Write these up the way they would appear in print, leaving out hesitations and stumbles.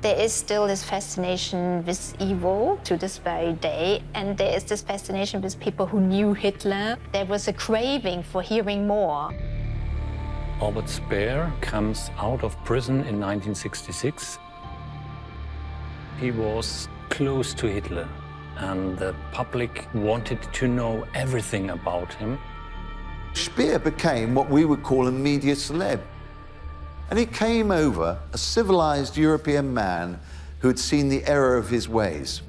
There is still this fascination with evil to this very day, and there is this fascination with people who knew Hitler. There was a craving for hearing more. Albert Speer comes out of prison in 1966. He was close to Hitler, and the public wanted to know everything about him. Speer became what we would call a media celeb. And he came over a civilized European man who had seen the error of his ways.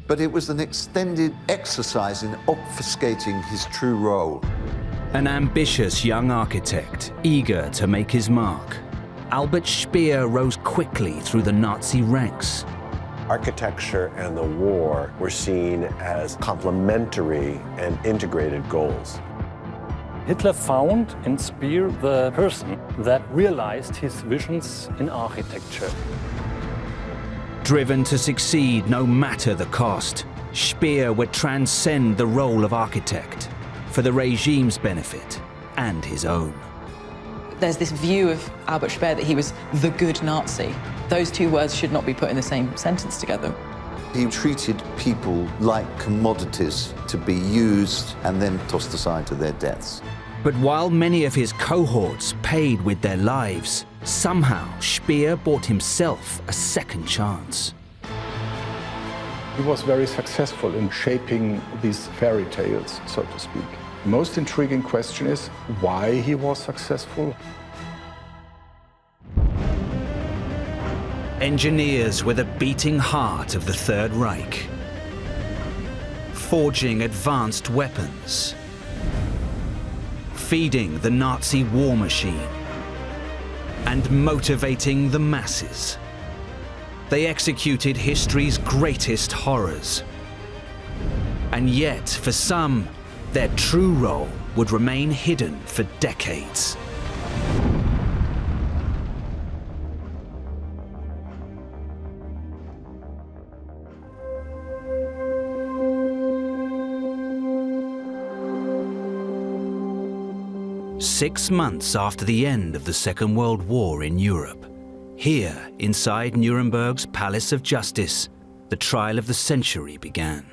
But it was an extended exercise in obfuscating his true role. An ambitious young architect, eager to make his mark, Albert Speer rose quickly through the Nazi ranks. Architecture and the war were seen as complementary and integrated goals. Hitler found in Speer the person that realized his visions in architecture. Driven to succeed no matter the cost, Speer would transcend the role of architect for the regime's benefit and his own. There's this view of Albert Speer that he was the good Nazi. Those two words should not be put in the same sentence together. He treated people like commodities to be used and then tossed aside to their deaths. But while many of his cohorts paid with their lives, somehow Speer bought himself a second chance. He was very successful in shaping these fairy tales, so to speak. The most intriguing question is why he was successful. Engineers were the beating heart of the Third Reich, forging advanced weapons, feeding the Nazi war machine, and motivating the masses. They executed history's greatest horrors. And yet, for some, their true role would remain hidden for decades. Six months after the end of the Second World War in Europe, here, inside Nuremberg's Palace of Justice, the trial of the century began.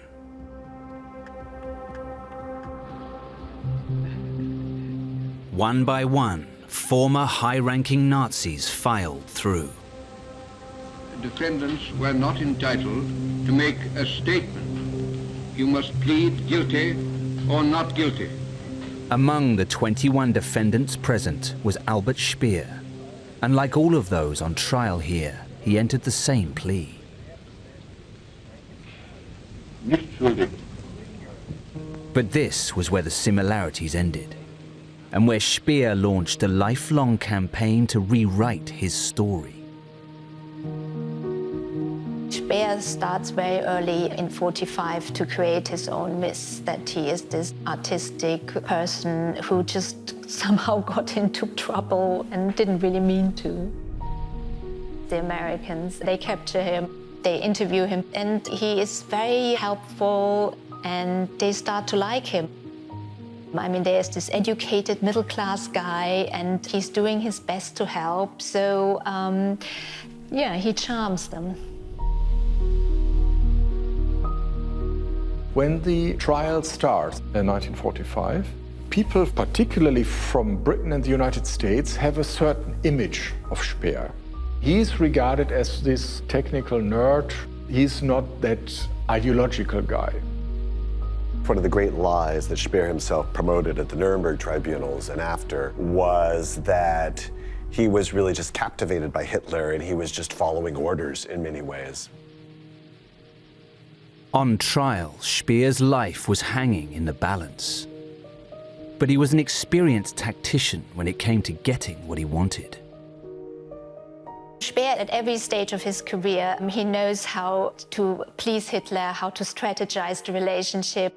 One by one, former high-ranking Nazis filed through. Defendants were not entitled to make a statement. You must plead guilty or not guilty. Among the 21 defendants present was Albert Speer, and like all of those on trial here, he entered the same plea. Nicht schuldig. But this was where the similarities ended, and where Speer launched a lifelong campaign to rewrite his story. Speer starts very early in 1945 to create his own myth that he is this artistic person who just somehow got into trouble and didn't really mean to. The Americans, they capture him, they interview him, and he is very helpful, and they start to like him. I mean, there's this educated middle-class guy, and he's doing his best to help, so yeah, he charms them. When the trial starts in 1945, people, particularly from Britain and the United States, have a certain image of Speer. He's regarded as this technical nerd. He's not that ideological guy. One of the great lies that Speer himself promoted at the Nuremberg tribunals and after was that he was really just captivated by Hitler and he was just following orders in many ways. On trial, Speer's life was hanging in the balance. But he was an experienced tactician when it came to getting what he wanted. Speer, at every stage of his career, he knows how to please Hitler, how to strategize the relationship.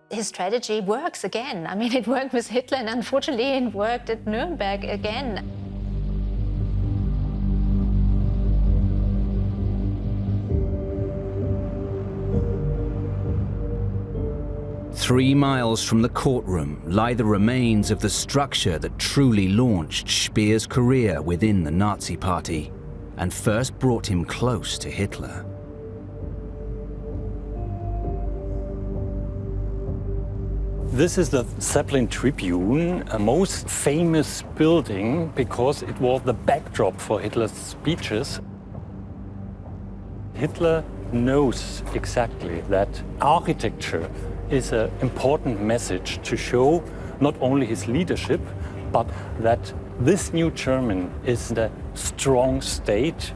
His strategy works again. I mean, it worked with Hitler, and unfortunately, it worked at Nuremberg again. "3 miles from the courtroom lie the remains of the structure that truly launched Speer's career within the Nazi Party, and first brought him close to Hitler. This is the Zeppelin Tribune, a most famous building because it was the backdrop for Hitler's speeches. Hitler knows exactly that architecture is an important message to show not only his leadership, but that this new Germany is a strong state.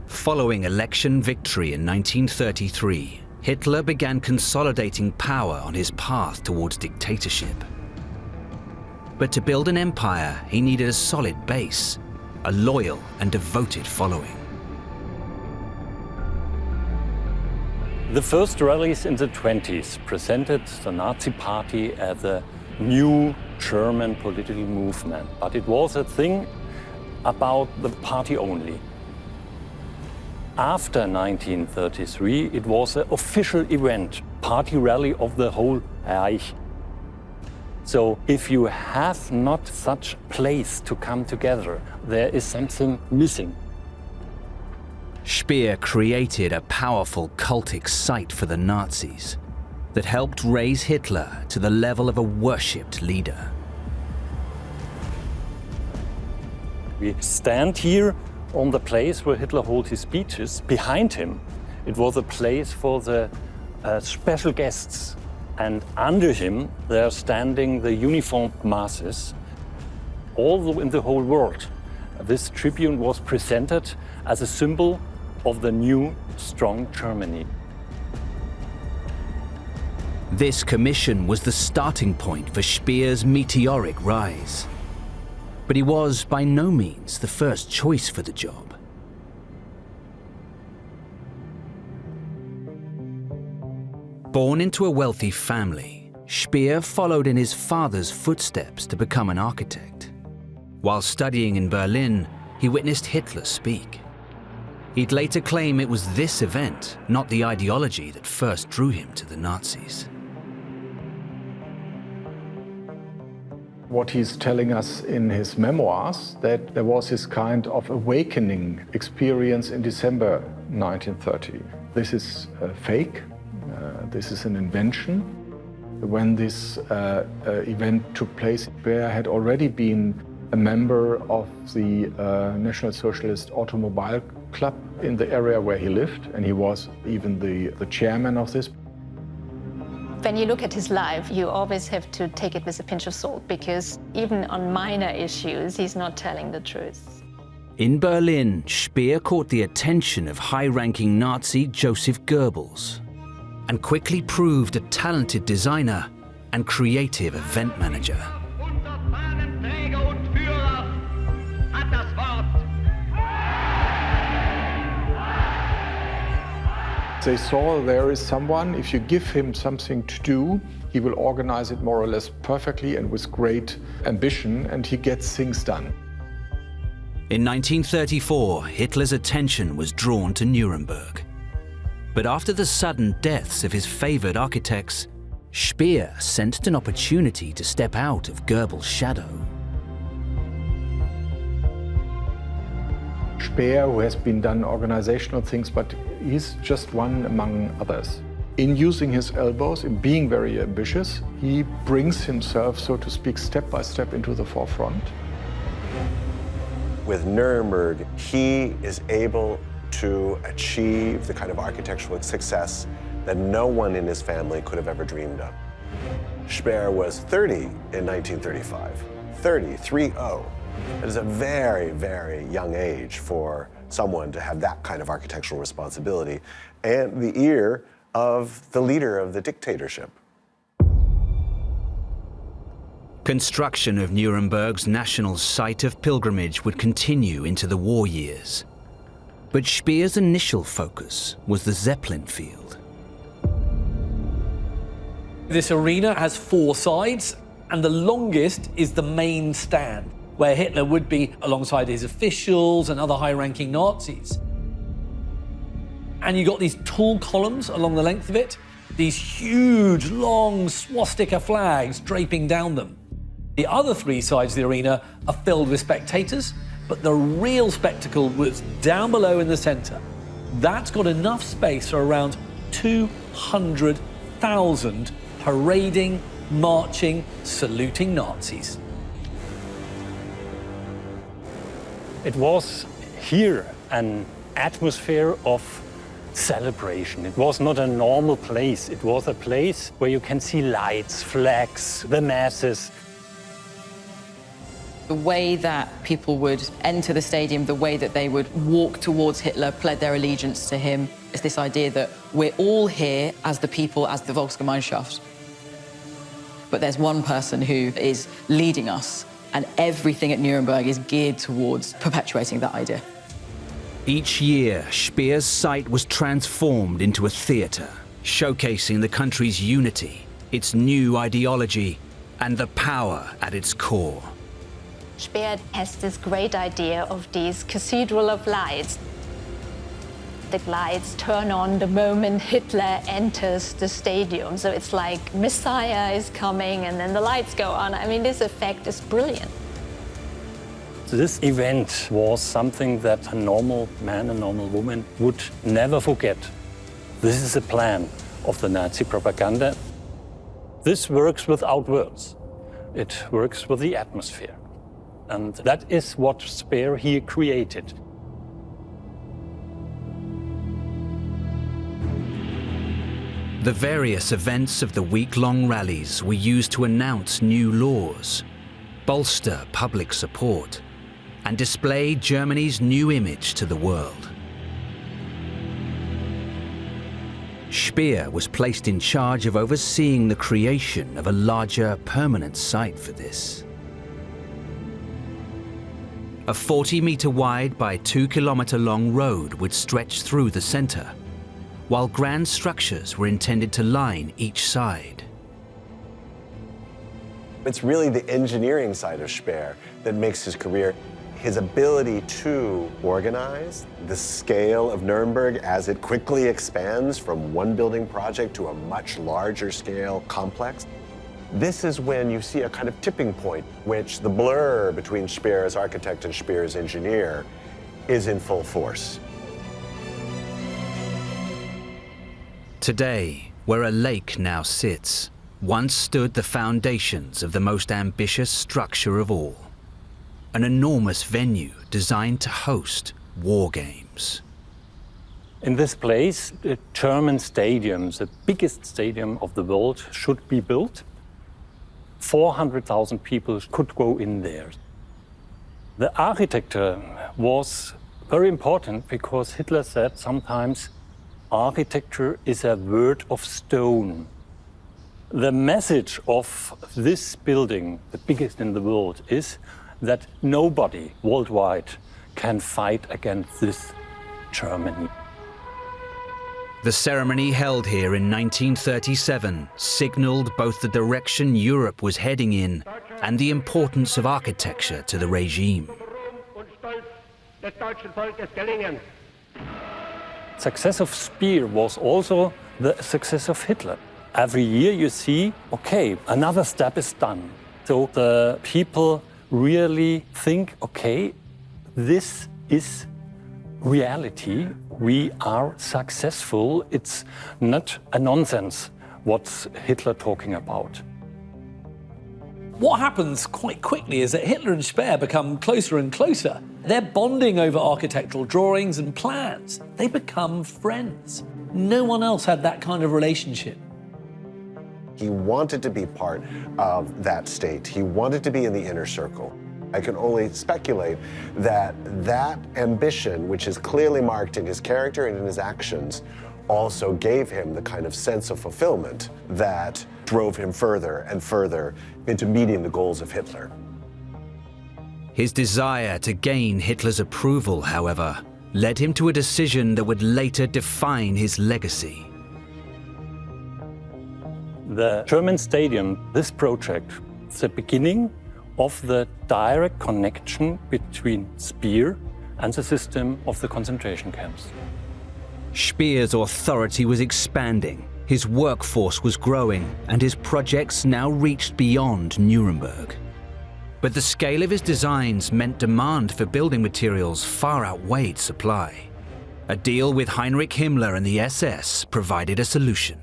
Following election victory in 1933, Hitler began consolidating power on his path towards dictatorship. But to build an empire, he needed a solid base, a loyal and devoted following. The first rallies in the 20s presented the Nazi Party as a new German political movement, but it was a thing about the party only. After 1933, it was an official event, party rally of the whole Reich. So if you have not such place to come together, there is something missing. Speer created a powerful cultic site for the Nazis that helped raise Hitler to the level of a worshipped leader. We stand here on the place where Hitler holds his speeches. Behind him, it was a place for the special guests. And under him, there are standing the uniformed masses, all in the whole world. This tribune was presented as a symbol of the new, strong Germany. This commission was the starting point for Speer's meteoric rise. But he was by no means the first choice for the job. Born into a wealthy family, Speer followed in his father's footsteps to become an architect. While studying in Berlin, he witnessed Hitler speak. He'd later claim it was this event, not the ideology, that first drew him to the Nazis. What he's telling us in his memoirs, that there was this kind of awakening experience in December 1930. This is fake, this is an invention. When this event took place, Speer had already been a member of the National Socialist Automobile Club in the area where he lived, and he was even the chairman of this. When you look at his life, you always have to take it with a pinch of salt, because even on minor issues, he's not telling the truth. In Berlin, Speer caught the attention of high-ranking Nazi Joseph Goebbels and quickly proved a talented designer and creative event manager. They saw there is someone, if you give him something to do, he will organize it more or less perfectly and with great ambition, and he gets things done. In 1934, Hitler's attention was drawn to Nuremberg. But after the sudden deaths of his favored architects, Speer sensed an opportunity to step out of Goebbels' shadow. Speer, who has been done organizational things, but he's just one among others. In using his elbows, in being very ambitious, he brings himself, so to speak, step by step into the forefront. With Nuremberg, he is able to achieve the kind of architectural success that no one in his family could have ever dreamed of. Speer was 30 in 1935, 30. That is a very, very young age for someone to have that kind of architectural responsibility and the ear of the leader of the dictatorship. Construction of Nuremberg's national site of pilgrimage would continue into the war years. But Speer's initial focus was the Zeppelin field. This arena has 4 sides, and the longest is the main stand, where Hitler would be alongside his officials and other high-ranking Nazis. And you got these tall columns along the length of it, these huge, long swastika flags draping down them. The other 3 sides of the arena are filled with spectators, But the real spectacle was down below in the center. That's got enough space for around 200,000 parading, marching, saluting Nazis. It was here an atmosphere of celebration. It was not a normal place. It was a place where you can see lights, flags, the masses. The way that people would enter the stadium, the way that they would walk towards Hitler, pledge their allegiance to him, is this idea that we're all here as the people, as the Volksgemeinschaft. But there's one person who is leading us, and everything at Nuremberg is geared towards perpetuating that idea. Each year, Speer's site was transformed into a theatre, showcasing the country's unity, its new ideology, and the power at its core. Speer has this great idea of these cathedral of lights. The lights turn on the moment Hitler enters the stadium. So it's like Messiah is coming and then the lights go on. I mean, this effect is brilliant. This event was something that a normal man, a normal woman would never forget. This is a plan of the Nazi propaganda. This works without words. It works with the atmosphere. And that is what Speer here created. The various events of the week-long rallies were used to announce new laws, bolster public support, and display Germany's new image to the world. Speer was placed in charge of overseeing the creation of a larger permanent site for this. A 40-meter wide by 2-kilometer long road would stretch through the center, while grand structures were intended to line each side. It's really the engineering side of Speer that makes his career. His ability to organize the scale of Nuremberg as it quickly expands from one building project to a much larger scale complex. This is when you see a kind of tipping point, which the blur between Speer as architect and Speer as engineer is in full force. Today, where a lake now sits, once stood the foundations of the most ambitious structure of all. An enormous venue designed to host war games. In this place, the German stadium, the biggest stadium of the world, should be built. 400,000 people could go in there. The architecture was very important because Hitler said sometimes architecture is a word of stone. The message of this building, the biggest in the world, is that nobody worldwide can fight against this Germany. The ceremony held here in 1937 signaled both the direction Europe was heading in and the importance of architecture to the regime. Success of Speer was also the success of Hitler. Every year you see, okay, another step is done. So the people really think, okay, this is reality. We are successful. It's not a nonsense what's Hitler talking about. What happens quite quickly is that Hitler and Speer become closer and closer. They're bonding over architectural drawings and plans. They become friends. No one else had that kind of relationship. He wanted to be part of that state. He wanted to be in the inner circle. I can only speculate that that ambition, which is clearly marked in his character and in his actions, also gave him the kind of sense of fulfillment that drove him further and further into meeting the goals of Hitler. His desire to gain Hitler's approval, however, led him to a decision that would later define his legacy. The German stadium, this project, is the beginning of the direct connection between Speer and the system of the concentration camps. Speer's authority was expanding, his workforce was growing, and his projects now reached beyond Nuremberg. But the scale of his designs meant demand for building materials far outweighed supply. A deal with Heinrich Himmler and the SS provided a solution.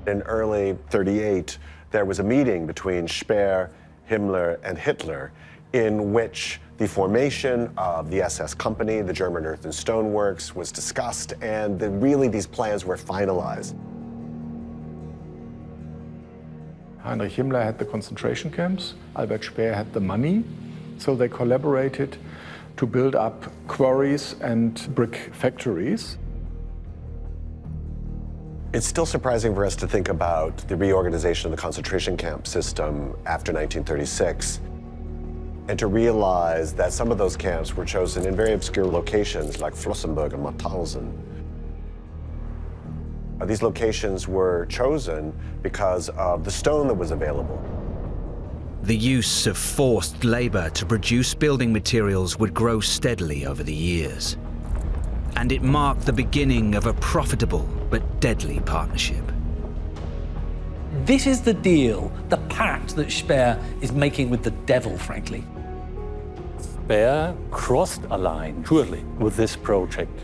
In early '38, there was a meeting between Speer, Himmler, and Hitler in which the formation of the SS company, the German Earth and Stone Works, was discussed, and really these plans were finalized. Heinrich Himmler had the concentration camps, Albert Speer had the money, so they collaborated to build up quarries and brick factories. It's still surprising for us to think about the reorganization of the concentration camp system after 1936, and to realize that some of those camps were chosen in very obscure locations like Flossenburg and Mauthausen. These locations were chosen because of the stone that was available. The use of forced labor to produce building materials would grow steadily over the years. And it marked the beginning of a profitable but deadly partnership. This is the deal, the pact that Speer is making with the devil, frankly. Speer crossed a line, surely, with this project.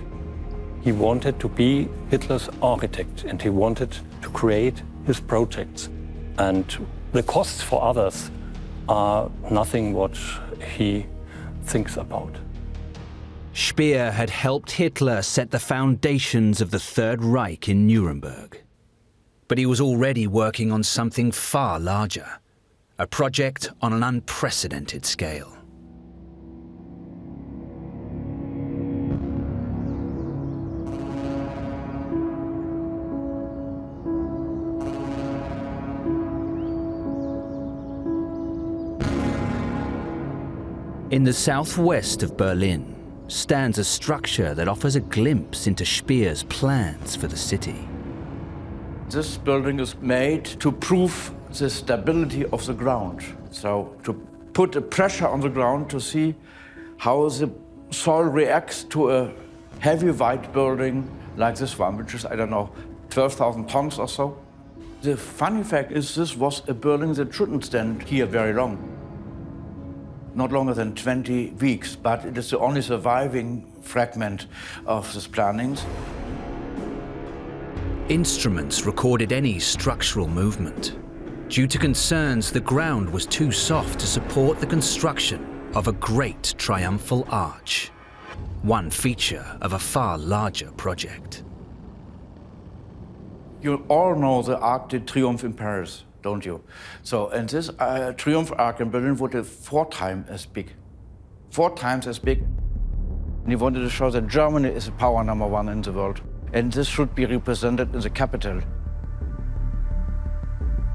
He wanted to be Hitler's architect, and he wanted to create his projects. And the costs for others are nothing what he thinks about. Speer had helped Hitler set the foundations of the Third Reich in Nuremberg. But he was already working on something far larger, a project on an unprecedented scale. In the southwest of Berlin stands a structure that offers a glimpse into Speer's plans for the city. This building is made to prove the stability of the ground. So to put a pressure on the ground to see how the soil reacts to a heavy white building like this one, which is, I don't know, 12,000 tons or so. The funny fact is this was a building that shouldn't stand here very long. Not longer than 20 weeks, but it is the only surviving fragment of these plannings. Instruments recorded any structural movement. Due to concerns, the ground was too soft to support the construction of a great triumphal arch, one feature of a far larger project. You all know the Arc de Triomphe in Paris, don't you? So, and this Triumph Arc in Berlin would have 4 times as big. 4 times as big. And he wanted to show that Germany is a power #1 in the world. And this should be represented in the capital.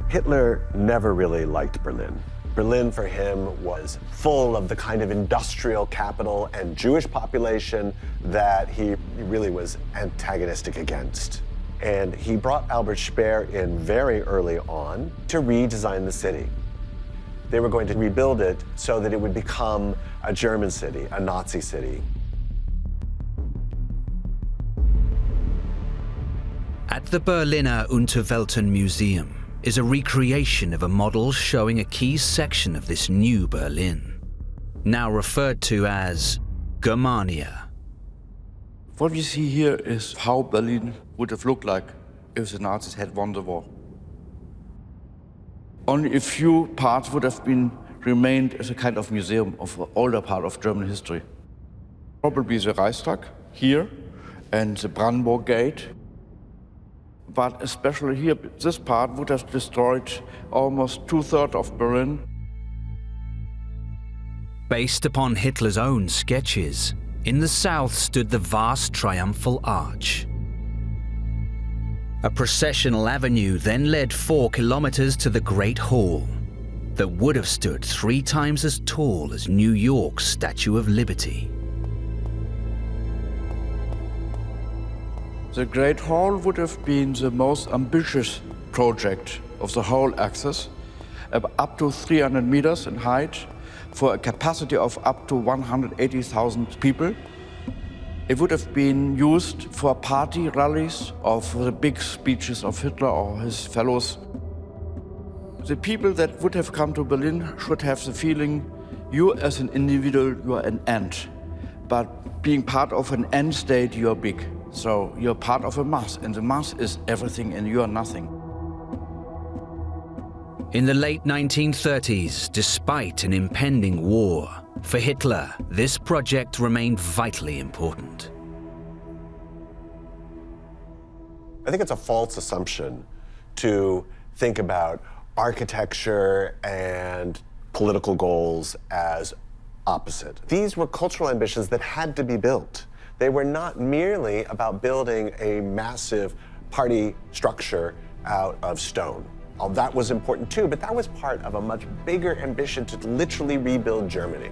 Hitler never really liked Berlin. Berlin for him was full of the kind of industrial capital and Jewish population that he really was antagonistic against. And he brought Albert Speer in very early on to redesign the city. They were going to rebuild it so that it would become a German city, a Nazi city. At the Berliner Unterwelten Museum is a recreation of a model showing a key section of this new Berlin, now referred to as Germania. What we see here is how Berlin would have looked like if the Nazis had won the war. Only a few parts would have remained as a kind of museum of an older part of German history. Probably the Reichstag here and the Brandenburg Gate. But especially here, this part would have destroyed almost 2/3 of Berlin. Based upon Hitler's own sketches, in the south stood the vast triumphal arch. A processional avenue then led 4 kilometers to the Great Hall that would have stood 3 times as tall as New York's Statue of Liberty. The Great Hall would have been the most ambitious project of the whole axis, up to 300 meters in height, for a capacity of up to 180,000 people. It would have been used for party rallies or for the big speeches of Hitler or his fellows. The people that would have come to Berlin should have the feeling you as an individual, you are an ant. But being part of an ant state, you are big. So you're part of a mass, and the mass is everything and you are nothing. In the late 1930s, despite an impending war, for Hitler, this project remained vitally important. I think it's a false assumption to think about architecture and political goals as opposite. These were cultural ambitions that had to be built. They were not merely about building a massive party structure out of stone. That was important too, but that was part of a much bigger ambition to literally rebuild Germany.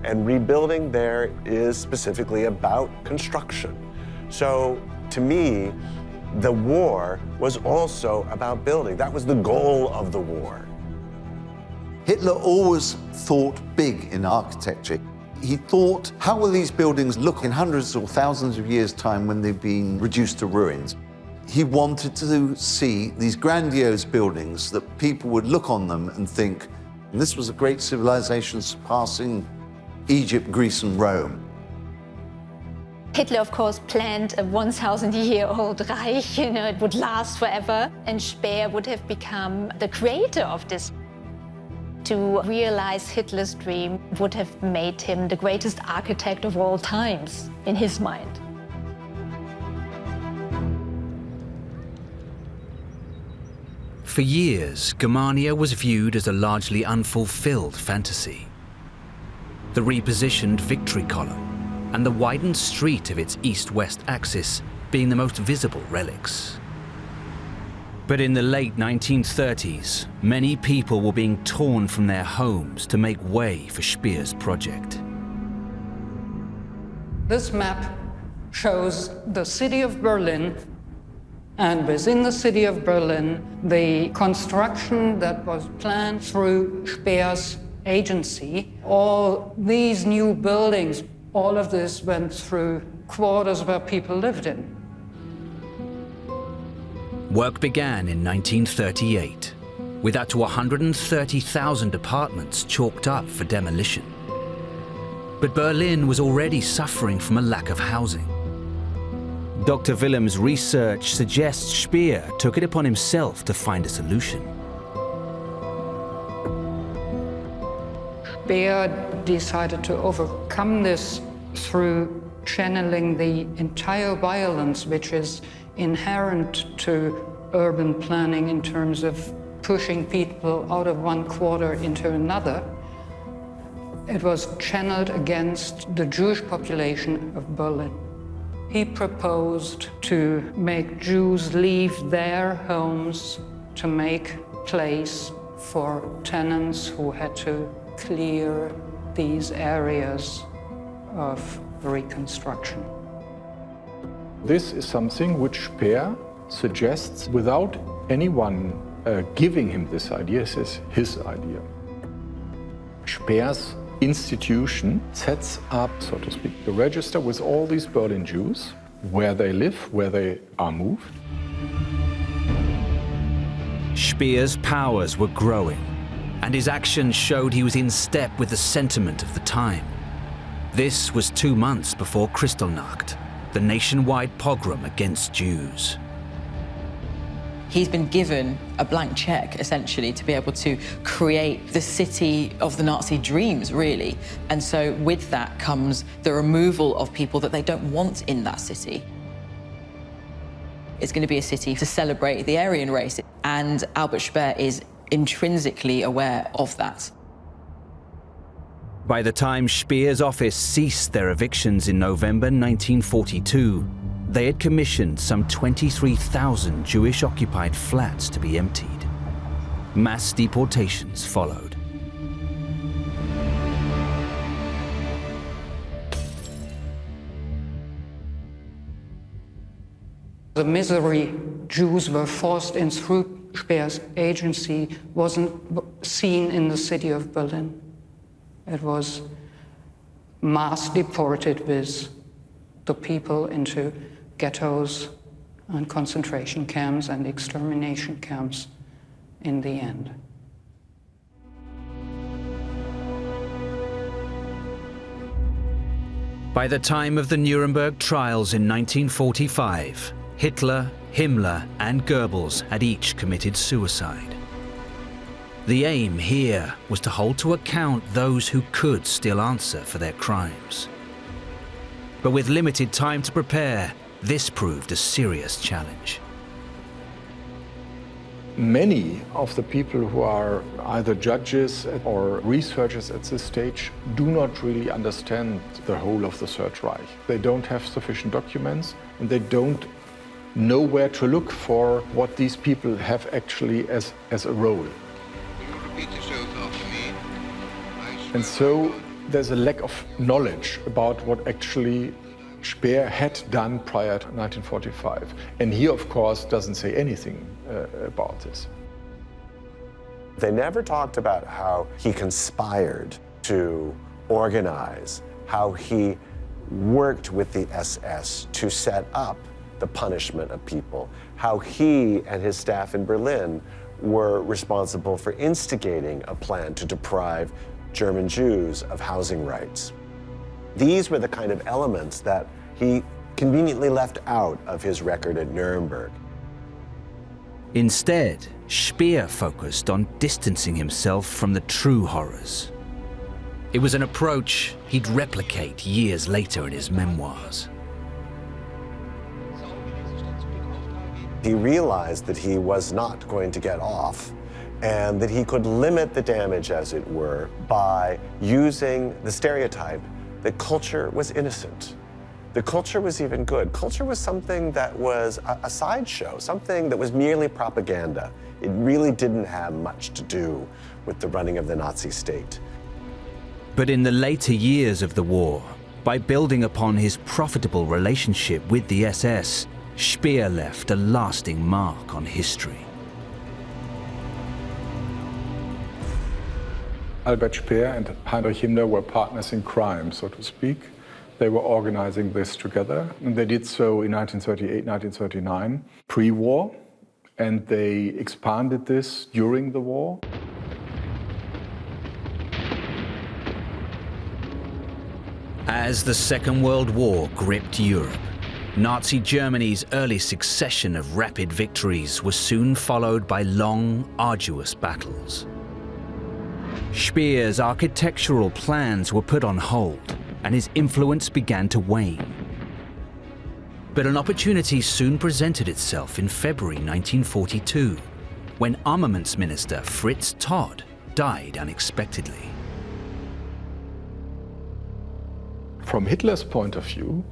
And rebuilding there is specifically about construction. So to me, the war was also about building. That was the goal of the war. Hitler always thought big in architecture. He thought, how will these buildings look in hundreds or thousands of years' time when they've been reduced to ruins? He wanted to see these grandiose buildings that people would look on them and think, and this was a great civilization surpassing Egypt, Greece, and Rome. Hitler, of course, planned a 1,000-year-old Reich. It would last forever. And Speer would have become the creator of this. To realize Hitler's dream would have made him the greatest architect of all times, in his mind. For years, Germania was viewed as a largely unfulfilled fantasy. The repositioned Victory Column and the widened street of its east-west axis being the most visible relics. But in the late 1930s, many people were being torn from their homes to make way for Speer's project. This map shows the city of Berlin, and within the city of Berlin, the construction that was planned through Speer's agency. All these new buildings, all of this went through quarters where people lived in. Work began in 1938, with up to 130,000 apartments chalked up for demolition. But Berlin was already suffering from a lack of housing. Dr. Willem's research suggests Speer took it upon himself to find a solution. Speer decided to overcome this through channeling the entire violence which is inherent to urban planning in terms of pushing people out of one quarter into another. It was channeled against the Jewish population of Berlin. He proposed to make Jews leave their homes to make place for tenants who had to clear these areas of reconstruction. This is something which Speer suggests without anyone giving him this idea. This is his idea. Speer's institution sets up, so to speak, the register with all these Berlin Jews, where they live, where they are moved. Speer's powers were growing, and his actions showed he was in step with the sentiment of the time. This was 2 months before Kristallnacht, the nationwide pogrom against Jews. He's been given a blank check, essentially, to be able to create the city of the Nazi dreams, really. And so with that comes the removal of people that they don't want in that city. It's going to be a city to celebrate the Aryan race, and Albert Speer is intrinsically aware of that. By the time Speer's office ceased their evictions in November 1942, they had commissioned some 23,000 Jewish-occupied flats to be emptied. Mass deportations followed. The misery Jews were forced in through Speer's agency wasn't seen in the city of Berlin. It was mass deported with the people into ghettos and concentration camps and extermination camps in the end. By the time of the Nuremberg trials in 1945, Hitler, Himmler, and Goebbels had each committed suicide. The aim here was to hold to account those who could still answer for their crimes. But with limited time to prepare, this proved a serious challenge. Many of the people who are either judges or researchers at this stage do not really understand the whole of the Third Reich. They don't have sufficient documents, and they don't know where to look for what these people have actually as a role. Repeat this oath after me. And so there's a lack of knowledge about what actually Speer had done prior to 1945. And he, of course, doesn't say anything about this. They never talked about how he conspired to organize, how he worked with the SS to set up the punishment of people, how he and his staff in Berlin were responsible for instigating a plan to deprive German Jews of housing rights. These were the kind of elements that he conveniently left out of his record at Nuremberg. Instead, Speer focused on distancing himself from the true horrors. It was an approach he'd replicate years later in his memoirs. He realized that he was not going to get off and that he could limit the damage, as it were, by using the stereotype that culture was innocent. The culture was even good. Culture was something that was a sideshow, something that was merely propaganda. It really didn't have much to do with the running of the Nazi state. But in the later years of the war, by building upon his profitable relationship with the SS, Speer left a lasting mark on history. Albert Speer and Heinrich Himmler were partners in crime, so to speak. They were organizing this together, and they did so in 1938, 1939, pre-war, and they expanded this during the war. As the Second World War gripped Europe, Nazi Germany's early succession of rapid victories was soon followed by long, arduous battles. Speer's architectural plans were put on hold, and his influence began to wane. But an opportunity soon presented itself in February 1942, when Armaments Minister Fritz Todt died unexpectedly. From Hitler's point of view,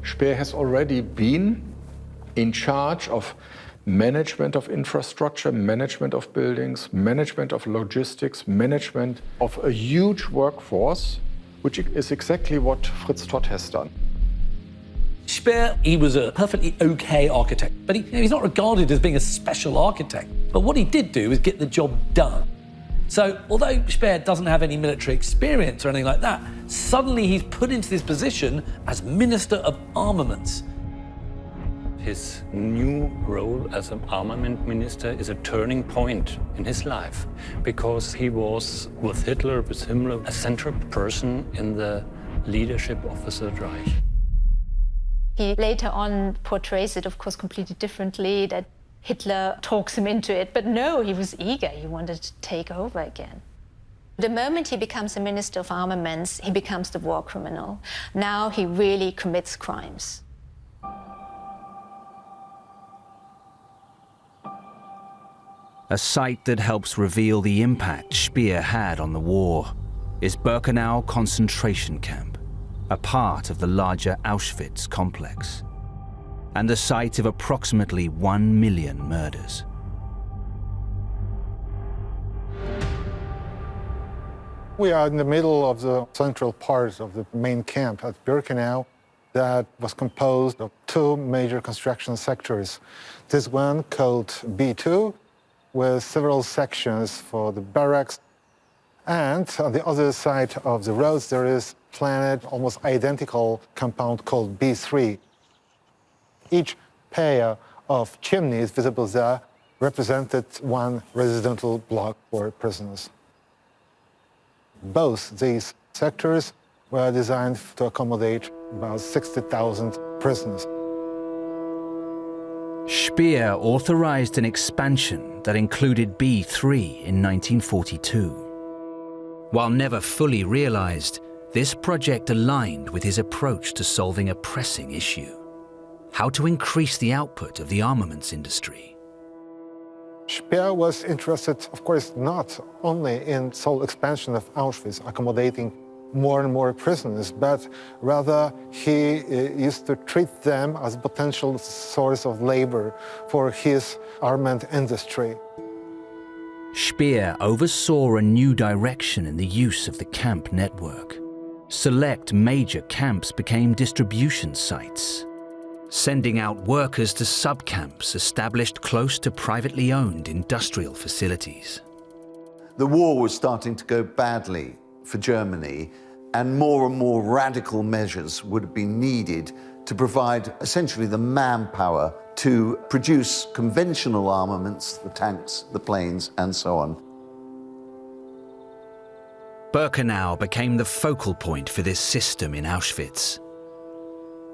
Speer has already been in charge of management of infrastructure, management of buildings, management of logistics, management of a huge workforce, which is exactly what Fritz Todt has done. Speer, he was a perfectly okay architect, but he's not regarded as being a special architect. But what he did do is get the job done. So although Speer doesn't have any military experience or anything like that, suddenly he's put into this position as Minister of Armaments. His new role as an armament minister is a turning point in his life, because he was, with Hitler, with Himmler, a central person in the leadership of the Third Reich. He later on portrays it, of course, completely differently, that Hitler talks him into it. But no, he was eager. He wanted to take over again. The moment he becomes a Minister of Armaments, he becomes the war criminal. Now he really commits crimes. A site that helps reveal the impact Speer had on the war is Birkenau concentration camp, a part of the larger Auschwitz complex, and the site of approximately 1 million murders. We are in the middle of the central part of the main camp at Birkenau that was composed of two major construction sectors. This one called B2, with several sections for the barracks. And on the other side of the roads, there is planned almost identical compound called B3. Each pair of chimneys visible there represented one residential block for prisoners. Both these sectors were designed to accommodate about 60,000 prisoners. Speer authorized an expansion that included B3 in 1942. While never fully realized, this project aligned with his approach to solving a pressing issue: how to increase the output of the armaments industry. Speer was interested, of course, not only in sole expansion of Auschwitz, accommodating more and more prisoners, but rather he used to treat them as a potential source of labor for his armament industry. Speer oversaw a new direction in the use of the camp network. Select major camps became distribution sites, sending out workers to sub-camps established close to privately owned industrial facilities. The war was starting to go badly for Germany, and more radical measures would be needed to provide essentially the manpower to produce conventional armaments, the tanks, the planes, and so on. Birkenau became the focal point for this system in Auschwitz.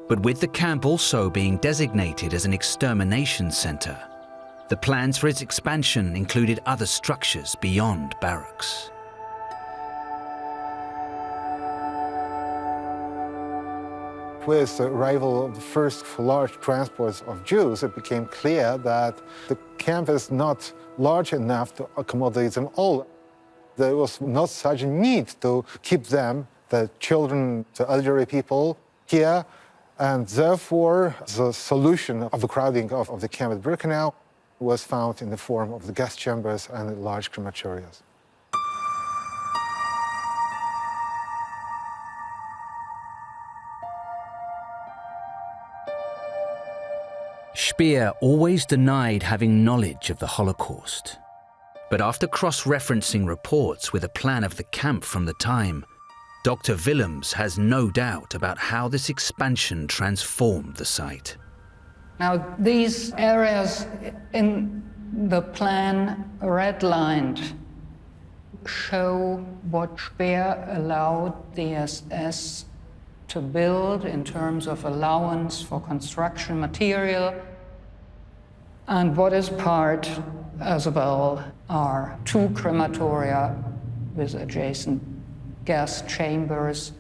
But with the camp also being designated as an extermination center, the plans for its expansion included other structures beyond barracks. With the arrival of the first large transports of Jews, it became clear that the camp is not large enough to accommodate them all. There was not such a need to keep them, the children, the elderly people, here, and therefore the solution of the crowding of the camp at Birkenau was found in the form of the gas chambers and large crematoria. Speer always denied having knowledge of the Holocaust. But after cross-referencing reports with a plan of the camp from the time, Dr. Willems has no doubt about how this expansion transformed the site. Now, these areas in the plan redlined show what Speer allowed the SS to build in terms of allowance for construction material, and what is part as well are 2 crematoria with adjacent gas chambers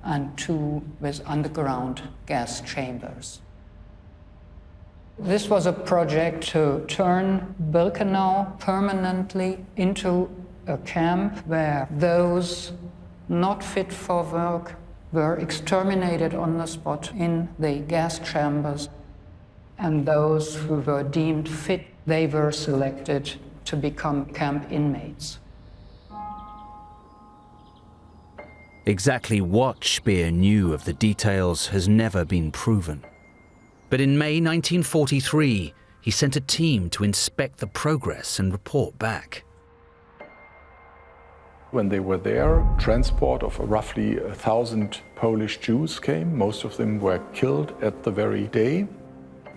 and 2 with underground gas chambers. This was a project to turn Birkenau permanently into a camp where those not fit for work were exterminated on the spot in the gas chambers, and those who were deemed fit, they were selected to become camp inmates. Exactly what Speer knew of the details has never been proven. But in May 1943, he sent a team to inspect the progress and report back. When they were there, transport of roughly 1,000 Polish Jews came. Most of them were killed at the very day.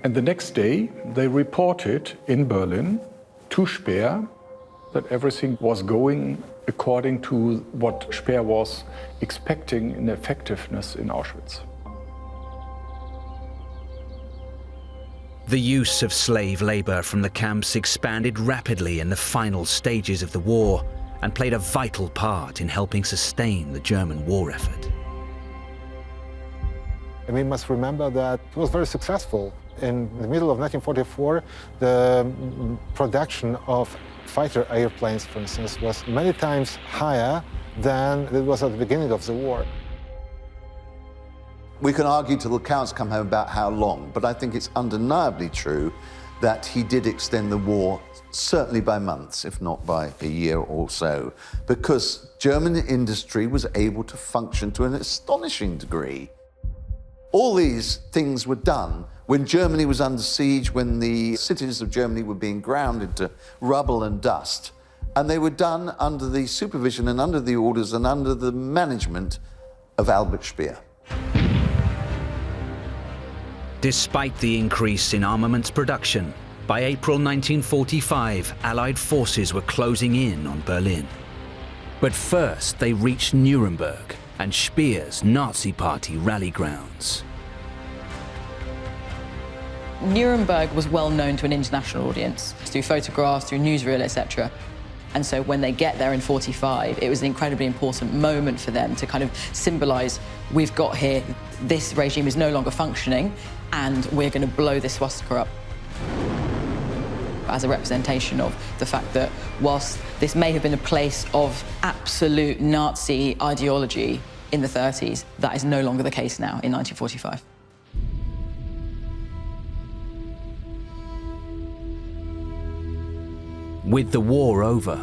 And the next day, they reported in Berlin to Speer that everything was going according to what Speer was expecting in effectiveness in Auschwitz. The use of slave labor from the camps expanded rapidly in the final stages of the war and played a vital part in helping sustain the German war effort. And we must remember that it was very successful. In the middle of 1944, the production of fighter airplanes, for instance, was many times higher than it was at the beginning of the war. We can argue till the counts come home about how long, but I think it's undeniably true that he did extend the war certainly by months, if not by a year or so, because German industry was able to function to an astonishing degree. All these things were done when Germany was under siege, when the cities of Germany were being ground into rubble and dust, and they were done under the supervision and under the orders and under the management of Albert Speer. Despite the increase in armaments production, by April 1945, Allied forces were closing in on Berlin. But first, they reached Nuremberg, and Speer's Nazi Party rally grounds. Nuremberg was well known to an international audience, through photographs, through newsreel, etc. And so when they get there in 45, it was an incredibly important moment for them to kind of symbolise, we've got here, this regime is no longer functioning, and we're going to blow this swastika up. As a representation of the fact that whilst this may have been a place of absolute Nazi ideology in the 30s, that is no longer the case now in 1945. With the war over,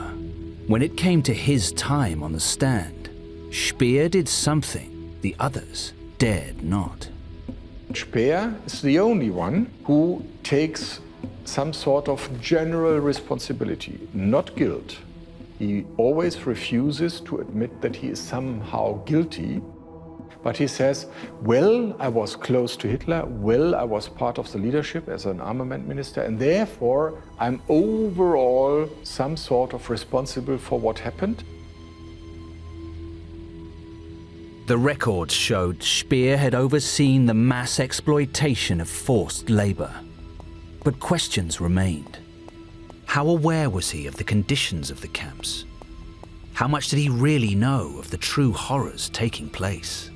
when it came to his time on the stand, Speer did something the others dared not. Speer is the only one who takes some sort of general responsibility, not guilt. He always refuses to admit that he is somehow guilty, but he says, well, I was close to Hitler, well, I was part of the leadership as an armament minister, and therefore I'm overall some sort of responsible for what happened. The records showed Speer had overseen the mass exploitation of forced labor. But questions remained. How aware was he of the conditions of the camps? How much did he really know of the true horrors taking place?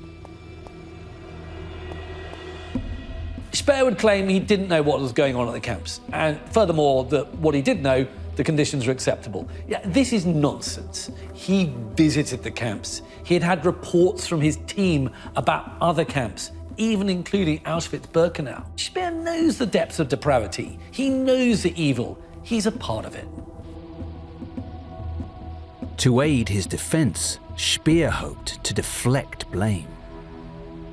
Speer would claim he didn't know what was going on at the camps, and furthermore, that what he did know, the conditions were acceptable. Yeah, this is nonsense. He visited the camps. He had had reports from his team about other camps, even including Auschwitz-Birkenau. Speer knows the depths of depravity. He knows the evil. He's a part of it. To aid his defense, Speer hoped to deflect blame.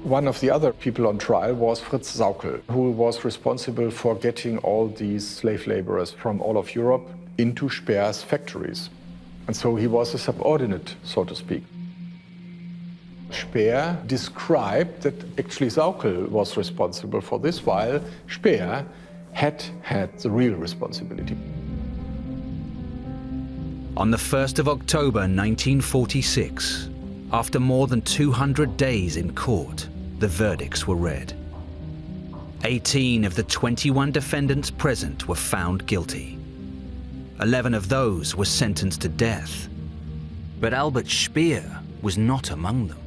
One of the other people on trial was Fritz Sauckel, who was responsible for getting all these slave laborers from all of Europe into Speer's factories. And so he was a subordinate, so to speak. Speer described that actually Sauckel was responsible for this, while Speer had the real responsibility. On the 1st of October 1946, after more than 200 days in court, the verdicts were read. 18 of the 21 defendants present were found guilty. 11 of those were sentenced to death. But Albert Speer was not among them.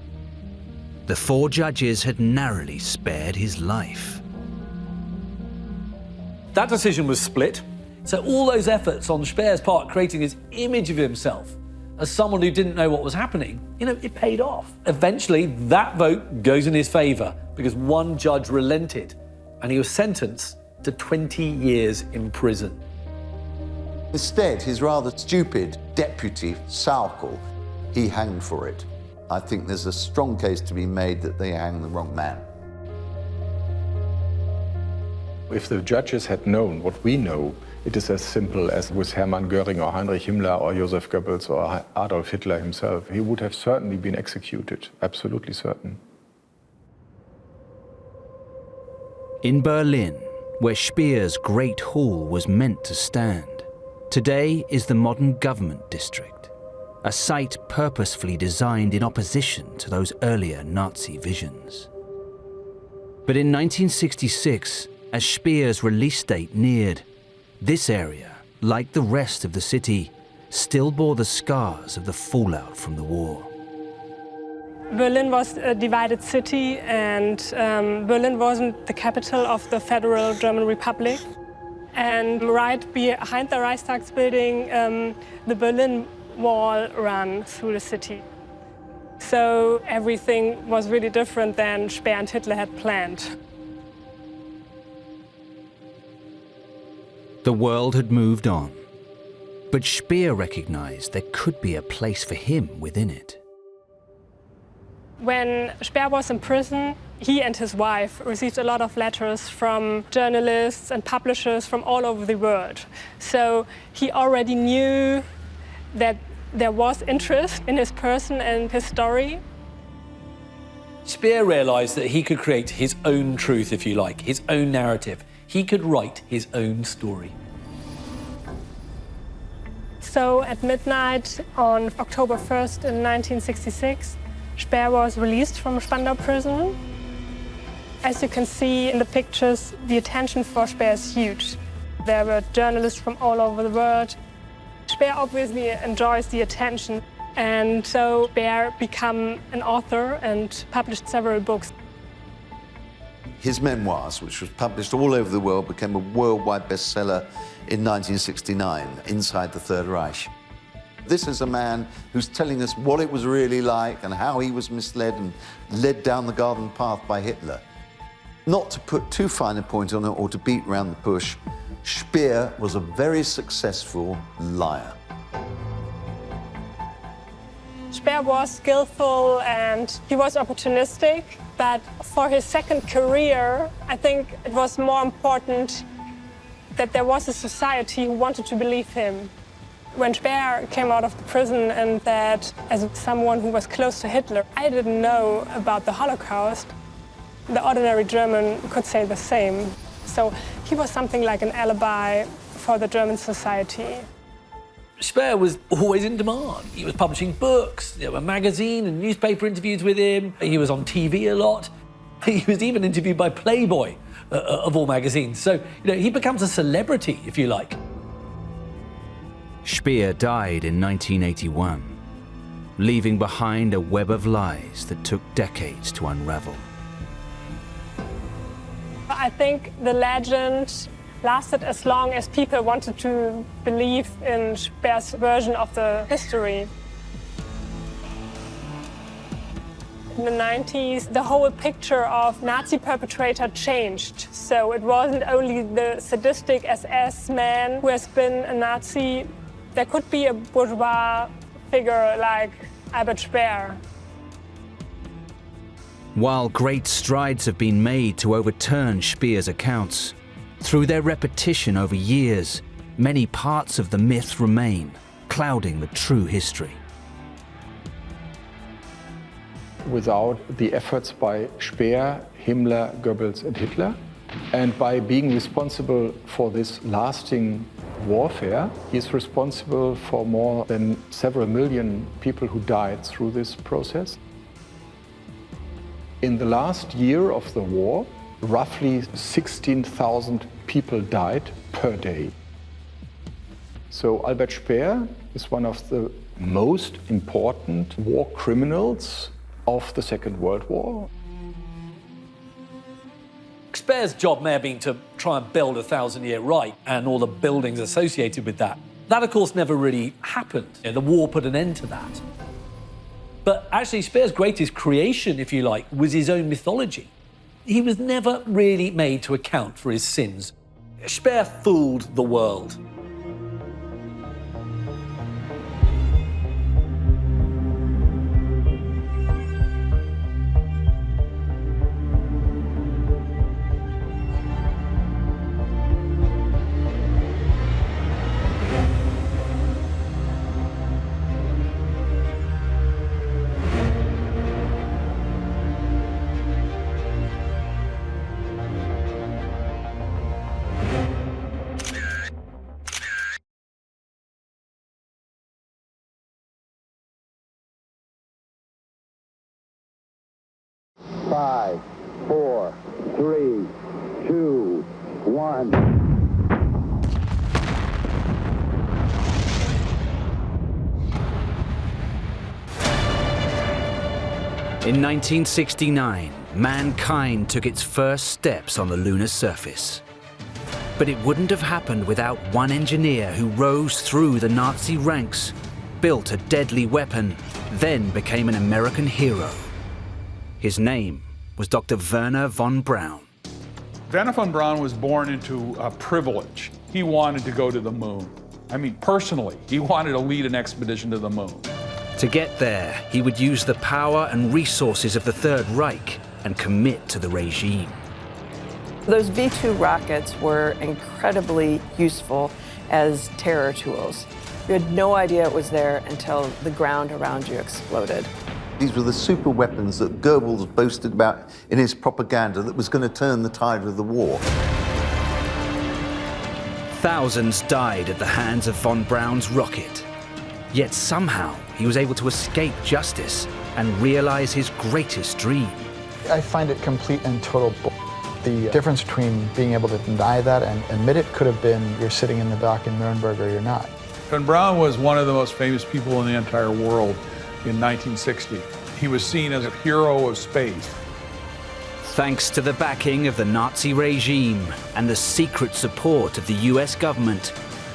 The 4 judges had narrowly spared his life. That decision was split. So all those efforts on Speer's part, creating this image of himself as someone who didn't know what was happening, it paid off. Eventually, that vote goes in his favor because one judge relented and he was sentenced to 20 years in prison. Instead, his rather stupid deputy, Sauckel, he hanged for it. I think there's a strong case to be made that they hanged the wrong man. If the judges had known what we know, it is as simple as with Hermann Göring or Heinrich Himmler or Joseph Goebbels or Adolf Hitler himself. He would have certainly been executed, absolutely certain. In Berlin, where Speer's Great Hall was meant to stand, today is the modern government district, a site purposefully designed in opposition to those earlier Nazi visions. But in 1966, as Speer's release date neared, this area, like the rest of the city, still bore the scars of the fallout from the war. Berlin was a divided city, and Berlin wasn't the capital of the Federal German Republic. And right behind the Reichstag's building, the Berlin Wall ran through the city. So everything was really different than Speer and Hitler had planned. The world had moved on, but Speer recognized there could be a place for him within it. When Speer was in prison, he and his wife received a lot of letters from journalists and publishers from all over the world. So he already knew that there was interest in his person and his story. Speer realized that he could create his own truth, if you like, his own narrative. He could write his own story. So at midnight on October 1st in 1966, Speer was released from Spandau prison. As you can see in the pictures, the attention for Speer is huge. There were journalists from all over the world. Speer obviously enjoys the attention, and so Speer became an author and published several books. His memoirs, which was published all over the world, became a worldwide bestseller in 1969, Inside the Third Reich. This is a man who's telling us what it was really like and how he was misled and led down the garden path by Hitler. Not to put too fine a point on it or to beat around the bush, Speer was a very successful liar. Speer was skillful and he was opportunistic, but for his second career, I think it was more important that there was a society who wanted to believe him. When Speer came out of the prison and that, as someone who was close to Hitler, I didn't know about the Holocaust, the ordinary German could say the same. So he was something like an alibi for the German society. Speer was always in demand. He was publishing books, there were magazine and newspaper interviews with him. He was on TV a lot. He was even interviewed by Playboy, of all magazines. So, he becomes a celebrity, if you like. Speer died in 1981, leaving behind a web of lies that took decades to unravel. I think the legend lasted as long as people wanted to believe in Speer's version of the history. In the 90s, the whole picture of Nazi perpetrator changed. So it wasn't only the sadistic SS man who has been a Nazi. There could be a bourgeois figure like Albert Speer. While great strides have been made to overturn Speer's accounts, through their repetition over years, many parts of the myth remain, clouding the true history. Without the efforts by Speer, Himmler, Goebbels and Hitler, and by being responsible for this lasting warfare, he is responsible for more than several million people who died through this process. In the last year of the war, roughly 16,000 people died per day. So Albert Speer is one of the most important war criminals of the Second World War. Speer's job may have been to try and build a 1,000-year Reich and all the buildings associated with that. That, of course, never really happened. The war put an end to that. But actually, Speer's greatest creation, if you like, was his own mythology. He was never really made to account for his sins. Speer fooled the world. Five, four, three, two, one. In 1969, mankind took its first steps on the lunar surface. But it wouldn't have happened without one engineer who rose through the Nazi ranks, built a deadly weapon, then became an American hero. His name was Dr. Wernher von Braun. Wernher von Braun was born into privilege. He wanted to go to the moon. I mean, personally, he wanted to lead an expedition to the moon. To get there, he would use the power and resources of the Third Reich and commit to the regime. Those V-2 rockets were incredibly useful as terror tools. You had no idea it was there until the ground around you exploded. These were the super weapons that Goebbels boasted about in his propaganda that was going to turn the tide of the war. Thousands died at the hands of von Braun's rocket. Yet somehow he was able to escape justice and realize his greatest dream. I find it complete and total bull. The difference between being able to deny that and admit it could have been you're sitting in the dock in Nuremberg or you're not. Von Braun was one of the most famous people in the entire world in 1960. He was seen as a hero of space. Thanks to the backing of the Nazi regime and the secret support of the US government,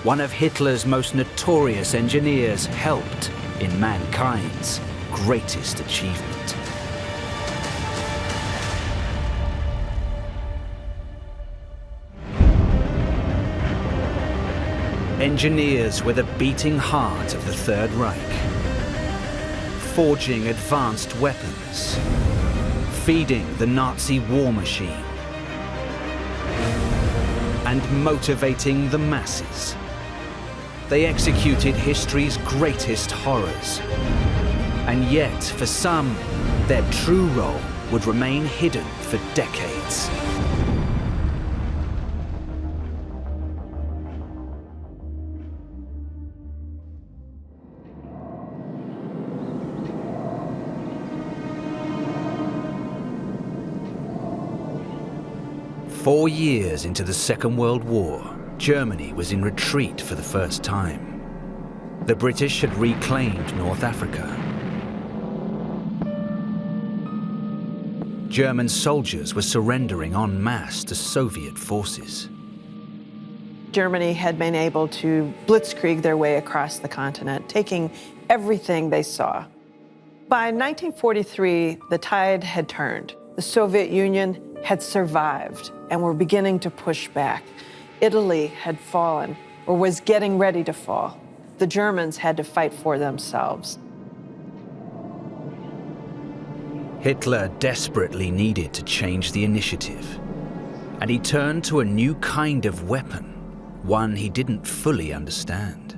one of Hitler's most notorious engineers helped in mankind's greatest achievement. Engineers were the beating heart of the Third Reich, forging advanced weapons, feeding the Nazi war machine, and motivating the masses. They executed history's greatest horrors. And yet, for some, their true role would remain hidden for decades. Four years into the Second World War, Germany was in retreat for the first time. The British had reclaimed North Africa. German soldiers were surrendering en masse to Soviet forces. Germany had been able to blitzkrieg their way across the continent, taking everything they saw. By 1943, the tide had turned. The Soviet Union had survived and were beginning to push back. Italy had fallen, or was getting ready to fall. The Germans had to fight for themselves. Hitler desperately needed to change the initiative, and he turned to a new kind of weapon, one he didn't fully understand.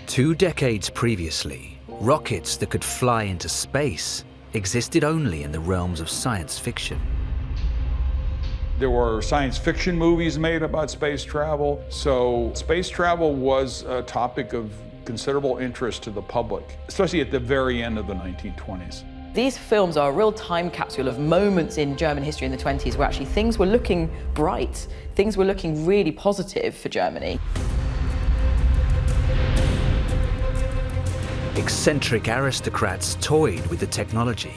Two decades previously, rockets that could fly into space existed only in the realms of science fiction. There were science fiction movies made about space travel, so space travel was a topic of considerable interest to the public, especially at the very end of the 1920s. These films are a real time capsule of moments in German history in the 20s where actually things were looking bright, things were looking really positive for Germany. Eccentric aristocrats toyed with the technology,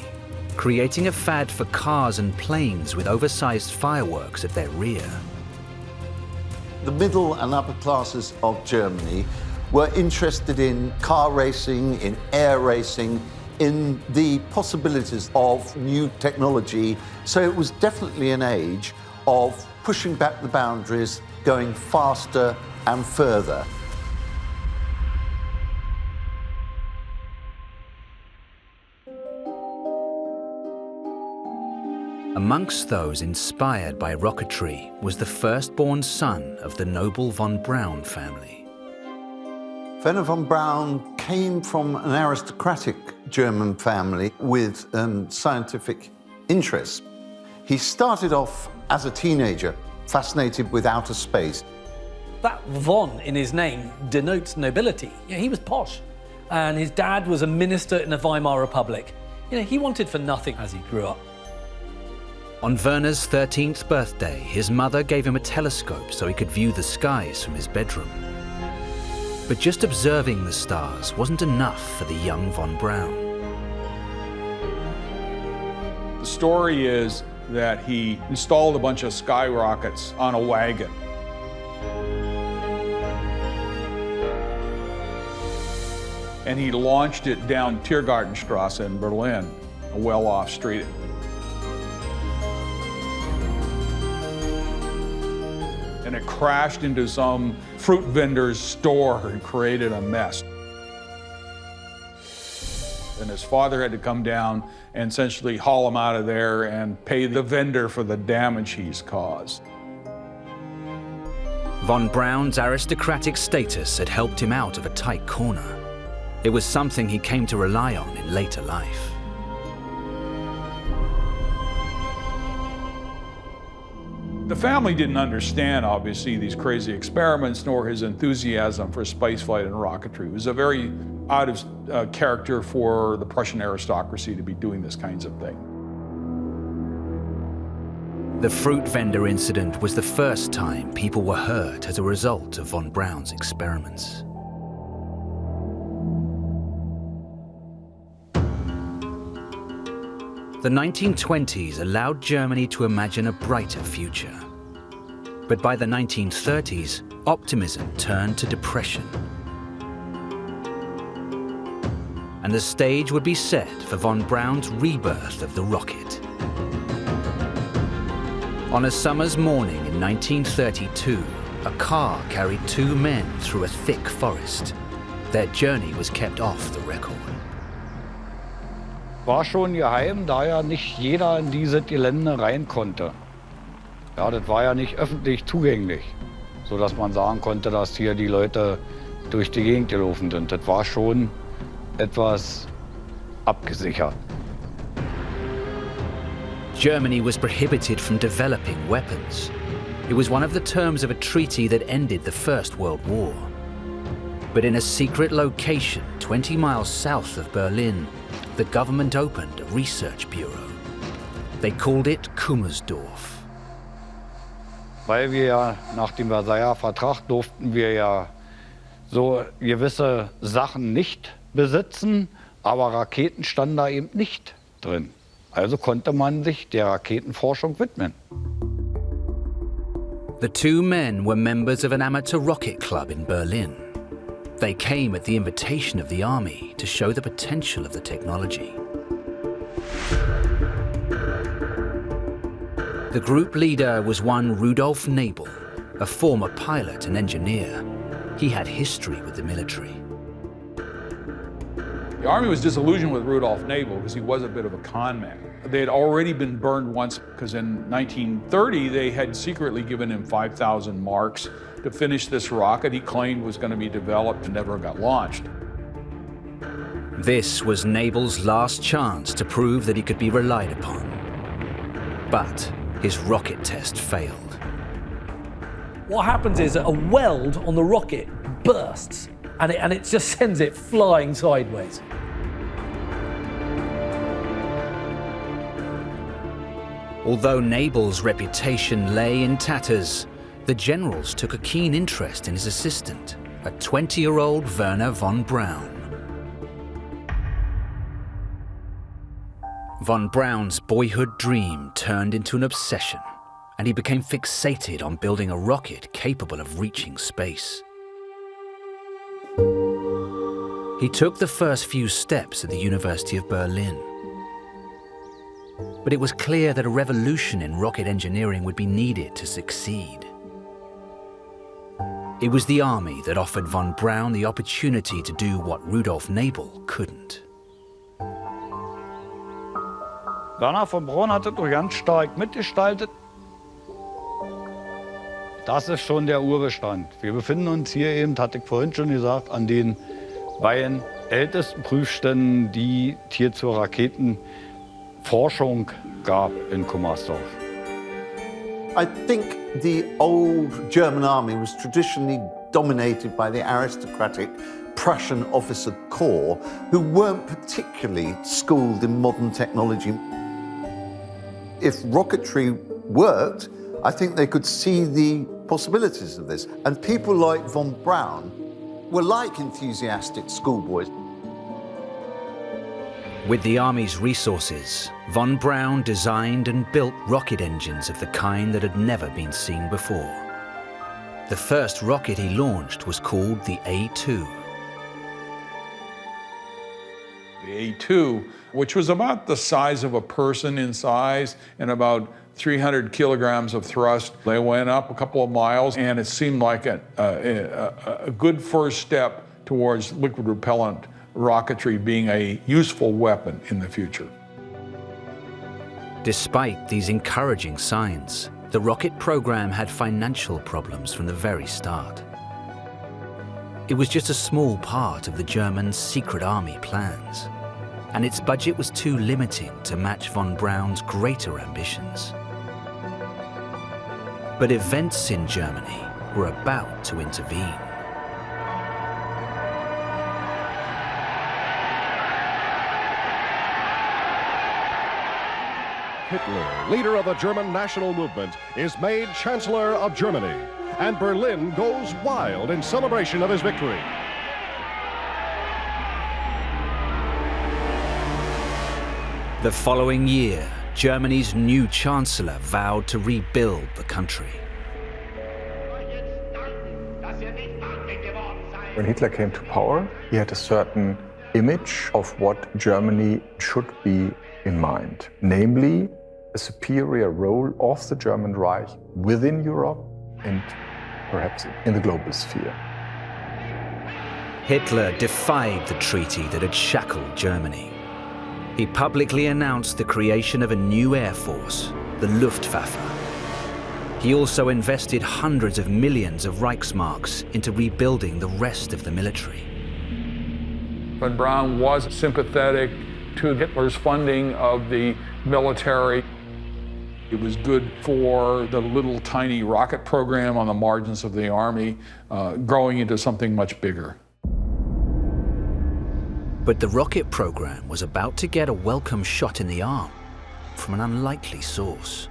creating a fad for cars and planes with oversized fireworks at their rear. The middle and upper classes of Germany were interested in car racing, in air racing, in the possibilities of new technology. So it was definitely an age of pushing back the boundaries, going faster and further. Amongst those inspired by rocketry was the firstborn son of the noble von Braun family. Werner von Braun came from an aristocratic German family with scientific interests. He started off as a teenager, fascinated with outer space. That von in his name denotes nobility. He was posh, and his dad was a minister in the Weimar Republic. He wanted for nothing as he grew up. On Werner's 13th birthday, his mother gave him a telescope so he could view the skies from his bedroom. But just observing the stars wasn't enough for the young von Braun. The story is that he installed a bunch of skyrockets on a wagon. And he launched it down Tiergartenstrasse in Berlin, a well-off street. And it crashed into some fruit vendor's store and created a mess. And his father had to come down and essentially haul him out of there and pay the vendor for the damage he's caused. Von Braun's aristocratic status had helped him out of a tight corner. It was something he came to rely on in later life. The family didn't understand, obviously, these crazy experiments, nor his enthusiasm for spaceflight and rocketry. It was a very out of character for the Prussian aristocracy to be doing this kinds of thing. The fruit vendor incident was the first time people were hurt as a result of von Braun's experiments. The 1920s allowed Germany to imagine a brighter future. But by the 1930s, optimism turned to depression. And the stage would be set for von Braun's rebirth of the rocket. On a summer's morning in 1932, a car carried two men through a thick forest. Their journey was kept off the record. War schon geheim, da ja nicht jeder in dieses Gelände rein konnte. Ja, das war ja nicht öffentlich zugänglich, sodass man sagen konnte, dass hier die Leute durch die Gegend gelaufen sind. Das war schon etwas abgesichert. Germany was prohibited from developing weapons. It was one of the terms of a treaty that ended the First World War. But in a secret location 20 miles south of Berlin, the government opened a research bureau. They called it Kummersdorf. Weil wir ja nach dem Versailler Vertrag durften wir ja so gewisse Sachen nicht besitzen, aber Raketen standen da eben nicht drin. Also konnte man sich der Raketenforschung widmen. The two men were members of an amateur rocket club in Berlin. They came at the invitation of the army to show the potential of the technology. The group leader was one Rudolf Nabel, a former pilot and engineer. He had history with the military. The Army was disillusioned with Rudolf Nabel because he was a bit of a con man. They had already been burned once because in 1930 they had secretly given him 5,000 marks to finish this rocket he claimed was going to be developed and never got launched. This was Nabel's last chance to prove that he could be relied upon. But his rocket test failed. What happens is that a weld on the rocket bursts and it just sends it flying sideways. Although Nabel's reputation lay in tatters, the generals took a keen interest in his assistant, a 20-year-old Werner von Braun. Von Braun's boyhood dream turned into an obsession, and he became fixated on building a rocket capable of reaching space. He took the first few steps at the University of Berlin. But it was clear that a revolution in rocket engineering would be needed to succeed. It was the army that offered von Braun the opportunity to do what Rudolf Nabel couldn't. Werner von Braun hat das doch ganz stark mitgestaltet. Das ist schon der Urbestand. Wir befinden uns hier eben, hatte ich vorhin schon gesagt, an den beiden ältesten Prüfständen, die es hier zur Raketenforschung gab in Kummersdorf. I think the old German army was traditionally dominated by the aristocratic Prussian officer corps who weren't particularly schooled in modern technology. If rocketry worked, I think they could see the possibilities of this. And people like von Braun were like enthusiastic schoolboys. With the Army's resources, von Braun designed and built rocket engines of the kind that had never been seen before. The first rocket he launched was called the A-2. The A-2, which was about the size of a person in size and about 300 kilograms of thrust. They went up a couple of miles, and it seemed like a good first step towards liquid repellent rocketry being a useful weapon in the future. Despite these encouraging signs, the rocket program had financial problems from the very start. It was just a small part of the German secret army plans, and its budget was too limiting to match von Braun's greater ambitions. But events in Germany were about to intervene. Hitler, leader of the German national movement, is made Chancellor of Germany, and Berlin goes wild in celebration of his victory. The following year, Germany's new chancellor vowed to rebuild the country. When Hitler came to power, he had a certain image of what Germany should be in mind, namely a superior role of the German Reich within Europe and perhaps in the global sphere. Hitler defied the treaty that had shackled Germany. He publicly announced the creation of a new air force, the Luftwaffe. He also invested hundreds of millions of Reichsmarks into rebuilding the rest of the military. Von Braun was sympathetic to Hitler's funding of the military. It was good for the little tiny rocket program on the margins of the army, growing into something much bigger. But the rocket program was about to get a welcome shot in the arm from an unlikely source.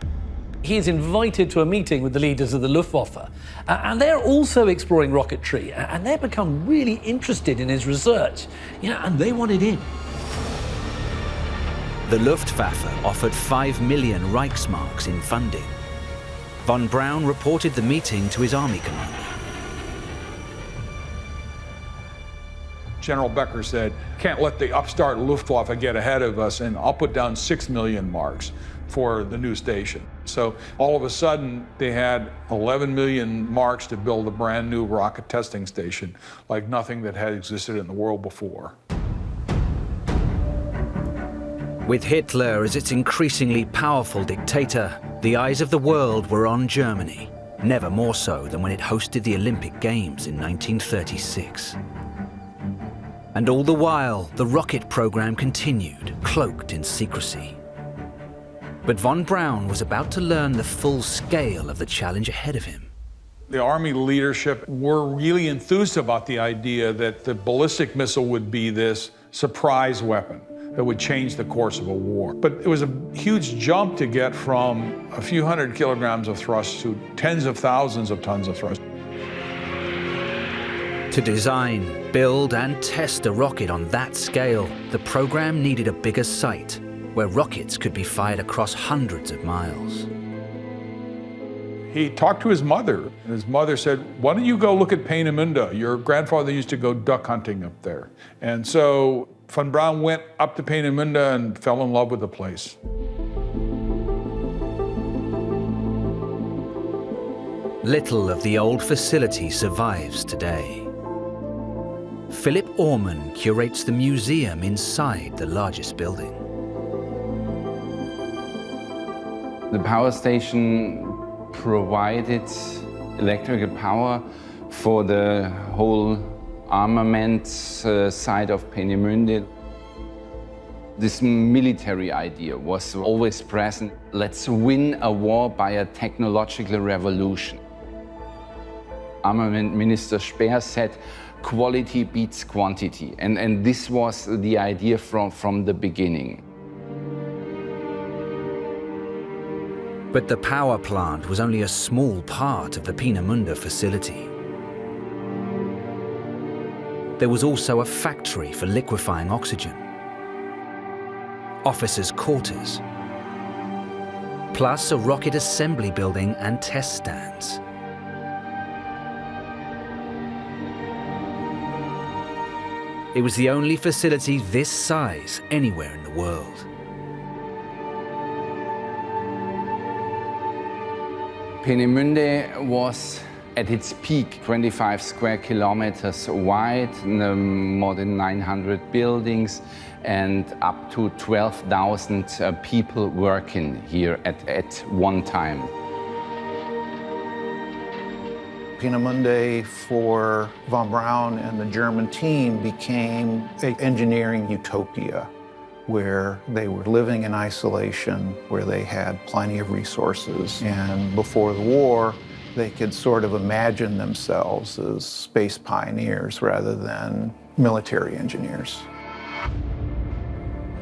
He is invited to a meeting with the leaders of the Luftwaffe, and they're also exploring rocketry, and they've become really interested in his research, and they wanted in. The Luftwaffe offered 5 million Reichsmarks in funding. Von Braun reported the meeting to his army commander. General Becker said, "Can't let the upstart Luftwaffe get ahead of us, and I'll put down 6 million marks for the new station." So all of a sudden, they had 11 million marks to build a brand new rocket testing station, like nothing that had existed in the world before. With Hitler as its increasingly powerful dictator, the eyes of the world were on Germany, never more so than when it hosted the Olympic Games in 1936. And all the while, the rocket program continued, cloaked in secrecy. But von Braun was about to learn the full scale of the challenge ahead of him. The Army leadership were really enthused about the idea that the ballistic missile would be this surprise weapon that would change the course of a war. But it was a huge jump to get from a few hundred kilograms of thrust to tens of thousands of tons of thrust. To design, build, and test a rocket on that scale, the program needed a bigger site where rockets could be fired across hundreds of miles. He talked to his mother, and his mother said, "Why don't you go look at Peenemünde? Your grandfather used to go duck hunting up there." And so von Braun went up to Peenemünde and fell in love with the place. Little of the old facility survives today. Philip Orman curates the museum inside the largest building. The power station provided electrical power for the whole armament side of Peenemünde. This military idea was always present. Let's win a war by a technological revolution. Armament Minister Speer said, quality beats quantity. And this was the idea from the beginning. But the power plant was only a small part of the Peenemünde facility. There was also a factory for liquefying oxygen, officers' quarters, plus a rocket assembly building and test stands. It was the only facility this size anywhere in the world. Peenemünde was at its peak 25 square kilometers wide, more than 900 buildings, and up to 12,000 people working here at one time. Peenemünde for von Braun and the German team became an engineering utopia. where they were living in isolation, where they had plenty of resources. And before the war, they could sort of imagine themselves as space pioneers rather than military engineers.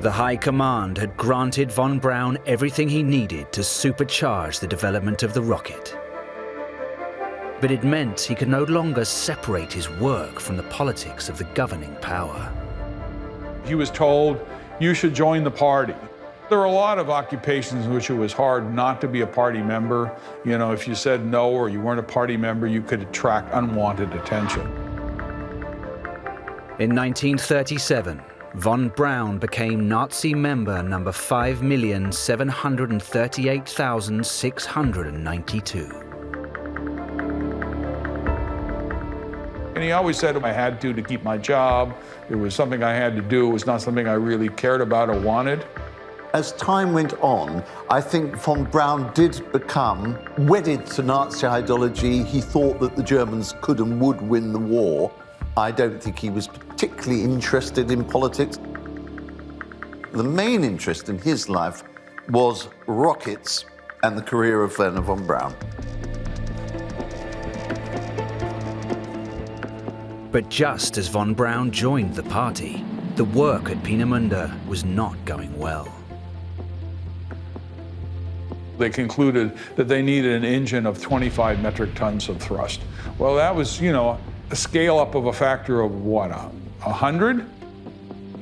The High Command had granted von Braun everything he needed to supercharge the development of the rocket. But it meant he could no longer separate his work from the politics of the governing power. He was told, you should join the party. There were a lot of occupations in which it was hard not to be a party member. You know, if you said no or you weren't a party member, you could attract unwanted attention. In 1937, von Braun became Nazi member number 5,738,692. And he always said I had to keep my job. It was something I had to do. It was not something I really cared about or wanted. As time went on, I think von Braun did become wedded to Nazi ideology. He thought that the Germans could and would win the war. I don't think he was particularly interested in politics. The main interest in his life was rockets and the career of Werner von Braun. But just as von Braun joined the party, the work at Peenemünde was not going well. They concluded that they needed an engine of 25 metric tons of thrust. Well, that was, you know, a scale up of a factor of what, 100?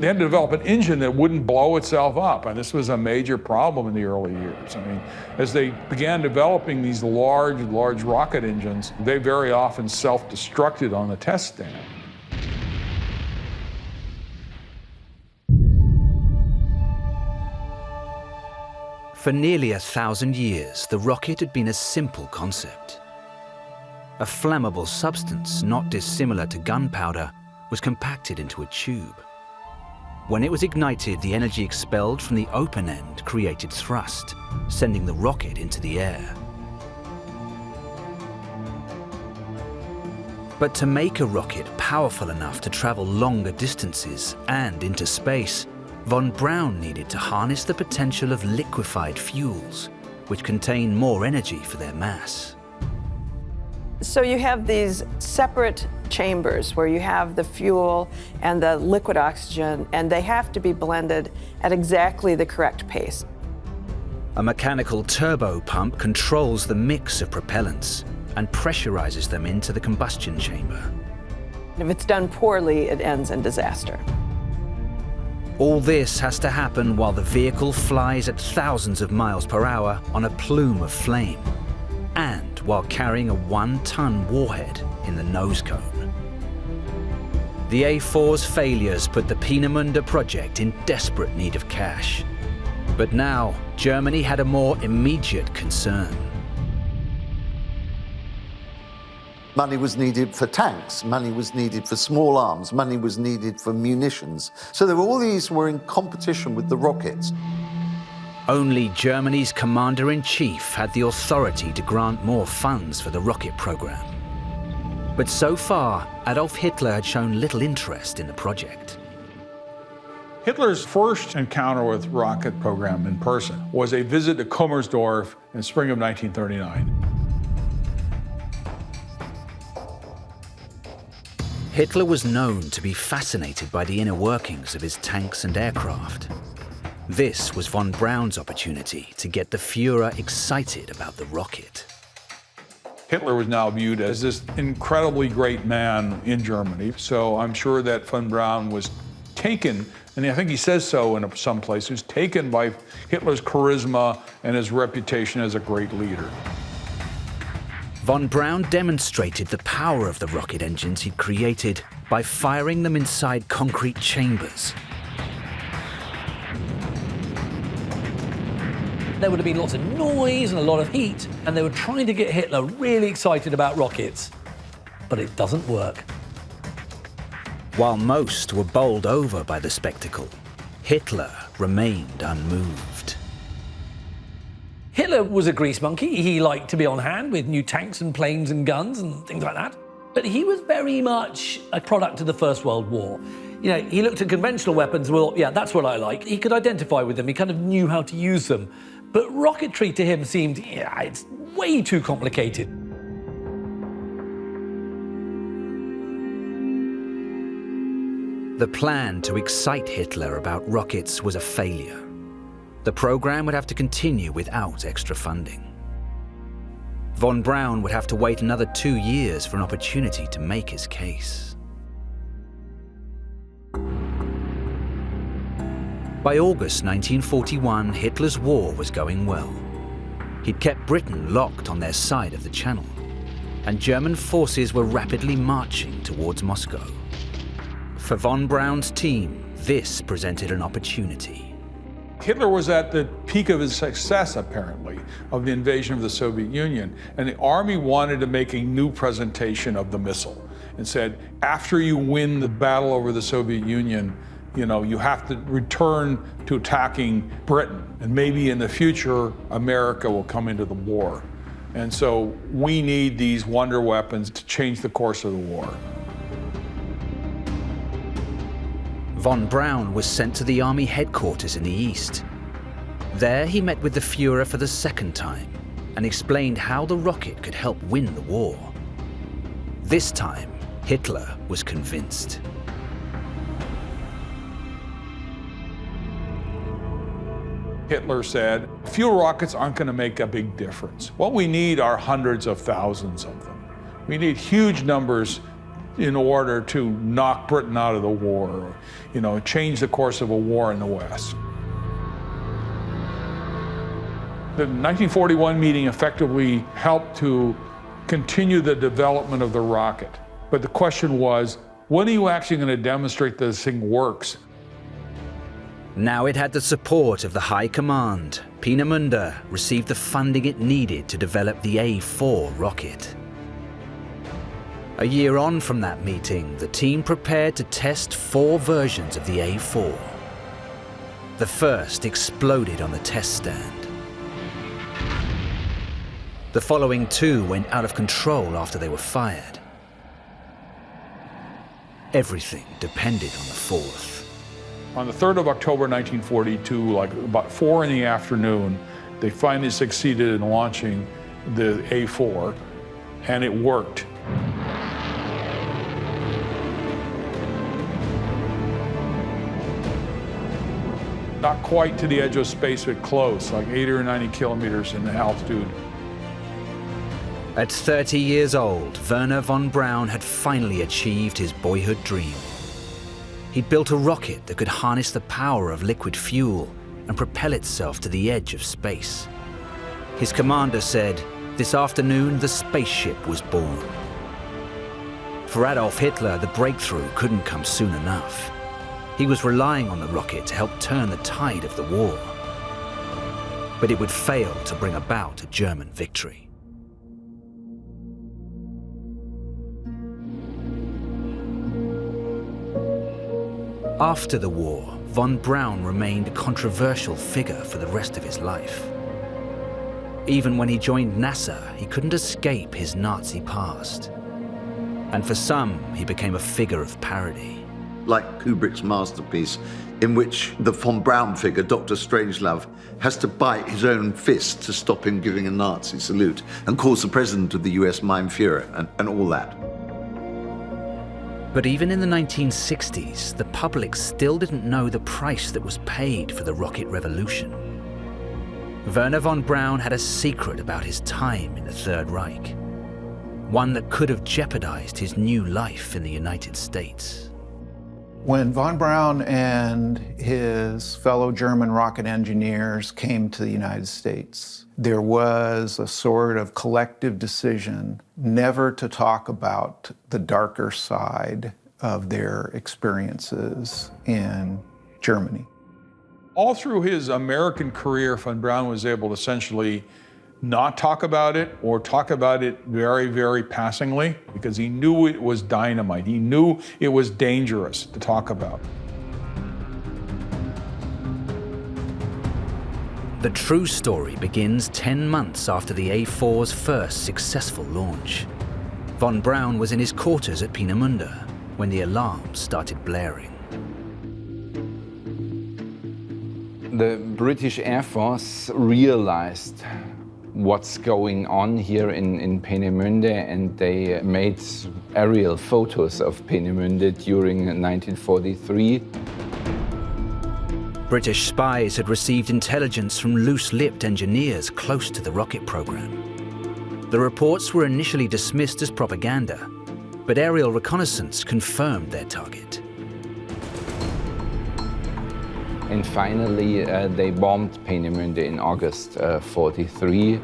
They had to develop an engine that wouldn't blow itself up, and this was a major problem in the early years. I mean, as they began developing these large rocket engines, they very often self-destructed on the test stand. For nearly 1,000 years, the rocket had been a simple concept. A flammable substance not dissimilar to gunpowder was compacted into a tube. When it was ignited, the energy expelled from the open end created thrust, sending the rocket into the air. But to make a rocket powerful enough to travel longer distances and into space, von Braun needed to harness the potential of liquefied fuels, which contain more energy for their mass. So you have these separate chambers where you have the fuel and the liquid oxygen, and they have to be blended at exactly the correct pace. A mechanical turbo pump controls the mix of propellants and pressurizes them into the combustion chamber. If it's done poorly, it ends in disaster. All this has to happen while the vehicle flies at thousands of miles per hour on a plume of flame, and while carrying a 1-ton warhead in the nose cone. The A4's failures put the Peenemünde project in desperate need of cash. But now, Germany had a more immediate concern. Money was needed for tanks, money was needed for small arms, money was needed for munitions. So all these were in competition with the rockets. Only Germany's commander-in-chief had the authority to grant more funds for the rocket program. But so far, Adolf Hitler had shown little interest in the project. Hitler's first encounter with the rocket program in person was a visit to Kummersdorf in spring of 1939. Hitler was known to be fascinated by the inner workings of his tanks and aircraft. This was von Braun's opportunity to get the Führer excited about the rocket. Hitler was now viewed as this incredibly great man in Germany, so I'm sure that von Braun was taken, and I think he says so in some places, taken by Hitler's charisma and his reputation as a great leader. Von Braun demonstrated the power of the rocket engines he'd created by firing them inside concrete chambers. There would have been lots of noise and a lot of heat, and they were trying to get Hitler really excited about rockets. But it doesn't work. While most were bowled over by the spectacle, Hitler remained unmoved. Hitler was a grease monkey. He liked to be on hand with new tanks and planes and guns and things like that. But he was very much a product of the First World War. You know, he looked at conventional weapons, well, yeah, that's what I like. He could identify with them, he kind of knew how to use them. But rocketry to him seemed, yeah, it's way too complicated. The plan to excite Hitler about rockets was a failure. The program would have to continue without extra funding. Von Braun would have to wait another 2 years for an opportunity to make his case. By August 1941, Hitler's war was going well. He'd kept Britain locked on their side of the Channel, and German forces were rapidly marching towards Moscow. For von Braun's team, this presented an opportunity. Hitler was at the peak of his success, apparently, of the invasion of the Soviet Union, and the army wanted to make a new presentation of the missile and said, after you win the battle over the Soviet Union, you know, you have to return to attacking Britain, and maybe in the future, America will come into the war. And so we need these wonder weapons to change the course of the war. Von Braun was sent to the army headquarters in the east. There he met with the Führer for the second time and explained how the rocket could help win the war. This time, Hitler was convinced. Hitler said, fuel rockets aren't going to make a big difference. What we need are hundreds of thousands of them. We need huge numbers in order to knock Britain out of the war, or, you know, change the course of a war in the West. The 1941 meeting effectively helped to continue the development of the rocket. But the question was, when are you actually going to demonstrate that this thing works? Now it had the support of the High Command. Peenemünde received the funding it needed to develop the A4 rocket. A year on from that meeting, the team prepared to test 4 versions of the A4. The first exploded on the test stand. The following 2 went out of control after they were fired. Everything depended on the 4th. On the 3rd of October 1942, like about 4 in the afternoon, they finally succeeded in launching the A4, and it worked. Not quite to the edge of space, but close, like 80 or 90 kilometers in altitude. At 30 years old, Werner von Braun had finally achieved his boyhood dream. He'd built a rocket that could harness the power of liquid fuel and propel itself to the edge of space. His commander said, "This afternoon, the spaceship was born." For Adolf Hitler, the breakthrough couldn't come soon enough. He was relying on the rocket to help turn the tide of the war. But it would fail to bring about a German victory. After the war, von Braun remained a controversial figure for the rest of his life. Even when he joined NASA, he couldn't escape his Nazi past. And for some, he became a figure of parody. Like Kubrick's masterpiece, in which the von Braun figure, Dr. Strangelove, has to bite his own fist to stop him giving a Nazi salute and calls the president of the US Mein Führer and all that. But even in the 1960s, the public still didn't know the price that was paid for the rocket revolution. Werner von Braun had a secret about his time in the Third Reich, one that could have jeopardized his new life in the United States. When von Braun and his fellow German rocket engineers came to the United States, there was a sort of collective decision never to talk about the darker side of their experiences in Germany. All through his American career, von Braun was able to essentially not talk about it, or talk about it very, very passingly, because he knew it was dynamite. He knew it was dangerous to talk about. The true story begins 10 months after the A4's first successful launch. Von Braun was in his quarters at Peenemünde when the alarm started blaring. The British Air Force realized what's going on here in Peenemünde, and they made aerial photos of Peenemünde during 1943. British spies had received intelligence from loose-lipped engineers close to the rocket program. The reports were initially dismissed as propaganda, but aerial reconnaissance confirmed their target. And finally, they bombed Peenemünde in August 43.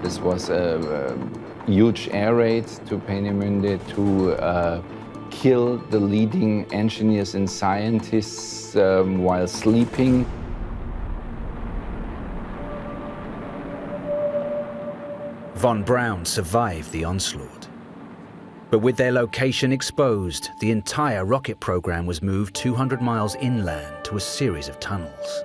This was a huge air raid to Peenemünde to kill the leading engineers and scientists while sleeping. Von Braun survived the onslaught. But with their location exposed, the entire rocket program was moved 200 miles inland to a series of tunnels.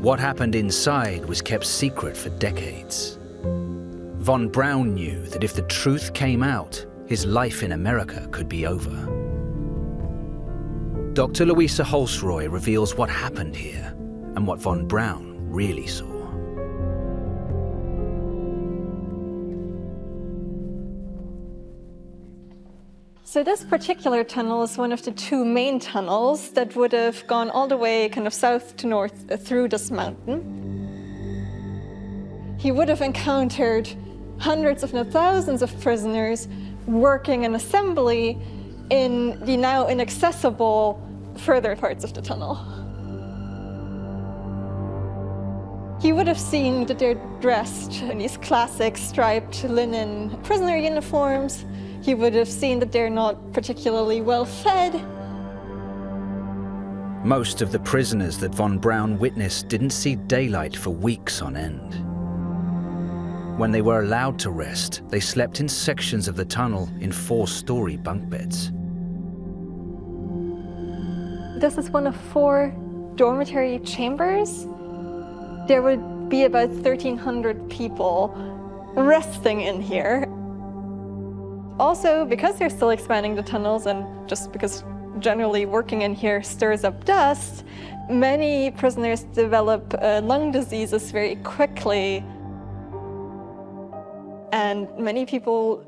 What happened inside was kept secret for decades. Von Braun knew that if the truth came out, his life in America could be over. Dr. Louisa Holsroy reveals what happened here and what von Braun really saw. So this particular tunnel is one of the two main tunnels that would have gone all the way kind of south to north through this mountain. He would have encountered hundreds, if not thousands, of prisoners working in assembly in the now inaccessible further parts of the tunnel. He would have seen that they're dressed in these classic striped linen prisoner uniforms. He would have seen that they're not particularly well fed. Most of the prisoners that von Braun witnessed didn't see daylight for weeks on end. When they were allowed to rest, they slept in sections of the tunnel in 4-story bunk beds. This is one of 4 dormitory chambers. There would be about 1,300 people resting in here. Also, because they're still expanding the tunnels and just because generally working in here stirs up dust, many prisoners develop lung diseases very quickly. And many people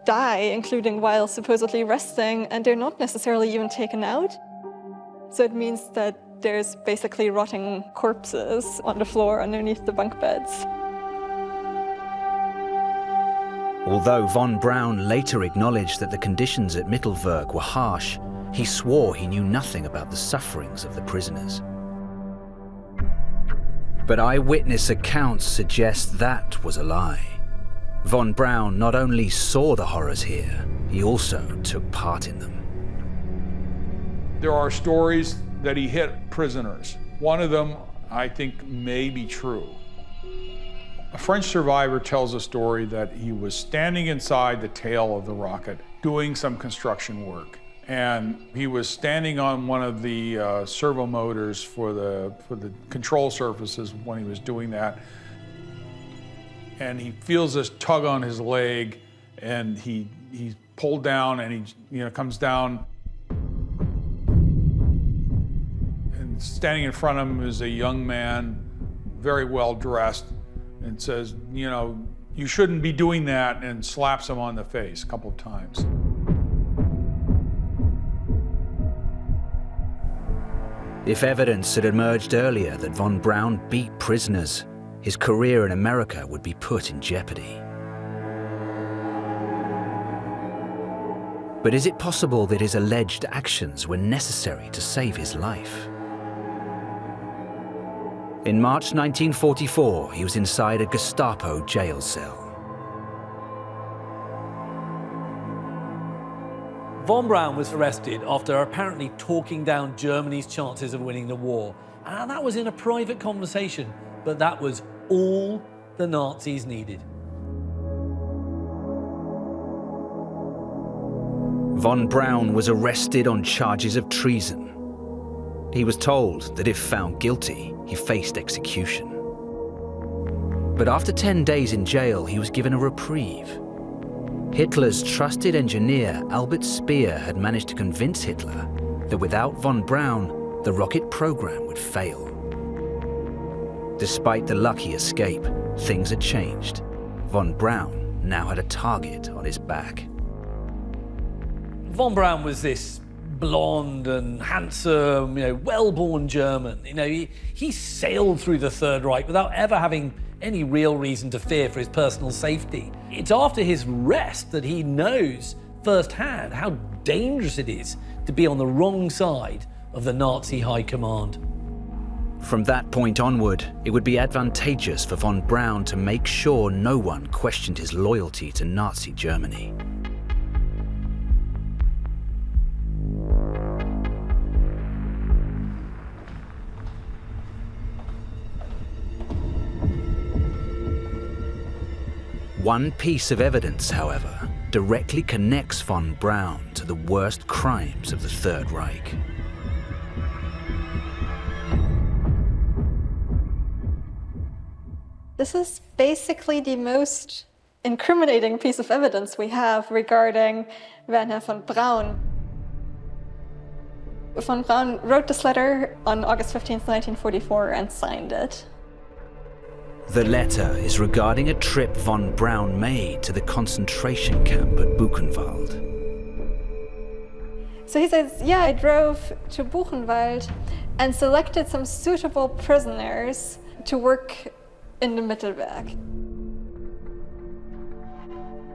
die, including while supposedly resting, and they're not necessarily even taken out. So it means that there's basically rotting corpses on the floor underneath the bunk beds. Although von Braun later acknowledged that the conditions at Mittelwerk were harsh, he swore he knew nothing about the sufferings of the prisoners. But eyewitness accounts suggest that was a lie. Von Braun not only saw the horrors here, he also took part in them. There are stories that he hit prisoners. One of them, I think, may be true. A French survivor tells a story that he was standing inside the tail of the rocket doing some construction work. And he was standing on one of the servo motors for the control surfaces when he was doing that. And he feels this tug on his leg, and he's pulled down, and he comes down. And standing in front of him is a young man, very well dressed, and says, you shouldn't be doing that, and slaps him on the face a couple of times. If evidence had emerged earlier that von Braun beat prisoners, his career in America would be put in jeopardy. But is it possible that his alleged actions were necessary to save his life? In March 1944, he was inside a Gestapo jail cell. Von Braun was arrested after apparently talking down Germany's chances of winning the war. And that was in a private conversation, but that was all the Nazis needed. Von Braun was arrested on charges of treason. He was told that if found guilty, he faced execution. But after 10 days in jail, he was given a reprieve. Hitler's trusted engineer, Albert Speer, had managed to convince Hitler that without von Braun, the rocket program would fail. Despite the lucky escape, things had changed. Von Braun now had a target on his back. Von Braun was this blonde and handsome, well-born German. He sailed through the Third Reich without ever having any real reason to fear for his personal safety. It's after his arrest that he knows firsthand how dangerous it is to be on the wrong side of the Nazi high command. From that point onward, it would be advantageous for von Braun to make sure no one questioned his loyalty to Nazi Germany. One piece of evidence, however, directly connects von Braun to the worst crimes of the Third Reich. This is basically the most incriminating piece of evidence we have regarding Werner von Braun. Von Braun wrote this letter on August 15th, 1944 and signed it. The letter is regarding a trip von Braun made to the concentration camp at Buchenwald. So he says, yeah, I drove to Buchenwald and selected some suitable prisoners to work in the Mittelwerk.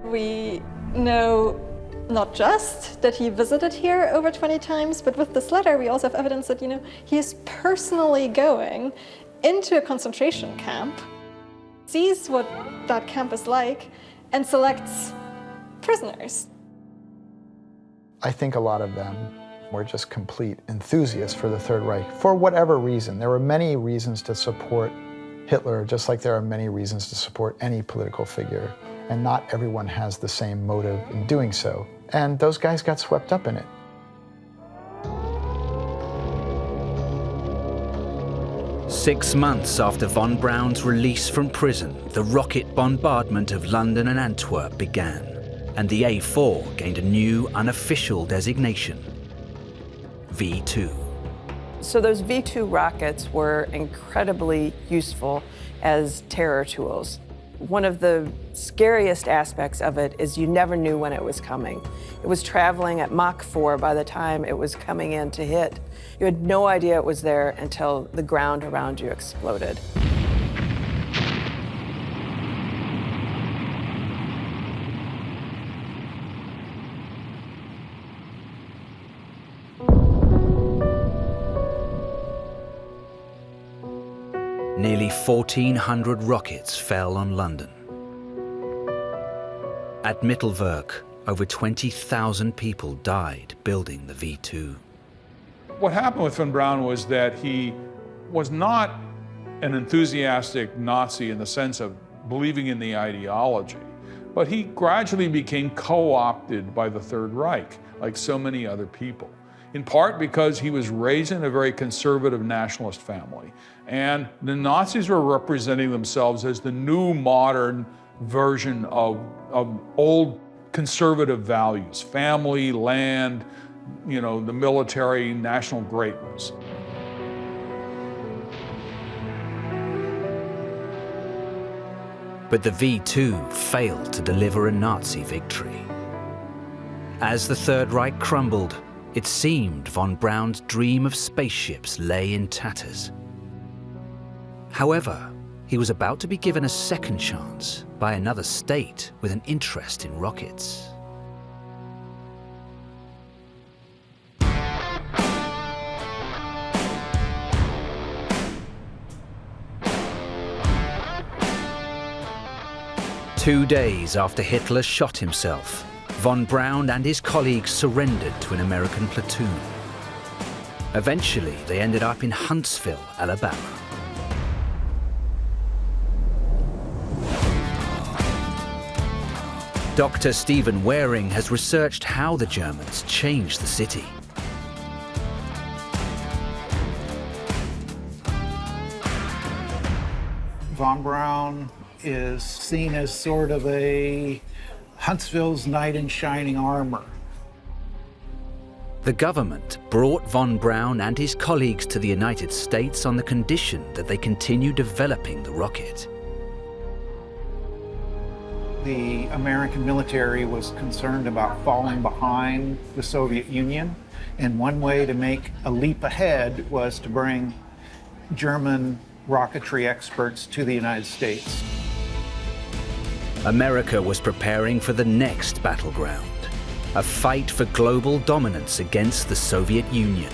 We know not just that he visited here over 20 times, but with this letter we also have evidence that, he is personally going into a concentration camp, sees what that camp is like, and selects prisoners. I think a lot of them were just complete enthusiasts for the Third Reich, for whatever reason. There were many reasons to support Hitler, just like there are many reasons to support any political figure. And not everyone has the same motive in doing so. And those guys got swept up in it. Six months after von Braun's release from prison, the rocket bombardment of London and Antwerp began, and the A4 gained a new unofficial designation, V2. So those V2 rockets were incredibly useful as terror tools. One of the scariest aspects of it is you never knew when it was coming. It was traveling at Mach 4 by the time it was coming in to hit. You had no idea it was there until the ground around you exploded. Nearly 1,400 rockets fell on London. At Mittelwerk, over 20,000 people died building the V2. What happened with von Braun was that he was not an enthusiastic Nazi in the sense of believing in the ideology, but he gradually became co-opted by the Third Reich, like so many other people, in part because he was raised in a very conservative nationalist family. And the Nazis were representing themselves as the new modern version of old conservative values, family, land, the military, national greatness. But the V2 failed to deliver a Nazi victory. As the Third Reich crumbled, it seemed von Braun's dream of spaceships lay in tatters. However, he was about to be given a second chance by another state with an interest in rockets. Two days after Hitler shot himself, von Braun and his colleagues surrendered to an American platoon. Eventually, they ended up in Huntsville, Alabama. Dr. Stephen Waring has researched how the Germans changed the city. Von Braun is seen as sort of a Huntsville's knight in shining armor. The government brought von Braun and his colleagues to the United States on the condition that they continue developing the rocket. The American military was concerned about falling behind the Soviet Union, and one way to make a leap ahead was to bring German rocketry experts to the United States. America was preparing for the next battleground, a fight for global dominance against the Soviet Union.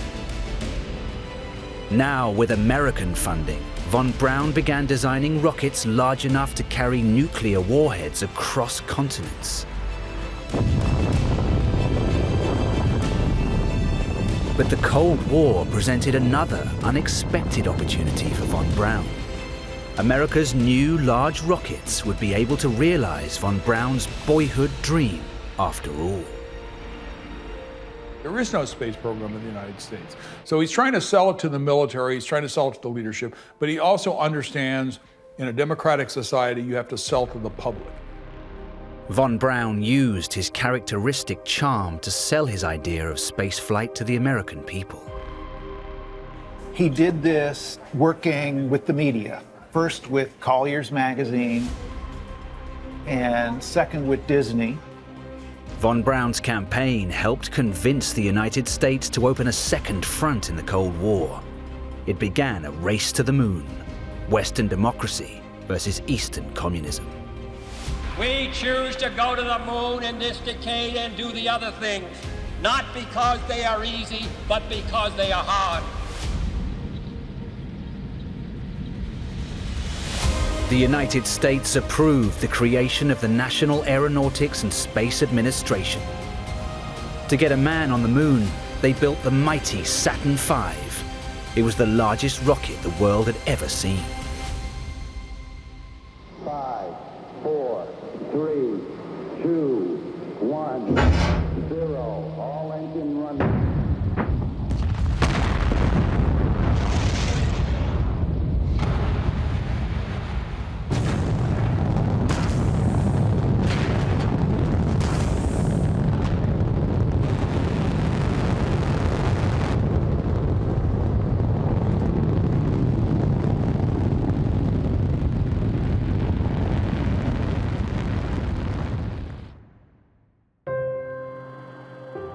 Now, with American funding, von Braun began designing rockets large enough to carry nuclear warheads across continents. But the Cold War presented another unexpected opportunity for von Braun. America's new large rockets would be able to realize von Braun's boyhood dream after all. There is no space program in the United States. So he's trying to sell it to the military, he's trying to sell it to the leadership, but he also understands in a democratic society, you have to sell to the public. Von Braun used his characteristic charm to sell his idea of spaceflight to the American people. He did this working with the media, first with Collier's magazine, and second with Disney. Von Braun's campaign helped convince the United States to open a second front in the Cold War. It began a race to the moon, Western democracy versus Eastern communism. We choose to go to the moon in this decade and do the other things, not because they are easy, but because they are hard. The United States approved the creation of the National Aeronautics and Space Administration. To get a man on the moon, they built the mighty Saturn V. It was the largest rocket the world had ever seen. 5, 4, 3, 2, 1, 0. All engine running.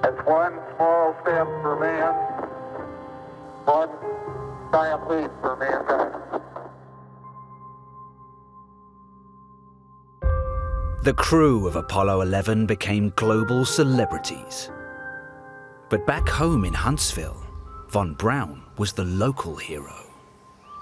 It's one small step for man, one giant leap for mankind. The crew of Apollo 11 became global celebrities. But back home in Huntsville, von Braun was the local hero.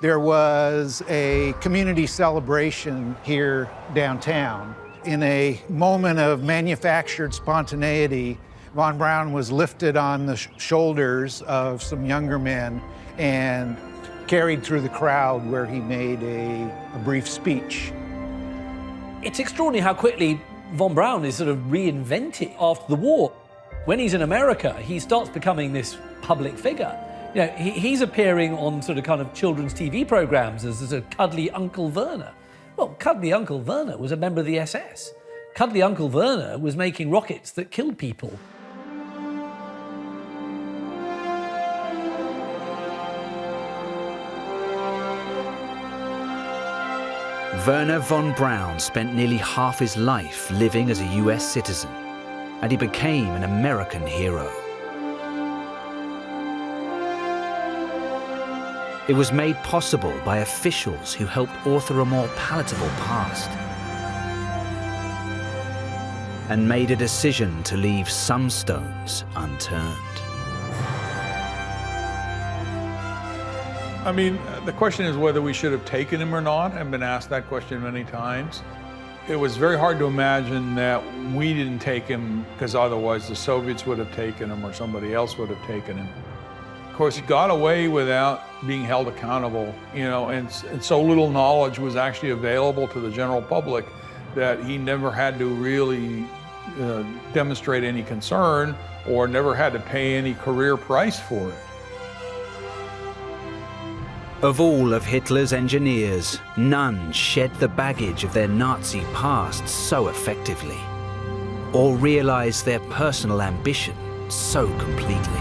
There was a community celebration here downtown. In a moment of manufactured spontaneity, von Braun was lifted on the shoulders of some younger men and carried through the crowd where he made a brief speech. It's extraordinary how quickly von Braun is sort of reinvented after the war. When he's in America, he starts becoming this public figure. You know, he's appearing on sort of kind of children's TV programs as a cuddly Uncle Werner. Well, cuddly Uncle Werner was a member of the SS. Cuddly Uncle Werner was making rockets that killed people. Werner von Braun spent nearly half his life living as a US citizen, and he became an American hero. It was made possible by officials who helped author a more palatable past and made a decision to leave some stones unturned. I mean, the question is whether we should have taken him or not. I've been asked that question many times. It was very hard to imagine that we didn't take him because otherwise the Soviets would have taken him or somebody else would have taken him. course, he got away without being held accountable, and so little knowledge was actually available to the general public that he never had to really demonstrate any concern or never had to pay any career price for it. Of all of Hitler's engineers, none shed the baggage of their Nazi past so effectively, or realized their personal ambition so completely.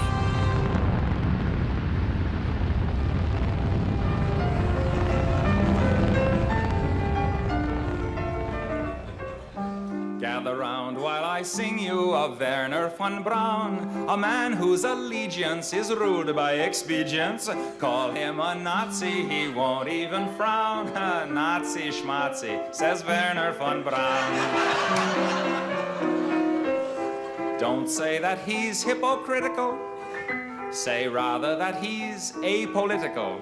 Gather round while I sing you of Werner von Braun, a man whose allegiance is ruled by expedience. Call him a Nazi, he won't even frown. Nazi schmazi, says Werner von Braun. Don't say that he's hypocritical, say rather that he's apolitical.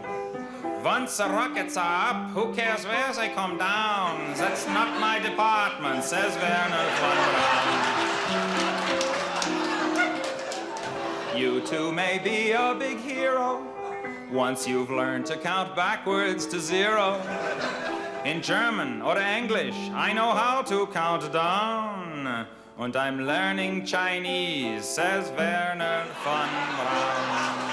Once the rockets are up, who cares where they come down? That's not my department, says Werner von Braun. You too may be a big hero once you've learned to count backwards to 0. In German or English, I know how to count down. Und I'm learning Chinese, says Werner von Braun.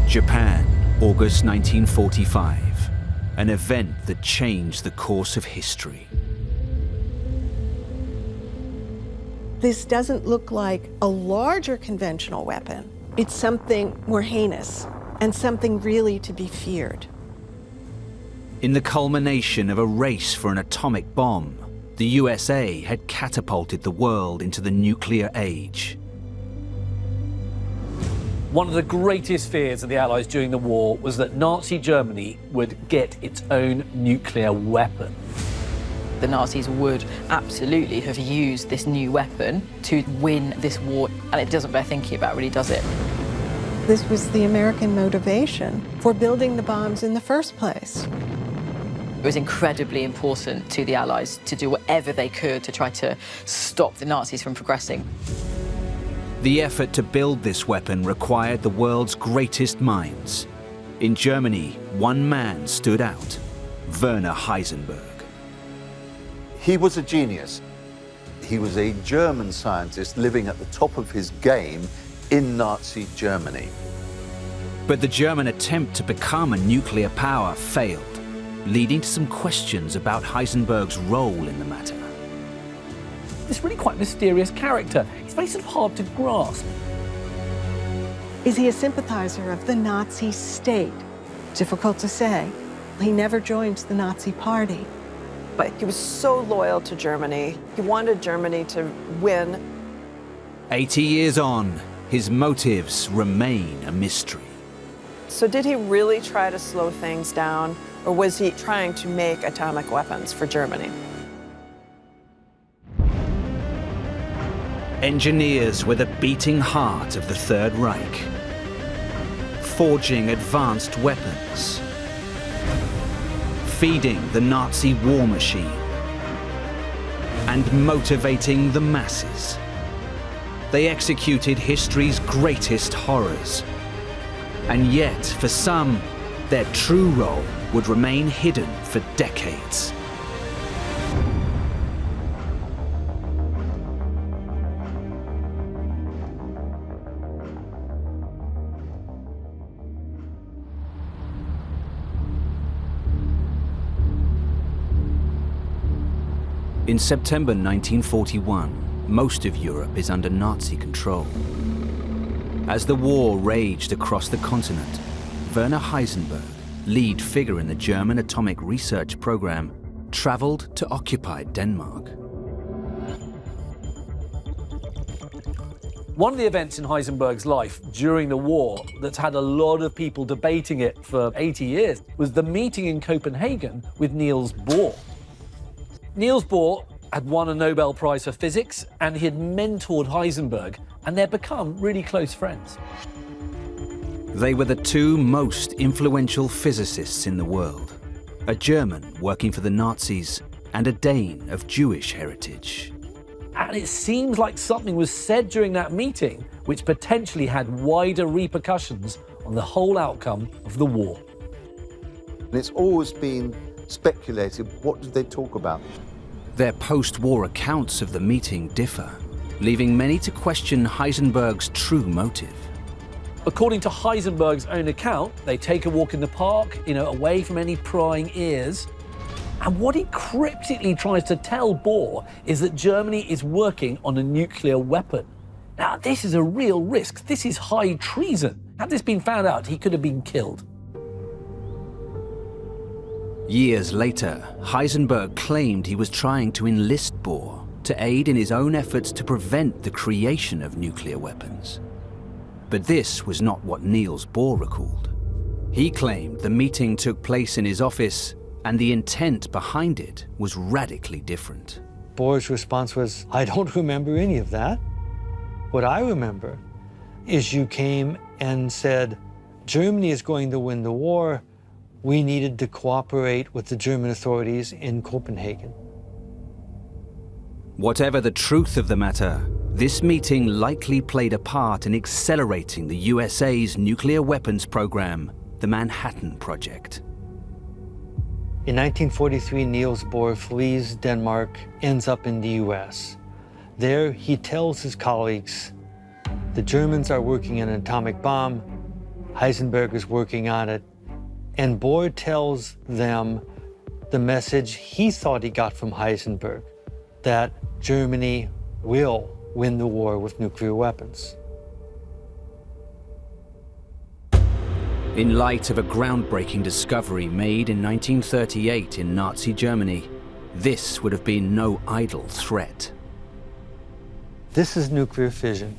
Japan, August 1945. An event that changed the course of history. This doesn't look like a larger conventional weapon. It's something more heinous and something really to be feared. In the culmination of a race for an atomic bomb, the USA had catapulted the world into the nuclear age. One of the greatest fears of the Allies during the war was that Nazi Germany would get its own nuclear weapon. The Nazis would absolutely have used this new weapon to win this war, and it doesn't bear thinking about, really, does it? This was the American motivation for building the bombs in the first place. It was incredibly important to the Allies to do whatever they could to try to stop the Nazis from progressing. The effort to build this weapon required the world's greatest minds. In Germany, one man stood out, Werner Heisenberg. He was a genius. He was a German scientist living at the top of his game in Nazi Germany. But the German attempt to become a nuclear power failed, leading to some questions about Heisenberg's role in the matter. This really quite mysterious character. He's very sort of hard to grasp. Is he a sympathizer of the Nazi state? Difficult to say. He never joined the Nazi party. But he was so loyal to Germany. He wanted Germany to win. 80 years on, his motives remain a mystery. So did he really try to slow things down, or was he trying to make atomic weapons for Germany? Engineers were the beating heart of the Third Reich, forging advanced weapons, feeding the Nazi war machine, and motivating the masses. They executed history's greatest horrors. And yet, for some, their true role would remain hidden for decades. In September 1941, most of Europe is under Nazi control. As the war raged across the continent, Werner Heisenberg, lead figure in the German atomic research program, traveled to occupied Denmark. One of the events in Heisenberg's life during the war that's had a lot of people debating it for 80 years was the meeting in Copenhagen with Niels Bohr. Niels Bohr had won a Nobel Prize for physics, and he had mentored Heisenberg, and they'd become really close friends. They were the two most influential physicists in the world, a German working for the Nazis and a Dane of Jewish heritage. And it seems like something was said during that meeting which potentially had wider repercussions on the whole outcome of the war. It's always been speculated, what did they talk about? Their post-war accounts of the meeting differ, leaving many to question Heisenberg's true motive. According to Heisenberg's own account, they take a walk in the park, away from any prying ears. And what he cryptically tries to tell Bohr is that Germany is working on a nuclear weapon. Now, this is a real risk. This is high treason. Had this been found out, he could have been killed. Years later, Heisenberg claimed he was trying to enlist Bohr to aid in his own efforts to prevent the creation of nuclear weapons. But this was not what Niels Bohr recalled. He claimed the meeting took place in his office, and the intent behind it was radically different. Bohr's response was, I don't remember any of that. What I remember is you came and said, Germany is going to win the war. We needed to cooperate with the German authorities in Copenhagen. Whatever the truth of the matter, this meeting likely played a part in accelerating the USA's nuclear weapons program, the Manhattan Project. In 1943, Niels Bohr flees Denmark, ends up in the US. There, he tells his colleagues, the Germans are working on an atomic bomb, Heisenberg is working on it, and Bohr tells them the message he thought he got from Heisenberg, that Germany will win the war with nuclear weapons. In light of a groundbreaking discovery made in 1938 in Nazi Germany, this would have been no idle threat. This is nuclear fission.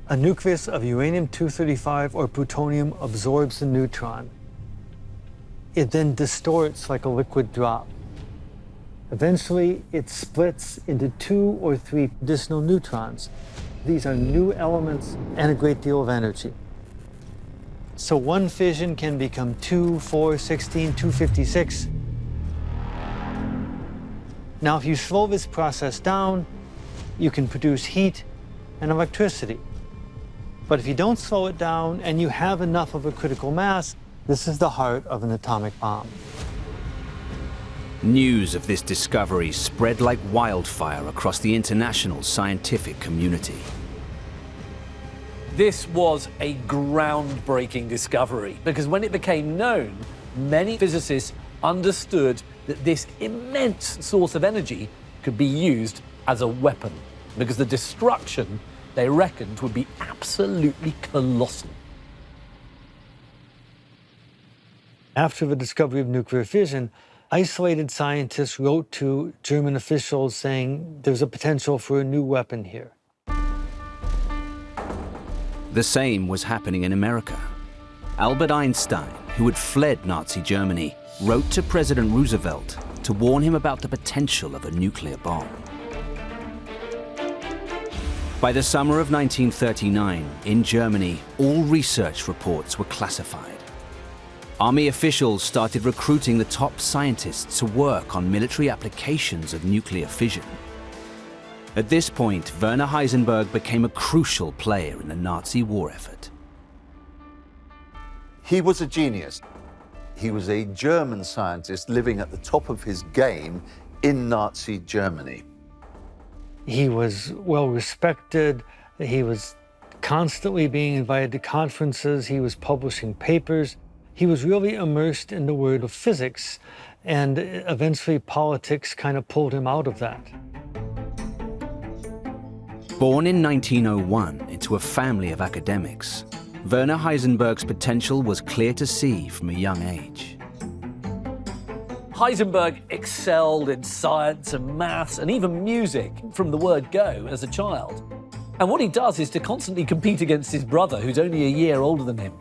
A nucleus of uranium-235 or plutonium absorbs a neutron. It then distorts like a liquid drop. Eventually, it splits into 2 or 3 additional neutrons. These are new elements and a great deal of energy. So one fission can become 2, 4, 16, 256. Now, if you slow this process down, you can produce heat and electricity. But if you don't slow it down and you have enough of a critical mass, this is the heart of an atomic bomb. News of this discovery spread like wildfire across the international scientific community. This was a groundbreaking discovery because when it became known, many physicists understood that this immense source of energy could be used as a weapon because the destruction they reckoned would be absolutely colossal. After the discovery of nuclear fission, isolated scientists wrote to German officials saying there's a potential for a new weapon here. The same was happening in America. Albert Einstein, who had fled Nazi Germany, wrote to President Roosevelt to warn him about the potential of a nuclear bomb. By the summer of 1939, in Germany, all research reports were classified. Army officials started recruiting the top scientists to work on military applications of nuclear fission. At this point, Werner Heisenberg became a crucial player in the Nazi war effort. He was a genius. He was a German scientist living at the top of his game in Nazi Germany. He was well respected. He was constantly being invited to conferences. He was publishing papers. He was really immersed in the world of physics, and eventually politics kind of pulled him out of that. Born in 1901 into a family of academics, Werner Heisenberg's potential was clear to see from a young age. Heisenberg excelled in science and maths and even music from the word go as a child. And what he does is to constantly compete against his brother, who's only a year older than him.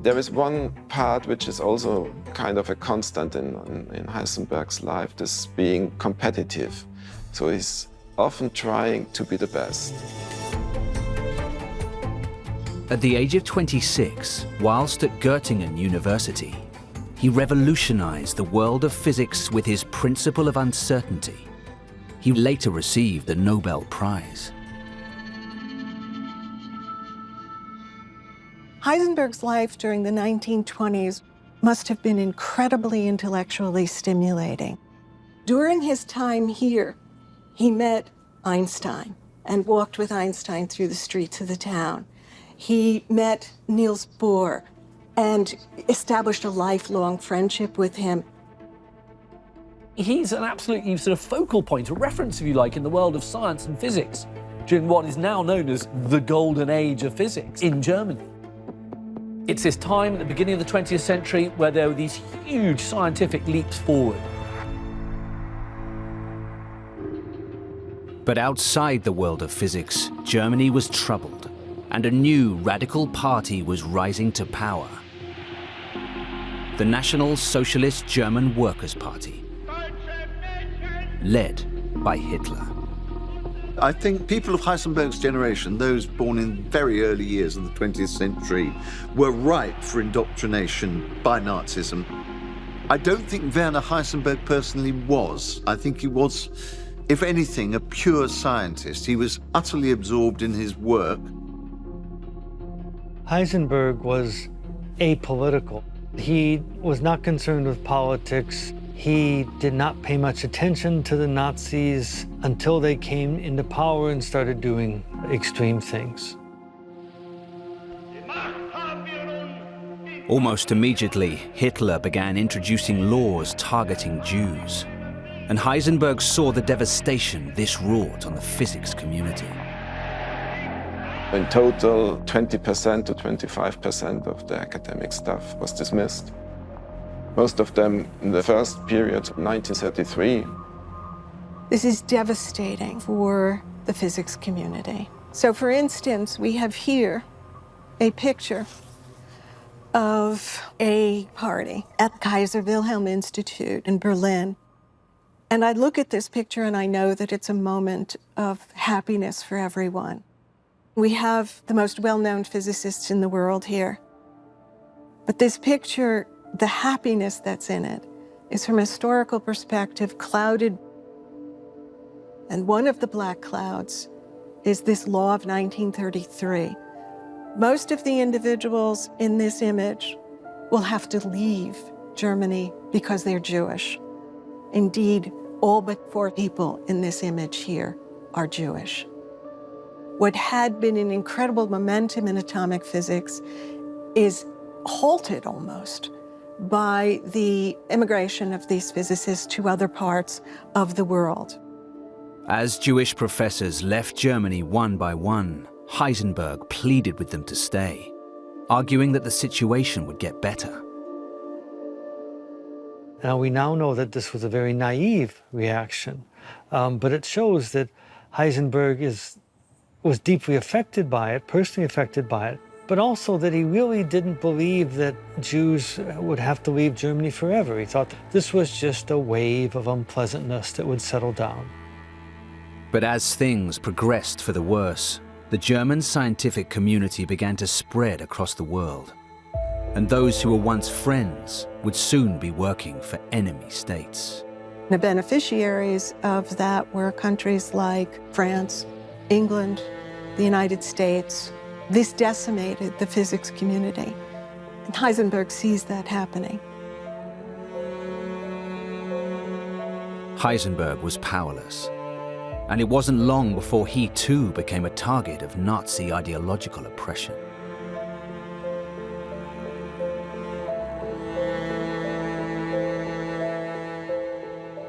There is one part which is also kind of a constant in Heisenberg's life, this being competitive. So he's often trying to be the best. At the age of 26, whilst at Göttingen University, he revolutionized the world of physics with his principle of uncertainty. He later received the Nobel Prize. Heisenberg's life during the 1920s must have been incredibly intellectually stimulating. During his time here, he met Einstein and walked with Einstein through the streets of the town. He met Niels Bohr and established a lifelong friendship with him. He's an absolutely sort of focal point, a reference, if you like, in the world of science and physics during what is now known as the golden age of physics in Germany. It's this time at the beginning of the 20th century where there were these huge scientific leaps forward. But outside the world of physics, Germany was troubled, and a new radical party was rising to power. The National Socialist German Workers' Party, led by Hitler. I think people of Heisenberg's generation, those born in very early years of the 20th century, were ripe for indoctrination by Nazism. I don't think Werner Heisenberg personally was. I think he was, if anything, a pure scientist. He was utterly absorbed in his work. Heisenberg was apolitical. He was not concerned with politics. He did not pay much attention to the Nazis until they came into power and started doing extreme things. Almost immediately, Hitler began introducing laws targeting Jews, and Heisenberg saw the devastation this wrought on the physics community. In total, 20% to 25% of the academic staff was dismissed. Most of them in the first period, 1933. This is devastating for the physics community. So for instance, we have here a picture of a party at Kaiser Wilhelm Institute in Berlin. And I look at this picture and I know that it's a moment of happiness for everyone. We have the most well-known physicists in the world here. But this picture, the happiness that's in it, is from a historical perspective clouded. And one of the black clouds is this law of 1933. Most of the individuals in this image will have to leave Germany because they're Jewish. Indeed, all but 4 people in this image here are Jewish. What had been an incredible momentum in atomic physics is halted almost by the immigration of these physicists to other parts of the world. As Jewish professors left Germany one by one, Heisenberg pleaded with them to stay, arguing that the situation would get better. Now, we now know that this was a very naive reaction, but it shows that Heisenberg was deeply affected by it, personally affected by it, but also that he really didn't believe that Jews would have to leave Germany forever. He thought this was just a wave of unpleasantness that would settle down. But as things progressed for the worse, the German scientific community began to spread across the world. And those who were once friends would soon be working for enemy states. The beneficiaries of that were countries like France, England, the United States. This decimated the physics community. And Heisenberg sees that happening. Heisenberg was powerless. And it wasn't long before he too became a target of Nazi ideological oppression.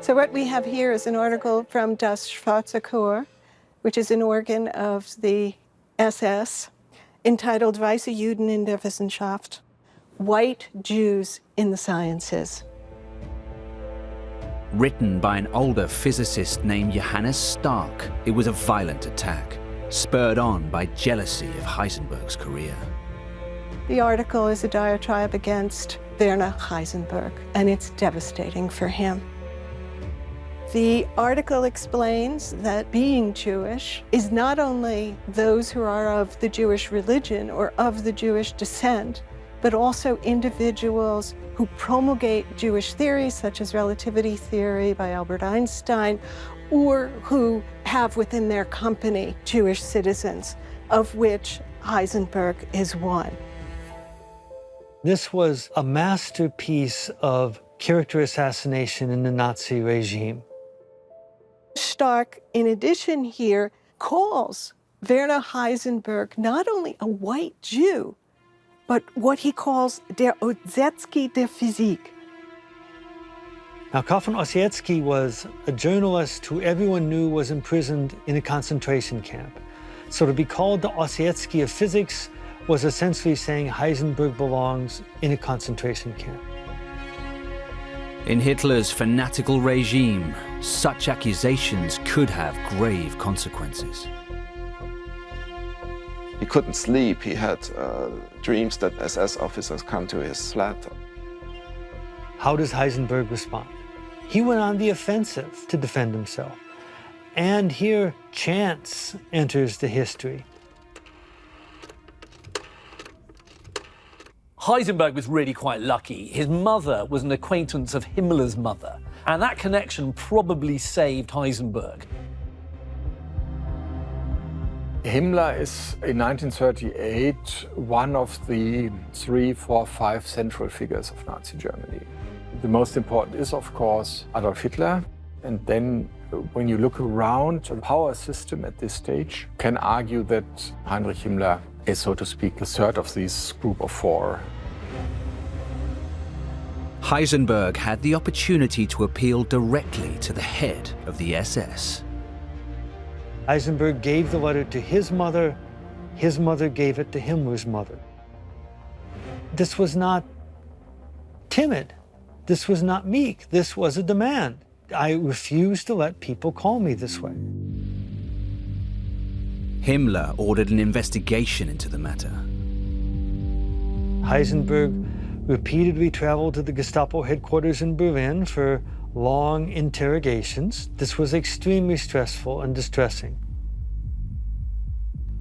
So what we have here is an article from Das Schwarze Korps which is an organ of the SS, entitled Weiße Juden in der Wissenschaft, White Jews in the Sciences. Written by an older physicist named Johannes Stark, it was a violent attack, spurred on by jealousy of Heisenberg's career. The article is a diatribe against Werner Heisenberg, and it's devastating for him. The article explains that being Jewish is not only those who are of the Jewish religion or of the Jewish descent, but also individuals who promulgate Jewish theories, such as relativity theory by Albert Einstein, or who have within their company Jewish citizens, of which Heisenberg is one. This was a masterpiece of character assassination in the Nazi regime. Stark, in addition here, calls Werner Heisenberg not only a white Jew, but what he calls der Ossietzky der Physik. Now, Karl von Ossietzky was a journalist who everyone knew was imprisoned in a concentration camp. So to be called the Ossietzky of physics was essentially saying Heisenberg belongs in a concentration camp. In Hitler's fanatical regime, such accusations could have grave consequences. He couldn't sleep. He had dreams that SS officers come to his flat. How does Heisenberg respond? He went on the offensive to defend himself. And here, chance enters the history. Heisenberg was really quite lucky. His mother was an acquaintance of Himmler's mother, and that connection probably saved Heisenberg. Himmler is, in 1938, one of the 3, 4, 5 central figures of Nazi Germany. The most important is, of course, Adolf Hitler. And then when you look around the power system at this stage, you can argue that Heinrich Himmler is, so to speak, the third of this group of 4. Heisenberg had the opportunity to appeal directly to the head of the SS. Heisenberg gave the letter to his mother gave it to Himmler's mother. This was not timid. This was not meek. This was a demand. I refuse to let people call me this way. Himmler ordered an investigation into the matter. Heisenberg repeatedly traveled to the Gestapo headquarters in Berlin for long interrogations. This was extremely stressful and distressing.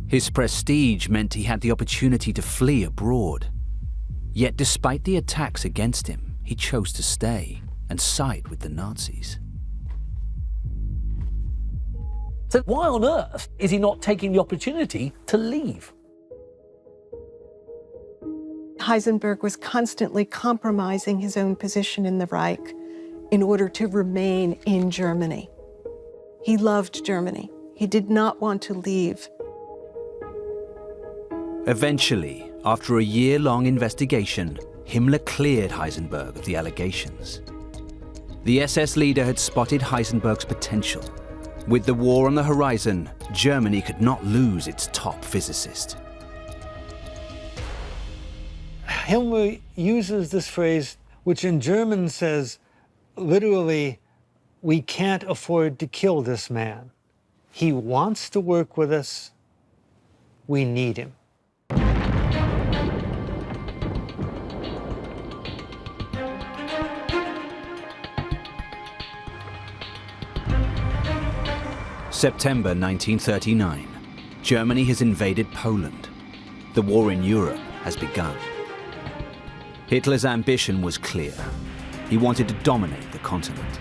His prestige meant he had the opportunity to flee abroad. Yet despite the attacks against him, he chose to stay and side with the Nazis. So why on earth is he not taking the opportunity to leave? Heisenberg was constantly compromising his own position in the Reich in order to remain in Germany. He loved Germany. He did not want to leave. Eventually, after a year-long investigation, Himmler cleared Heisenberg of the allegations. The SS leader had spotted Heisenberg's potential. With the war on the horizon, Germany could not lose its top physicist. Himmler uses this phrase, which in German says, literally, we can't afford to kill this man. He wants to work with us. We need him. September 1939. Germany has invaded Poland. The war in Europe has begun. Hitler's ambition was clear. He wanted to dominate the continent.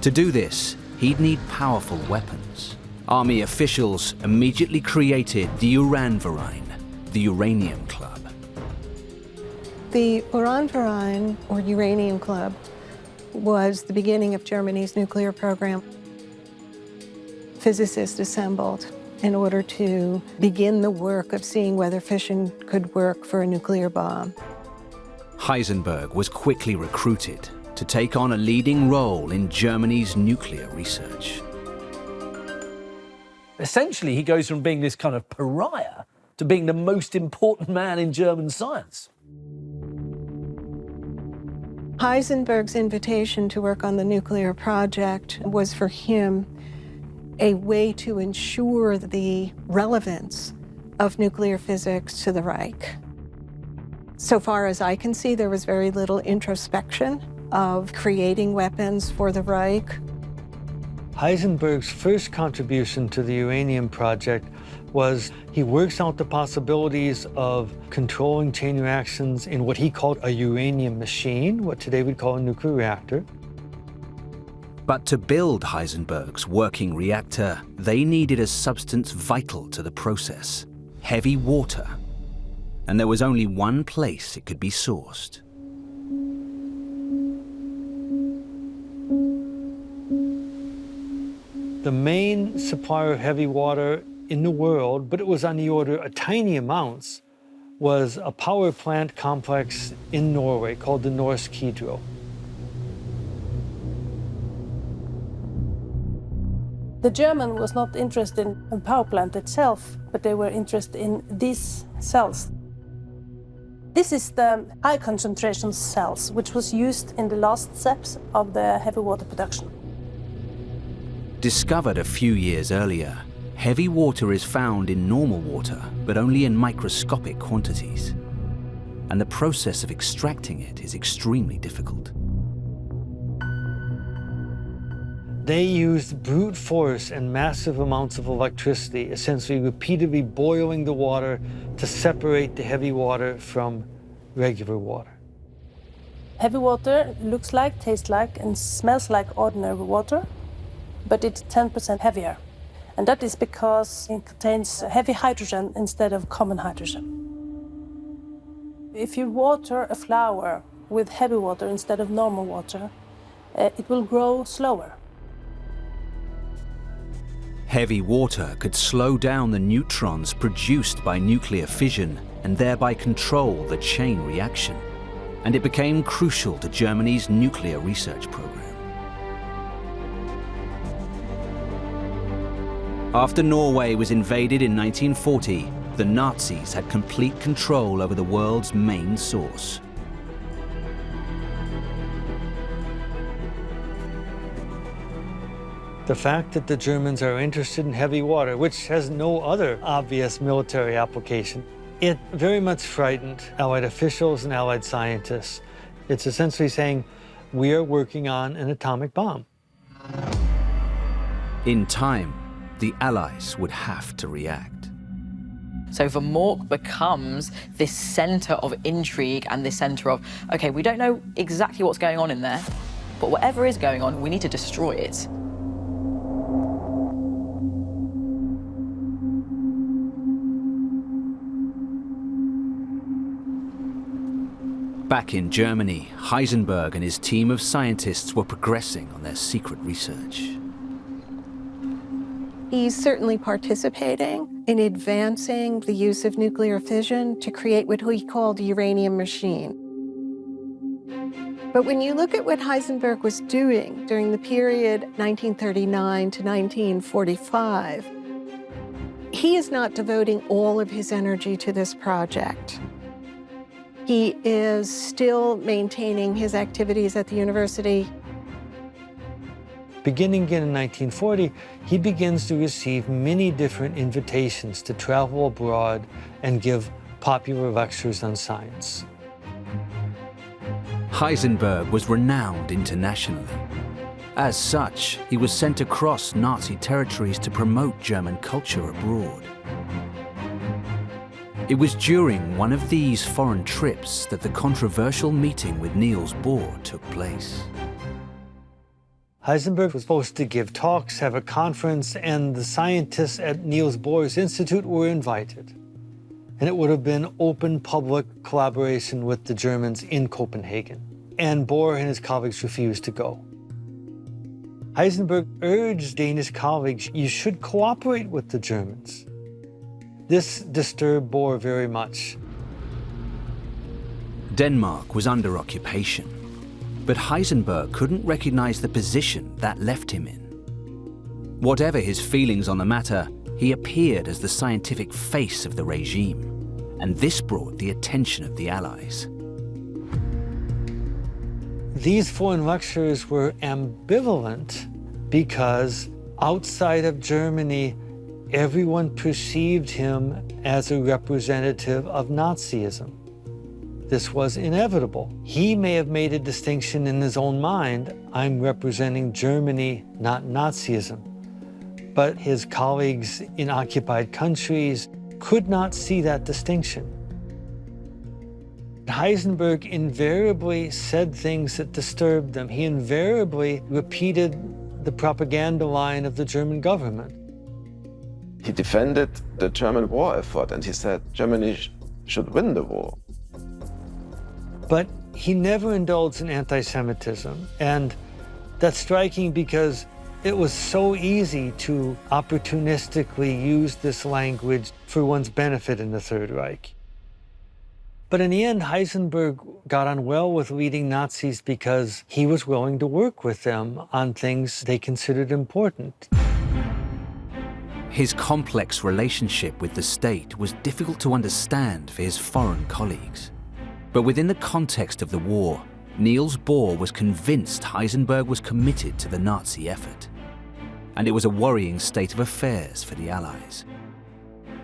To do this, he'd need powerful weapons. Army officials immediately created the Uranverein, the Uranium Club. The Uranverein, or Uranium Club, was the beginning of Germany's nuclear program. Physicists assembled in order to begin the work of seeing whether fission could work for a nuclear bomb. Heisenberg was quickly recruited to take on a leading role in Germany's nuclear research. Essentially, he goes from being this kind of pariah to being the most important man in German science. Heisenberg's invitation to work on the nuclear project was for him a way to ensure the relevance of nuclear physics to the Reich. So far as I can see, there was very little introspection of creating weapons for the Reich. Heisenberg's first contribution to the uranium project was he works out the possibilities of controlling chain reactions in what he called a uranium machine, what today we'd call a nuclear reactor. But to build Heisenberg's working reactor, they needed a substance vital to the process: heavy water. And there was only one place it could be sourced. The main supplier of heavy water in the world, but it was on the order of tiny amounts, was a power plant complex in Norway called the Norsk Hydro. The German was not interested in the power plant itself, but they were interested in these cells. This is the high concentration cells, which was used in the last steps of the heavy water production. Discovered a few years earlier, heavy water is found in normal water, but only in microscopic quantities. And the process of extracting it is extremely difficult. They used brute force and massive amounts of electricity, essentially repeatedly boiling the water to separate the heavy water from regular water. Heavy water looks like, tastes like, and smells like ordinary water, but it's 10% heavier. And that is because it contains heavy hydrogen instead of common hydrogen. If you water a flower with heavy water instead of normal water, it will grow slower. Heavy water could slow down the neutrons produced by nuclear fission and thereby control the chain reaction. And it became crucial to Germany's nuclear research program. After Norway was invaded in 1940, the Nazis had complete control over the world's main source. The fact that the Germans are interested in heavy water, which has no other obvious military application, it very much frightened Allied officials and Allied scientists. It's essentially saying, we are working on an atomic bomb. In time, the Allies would have to react. So Vermork becomes this center of intrigue and this center of, okay, we don't know exactly what's going on in there, but whatever is going on, we need to destroy it. Back in Germany, Heisenberg and his team of scientists were progressing on their secret research. He's certainly participating in advancing the use of nuclear fission to create what he called the uranium machine. But when you look at what Heisenberg was doing during the period 1939 to 1945, he is not devoting all of his energy to this project. He is still maintaining his activities at the university. Beginning again in 1940, he begins to receive many different invitations to travel abroad and give popular lectures on science. Heisenberg was renowned internationally. As such, he was sent across Nazi territories to promote German culture abroad. It was during one of these foreign trips that the controversial meeting with Niels Bohr took place. Heisenberg was supposed to give talks, have a conference, and the scientists at Niels Bohr's Institute were invited. And it would have been open public collaboration with the Germans in Copenhagen. And Bohr and his colleagues refused to go. Heisenberg urged Danish colleagues, you should cooperate with the Germans. This disturbed Bohr very much. Denmark was under occupation, but Heisenberg couldn't recognize the position that left him in. Whatever his feelings on the matter, He appeared as the scientific face of the regime, and this brought the attention of the Allies. These foreign lecturers were ambivalent because outside of Germany, everyone perceived him as a representative of Nazism. This was inevitable. He may have made a distinction in his own mind, I'm representing Germany, not Nazism. But his colleagues in occupied countries could not see that distinction. Heisenberg invariably said things that disturbed them. He invariably repeated the propaganda line of the German government. He defended the German war effort and he said Germany should win the war. But he never indulged in anti-Semitism, and that's striking because it was so easy to opportunistically use this language for one's benefit in the Third Reich. But in the end, Heisenberg got on well with leading Nazis because he was willing to work with them on things they considered important. His complex relationship with the state was difficult to understand for his foreign colleagues. But within the context of the war, Niels Bohr was convinced Heisenberg was committed to the Nazi effort. And it was a worrying state of affairs for the Allies.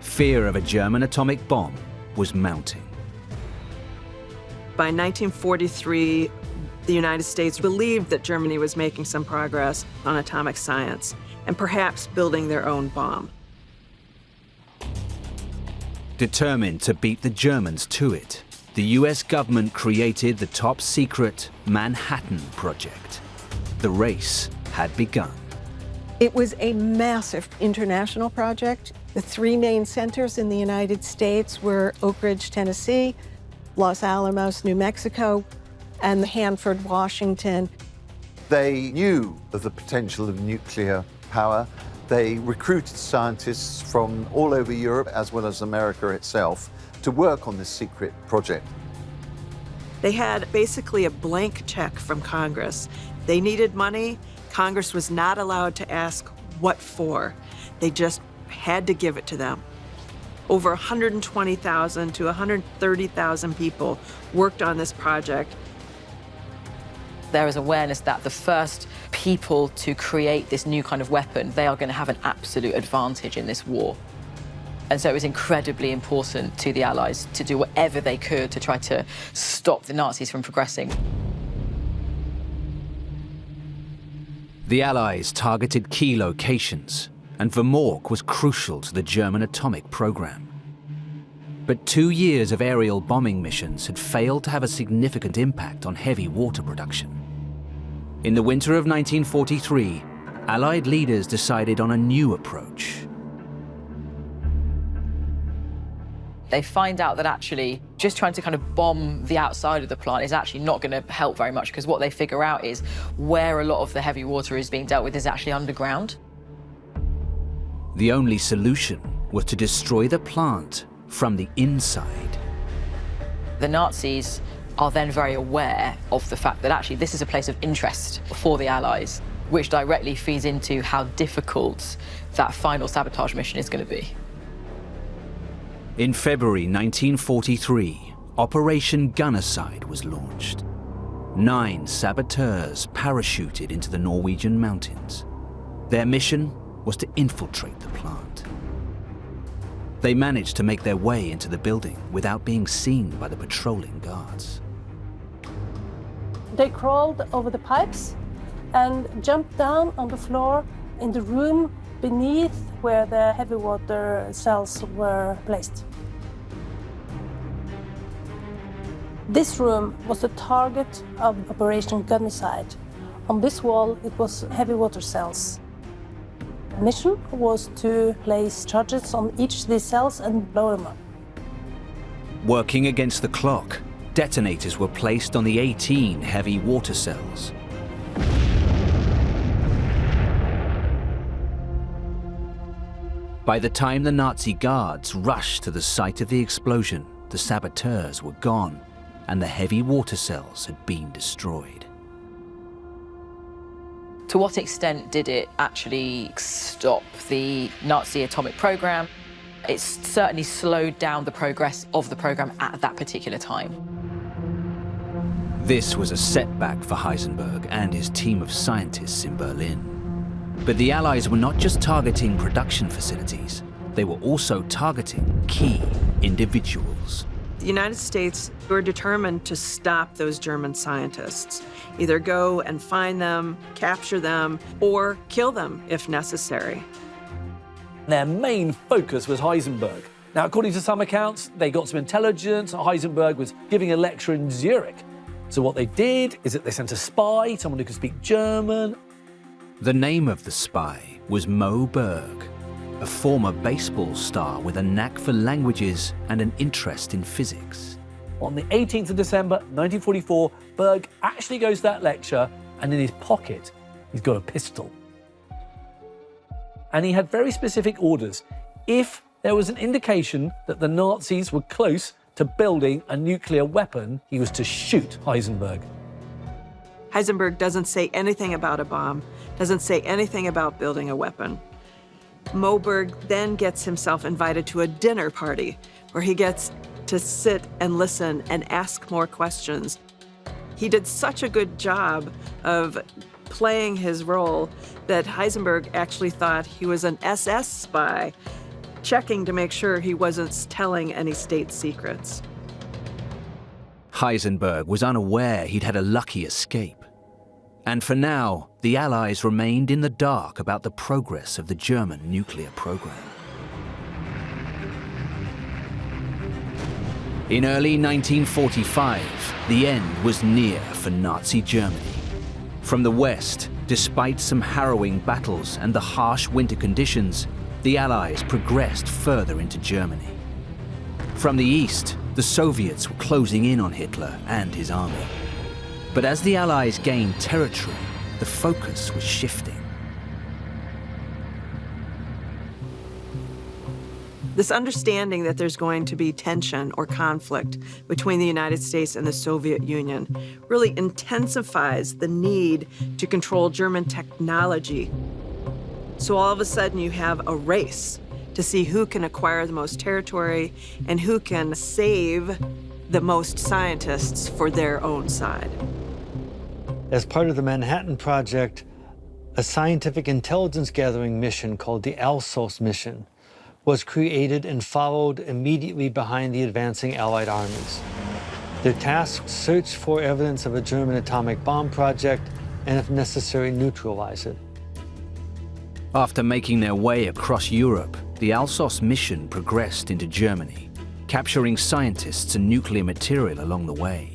Fear of a German atomic bomb was mounting. By 1943, the United States believed that Germany was making some progress on atomic science and perhaps building their own bomb. Determined to beat the Germans to it, the US government created the top-secret Manhattan Project. The race had begun. It was a massive international project. The three main centers in the United States were Oak Ridge, Tennessee, Los Alamos, New Mexico, and Hanford, Washington. They knew of the potential of nuclear power. They recruited scientists from all over Europe, as well as America itself, to work on this secret project. They had basically a blank check from Congress. They needed money. Congress was not allowed to ask what for. They just had to give it to them. Over 120,000 to 130,000 people worked on this project. There is awareness that the first people to create this new kind of weapon, they are going to have an absolute advantage in this war. And so it was incredibly important to the Allies to do whatever they could to try to stop the Nazis from progressing. The Allies targeted key locations, and Vermork was crucial to the German atomic program. But 2 years of aerial bombing missions had failed to have a significant impact on heavy water production. In the winter of 1943, Allied leaders decided on a new approach. They find out that actually just trying to kind of bomb the outside of the plant is actually not going to help very much, because what they figure out is where a lot of the heavy water is being dealt with is actually underground. The only solution was to destroy the plant from the inside. The Nazis are then very aware of the fact that actually this is a place of interest for the Allies, which directly feeds into how difficult that final sabotage mission is going to be. In February 1943, Operation Gunnercide was launched. 9 saboteurs parachuted into the Norwegian mountains. Their mission was to infiltrate the plant. They managed to make their way into the building without being seen by the patrolling guards. They crawled over the pipes and jumped down on the floor in the room beneath where the heavy water cells were placed. This room was the target of Operation Gunnercide. On this wall, it was heavy water cells. The mission was to place charges on each of these cells and blow them up. Working against the clock, detonators were placed on the 18 heavy water cells. By the time the Nazi guards rushed to the site of the explosion, the saboteurs were gone, and the heavy water cells had been destroyed. To what extent did it actually stop the Nazi atomic program? It certainly slowed down the progress of the program at that particular time. This was a setback for Heisenberg and his team of scientists in Berlin. But the Allies were not just targeting production facilities, they were also targeting key individuals. The United States were determined to stop those German scientists, either go and find them, capture them, or kill them if necessary. Their main focus was Heisenberg. Now, according to some accounts, they got some intelligence. Heisenberg was giving a lecture in Zurich. So what they did is that they sent a spy, someone who could speak German. The name of the spy was Moe Berg, a former baseball star with a knack for languages and an interest in physics. On the 18th of December, 1944, Berg actually goes to that lecture, and in his pocket, he's got a pistol. And he had very specific orders. If there was an indication that the Nazis were close to building a nuclear weapon, he was to shoot Heisenberg. Heisenberg doesn't say anything about a bomb, doesn't say anything about building a weapon. Moe Berg then gets himself invited to a dinner party where he gets to sit and listen and ask more questions. He did such a good job of playing his role that Heisenberg actually thought he was an SS spy, checking to make sure he wasn't telling any state secrets. Heisenberg was unaware he'd had a lucky escape. And for now, the Allies remained in the dark about the progress of the German nuclear program. In early 1945, the end was near for Nazi Germany. From the west, despite some harrowing battles and the harsh winter conditions, the Allies progressed further into Germany. From the east, the Soviets were closing in on Hitler and his army. But as the Allies gained territory, the focus was shifting. This understanding that there's going to be tension or conflict between the United States and the Soviet Union really intensifies the need to control German technology. So all of a sudden you have a race to see who can acquire the most territory and who can save the most scientists for their own side. As part of the Manhattan Project, a scientific intelligence gathering mission called the Alsos mission was created and followed immediately behind the advancing Allied armies. Their task: search for evidence of a German atomic bomb project and, if necessary, neutralize it. After making their way across Europe, the Alsos mission progressed into Germany, capturing scientists and nuclear material along the way.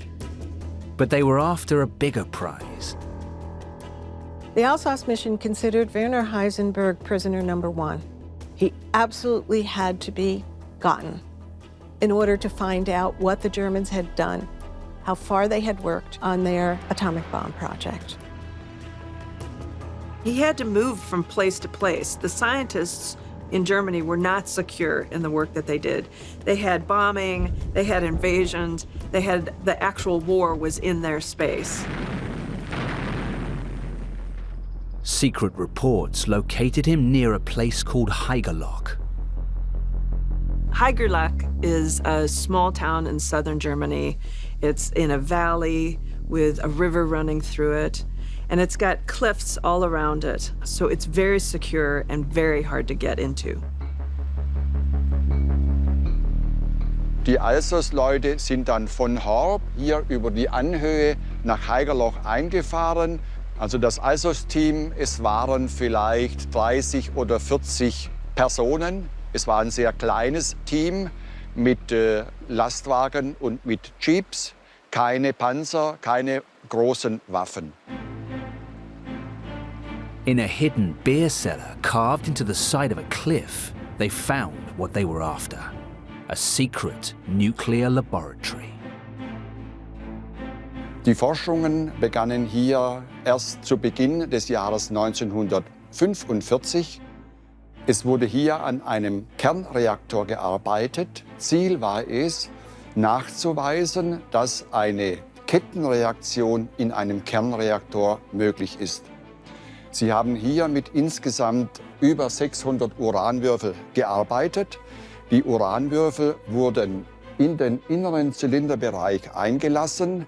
But they were after a bigger prize. The Alsos mission considered Werner Heisenberg prisoner number one. He absolutely had to be gotten in order to find out what the Germans had done, how far they had worked on their atomic bomb project. He had to move from place to place. The scientists in Germany were not secure in the work that they did. They had bombing, they had invasions, the actual war was in their space. Secret reports located him near a place called Haigerloch. Haigerloch is a small town in southern Germany. It's in a valley with a river running through it, and it's got cliffs all around it, so it's very secure and very hard to get into. Die Alsos-Leute sind dann von Horb hier über die Anhöhe nach Haigerloch eingefahren. Also das Alsos-Team, es waren vielleicht 30 oder 40 Personen. Es war ein sehr kleines Team mit Lastwagen und mit Jeeps. Keine Panzer, keine großen Waffen. In a hidden beer cellar carved into the side of a cliff, they found what they were after: a secret nuclear laboratory. Die Forschungen begannen hier erst zu Beginn des Jahres 1945. Es wurde hier an einem Kernreaktor gearbeitet. Ziel war es, nachzuweisen, dass eine Kettenreaktion in einem Kernreaktor möglich ist. Sie haben hier mit insgesamt über 600 Uranwürfel gearbeitet. Die Uranwürfel wurden in den inneren Zylinderbereich eingelassen.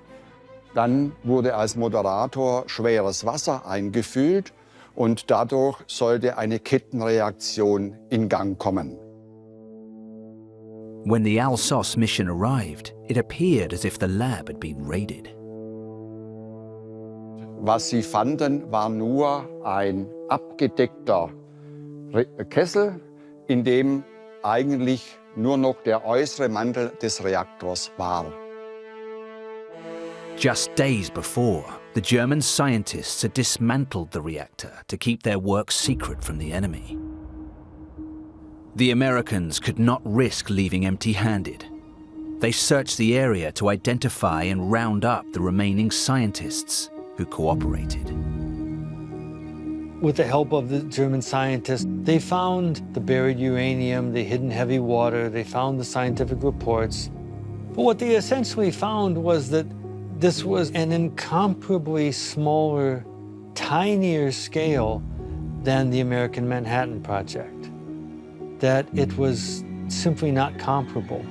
Dann wurde als Moderator schweres Wasser eingefüllt und dadurch sollte eine Kettenreaktion in Gang kommen. When the Alsos mission arrived, it appeared as if the lab had been raided. Was sie fanden, war nur ein abgedeckter Kessel, in dem eigentlich nur noch der äußere Mantel des Reaktors war. Just days before, the German scientists had dismantled the reactor to keep their work secret from the enemy. The Americans could not risk leaving empty-handed. They searched the area to identify and round up the remaining scientists who cooperated. With the help of the German scientists, they found the buried uranium, the hidden heavy water, they found the scientific reports. But what they essentially found was that this was an incomparably smaller, tinier scale than the American Manhattan Project. That it was simply not comparable.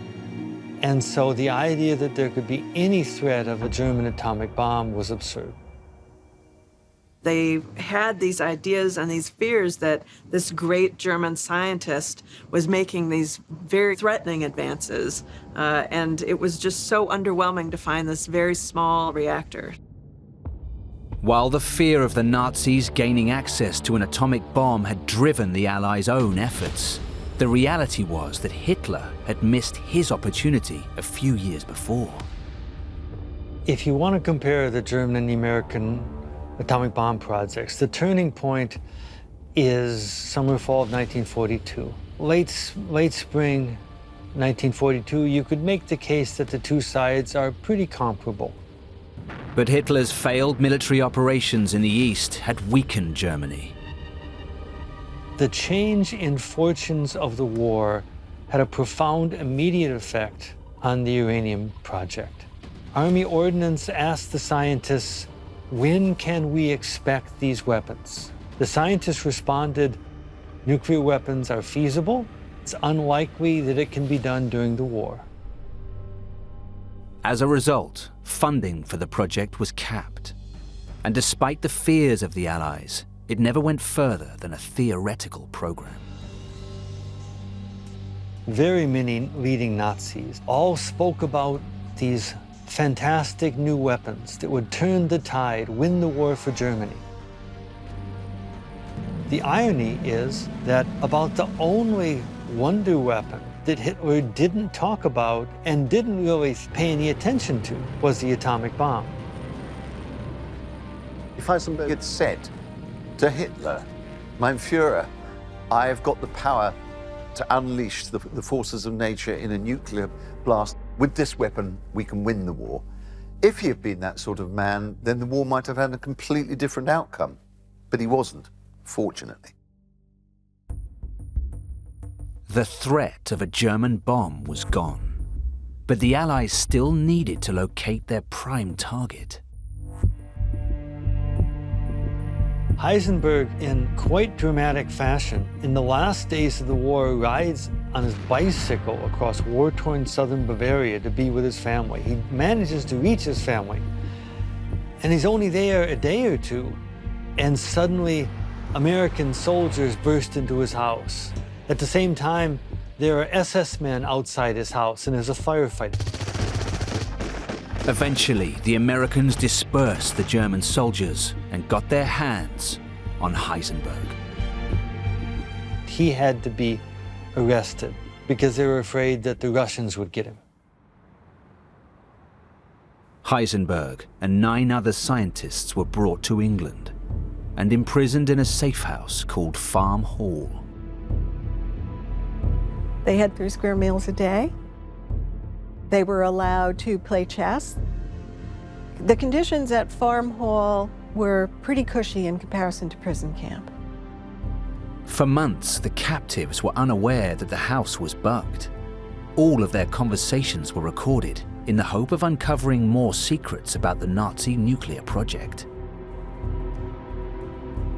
And so the idea that there could be any threat of a German atomic bomb was absurd. They had these ideas and these fears that this great German scientist was making these very threatening advances, and it was just so underwhelming to find this very small reactor. While the fear of the Nazis gaining access to an atomic bomb had driven the Allies' own efforts, the reality was that Hitler had missed his opportunity a few years before. If you want to compare the German and the American atomic bomb projects, the turning point is summer, fall of 1942. Late spring 1942, you could make the case that the two sides are pretty comparable. But Hitler's failed military operations in the East had weakened Germany. The change in fortunes of the war had a profound immediate effect on the uranium project. Army Ordnance asked the scientists, when can we expect these weapons? The scientists responded, nuclear weapons are feasible. It's unlikely that it can be done during the war. As a result, funding for the project was capped. And despite the fears of the Allies, it never went further than a theoretical program. Very many leading Nazis all spoke about these fantastic new weapons that would turn the tide, win the war for Germany. The irony is that about the only wonder weapon that Hitler didn't talk about and didn't really pay any attention to was the atomic bomb. If Heisenberg had said to Hitler, "Mein Führer, I have got the power to unleash the forces of nature in a nuclear blast. With this weapon, we can win the war." If he had been that sort of man, then the war might have had a completely different outcome. But he wasn't, fortunately. The threat of a German bomb was gone, but the Allies still needed to locate their prime target. Heisenberg, in quite dramatic fashion, in the last days of the war, rides on his bicycle across war-torn southern Bavaria to be with his family. He manages to reach his family, and he's only there a day or two, and suddenly American soldiers burst into his house. At the same time, there are SS men outside his house, and there's a firefight. Eventually, the Americans dispersed the German soldiers and got their hands on Heisenberg. He had to be arrested because they were afraid that the Russians would get him. Heisenberg and 9 other scientists were brought to England and imprisoned in a safe house called Farm Hall. They had 3 square meals a day. They were allowed to play chess. The conditions at Farm Hall were pretty cushy in comparison to prison camp. For months, the captives were unaware that the house was bugged. All of their conversations were recorded in the hope of uncovering more secrets about the Nazi nuclear project.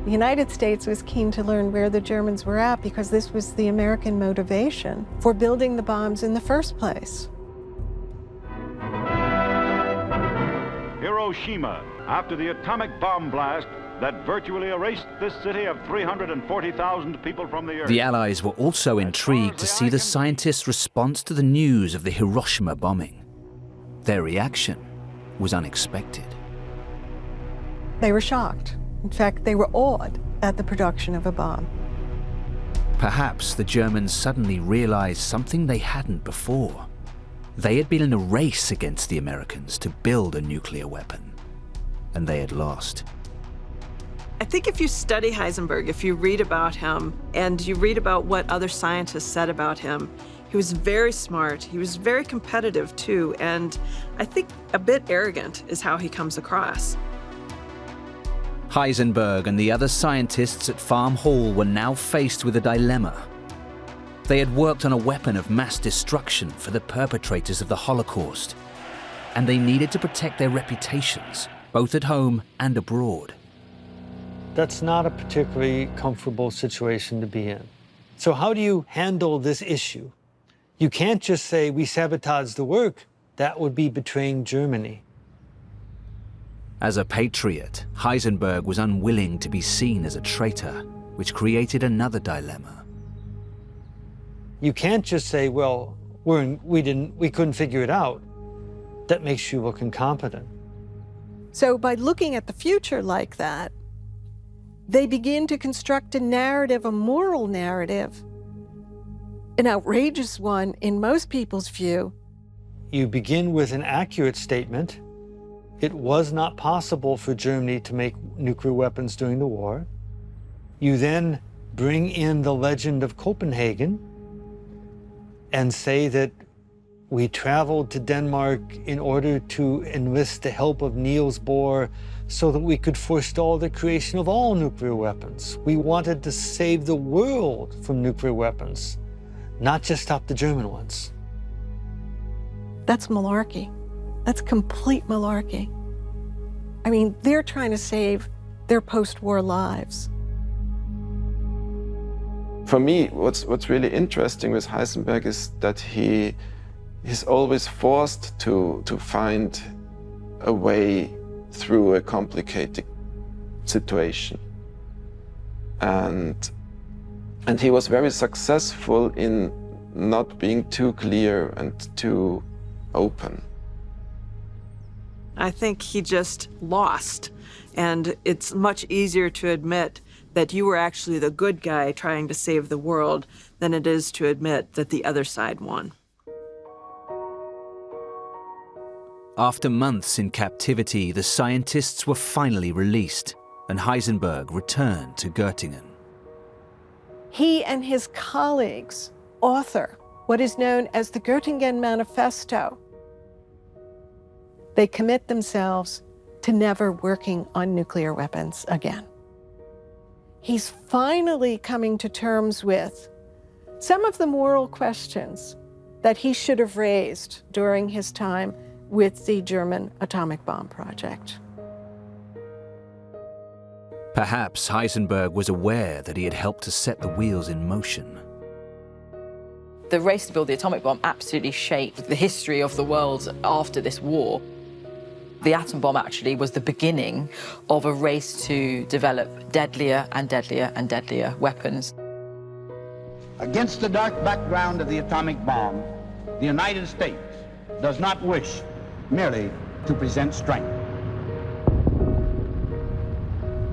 The United States was keen to learn where the Germans were at because this was the American motivation for building the bombs in the first place. Hiroshima, after the atomic bomb blast that virtually erased this city of 340,000 people from the earth. The Allies were also intrigued to see the scientists' response to the news of the Hiroshima bombing. Their reaction was unexpected. They were shocked. In fact, they were awed at the production of a bomb. Perhaps the Germans suddenly realized something they hadn't before. They had been in a race against the Americans to build a nuclear weapon, and they had lost. I think if you study Heisenberg, if you read about him, and you read about what other scientists said about him, he was very smart, he was very competitive too, and I think a bit arrogant is how he comes across. Heisenberg and the other scientists at Farm Hall were now faced with a dilemma. They had worked on a weapon of mass destruction for the perpetrators of the Holocaust, and they needed to protect their reputations, both at home and abroad. That's not a particularly comfortable situation to be in. So how do you handle this issue? You can't just say, we sabotaged the work. That would be betraying Germany. As a patriot, Heisenberg was unwilling to be seen as a traitor, which created another dilemma. You can't just say, well, we couldn't figure it out. That makes you look incompetent. So by looking at the future like that, they begin to construct a narrative, a moral narrative, an outrageous one in most people's view. You begin with an accurate statement. It was not possible for Germany to make nuclear weapons during the war. You then bring in the legend of Copenhagen and say that we traveled to Denmark in order to enlist the help of Niels Bohr so that we could forestall the creation of all nuclear weapons. We wanted to save the world from nuclear weapons, not just stop the German ones. That's malarkey. That's complete malarkey. I mean, they're trying to save their post-war lives. For me, what's really interesting with Heisenberg is that he's always forced to find a way through a complicated situation. And he was very successful in not being too clear and too open. I think he just lost, and it's much easier to admit that you were actually the good guy trying to save the world than it is to admit that the other side won. After months in captivity, the scientists were finally released, and Heisenberg returned to Göttingen. He and his colleagues author what is known as the Göttingen Manifesto. They commit themselves to never working on nuclear weapons again. He's finally coming to terms with some of the moral questions that he should have raised during his time with the German atomic bomb project. Perhaps Heisenberg was aware that he had helped to set the wheels in motion. The race to build the atomic bomb absolutely shaped the history of the world after this war. The atom bomb actually was the beginning of a race to develop deadlier and deadlier and deadlier weapons. Against the dark background of the atomic bomb, the United States does not wish merely to present strength.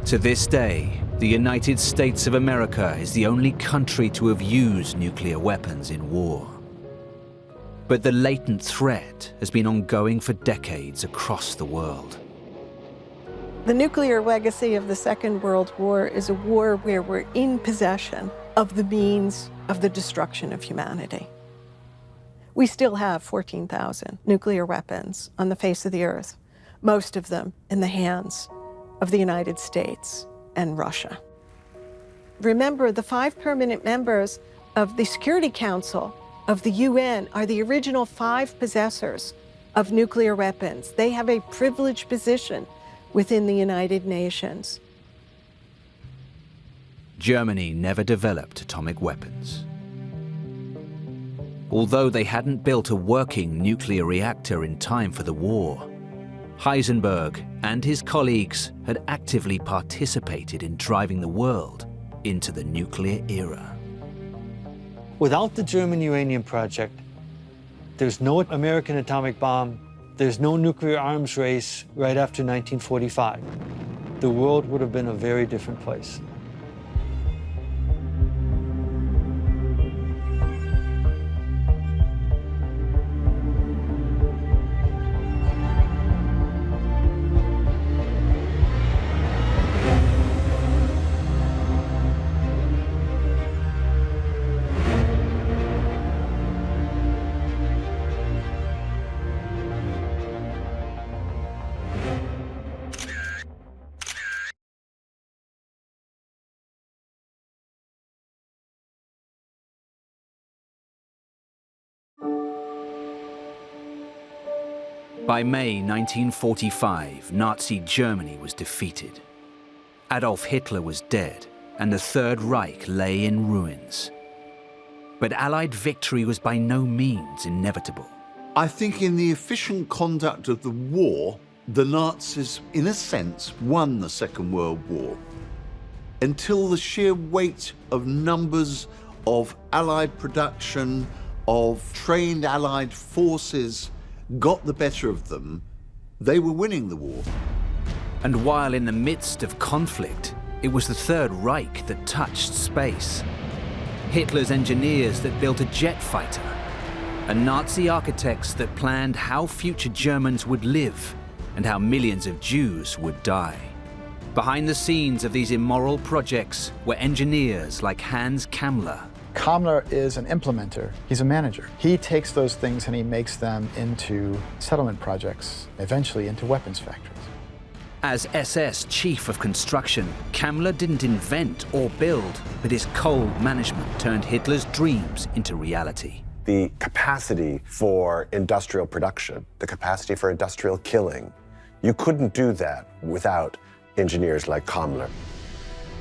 To this day, the United States of America is the only country to have used nuclear weapons in war. But the latent threat has been ongoing for decades across the world. The nuclear legacy of the Second World War is a war where we're in possession of the means of the destruction of humanity. We still have 14,000 nuclear weapons on the face of the earth, most of them in the hands of the United States and Russia. Remember, the 5 permanent members of the Security Council of the UN are the original 5 possessors of nuclear weapons. They have a privileged position within the United Nations. Germany never developed atomic weapons. Although they hadn't built a working nuclear reactor in time for the war, Heisenberg and his colleagues had actively participated in driving the world into the nuclear era. Without the German uranium project, there's no American atomic bomb, there's no nuclear arms race right after 1945. The world would have been a very different place. By May 1945, Nazi Germany was defeated. Adolf Hitler was dead, and the Third Reich lay in ruins. But Allied victory was by no means inevitable. I think in the efficient conduct of the war, the Nazis, in a sense, won the Second World War. Until the sheer weight of numbers of Allied production, of trained Allied forces, got the better of them, they were winning the war. And while in the midst of conflict, it was the Third Reich that touched space. Hitler's engineers that built a jet fighter, and Nazi architects that planned how future Germans would live and how millions of Jews would die. Behind the scenes of these immoral projects were engineers like Hans Kammler. Kammler is an implementer. He's a manager. He takes those things and he makes them into settlement projects, eventually into weapons factories. As SS Chief of Construction, Kammler didn't invent or build, but his cold management turned Hitler's dreams into reality. The capacity for industrial production, the capacity for industrial killing, you couldn't do that without engineers like Kammler.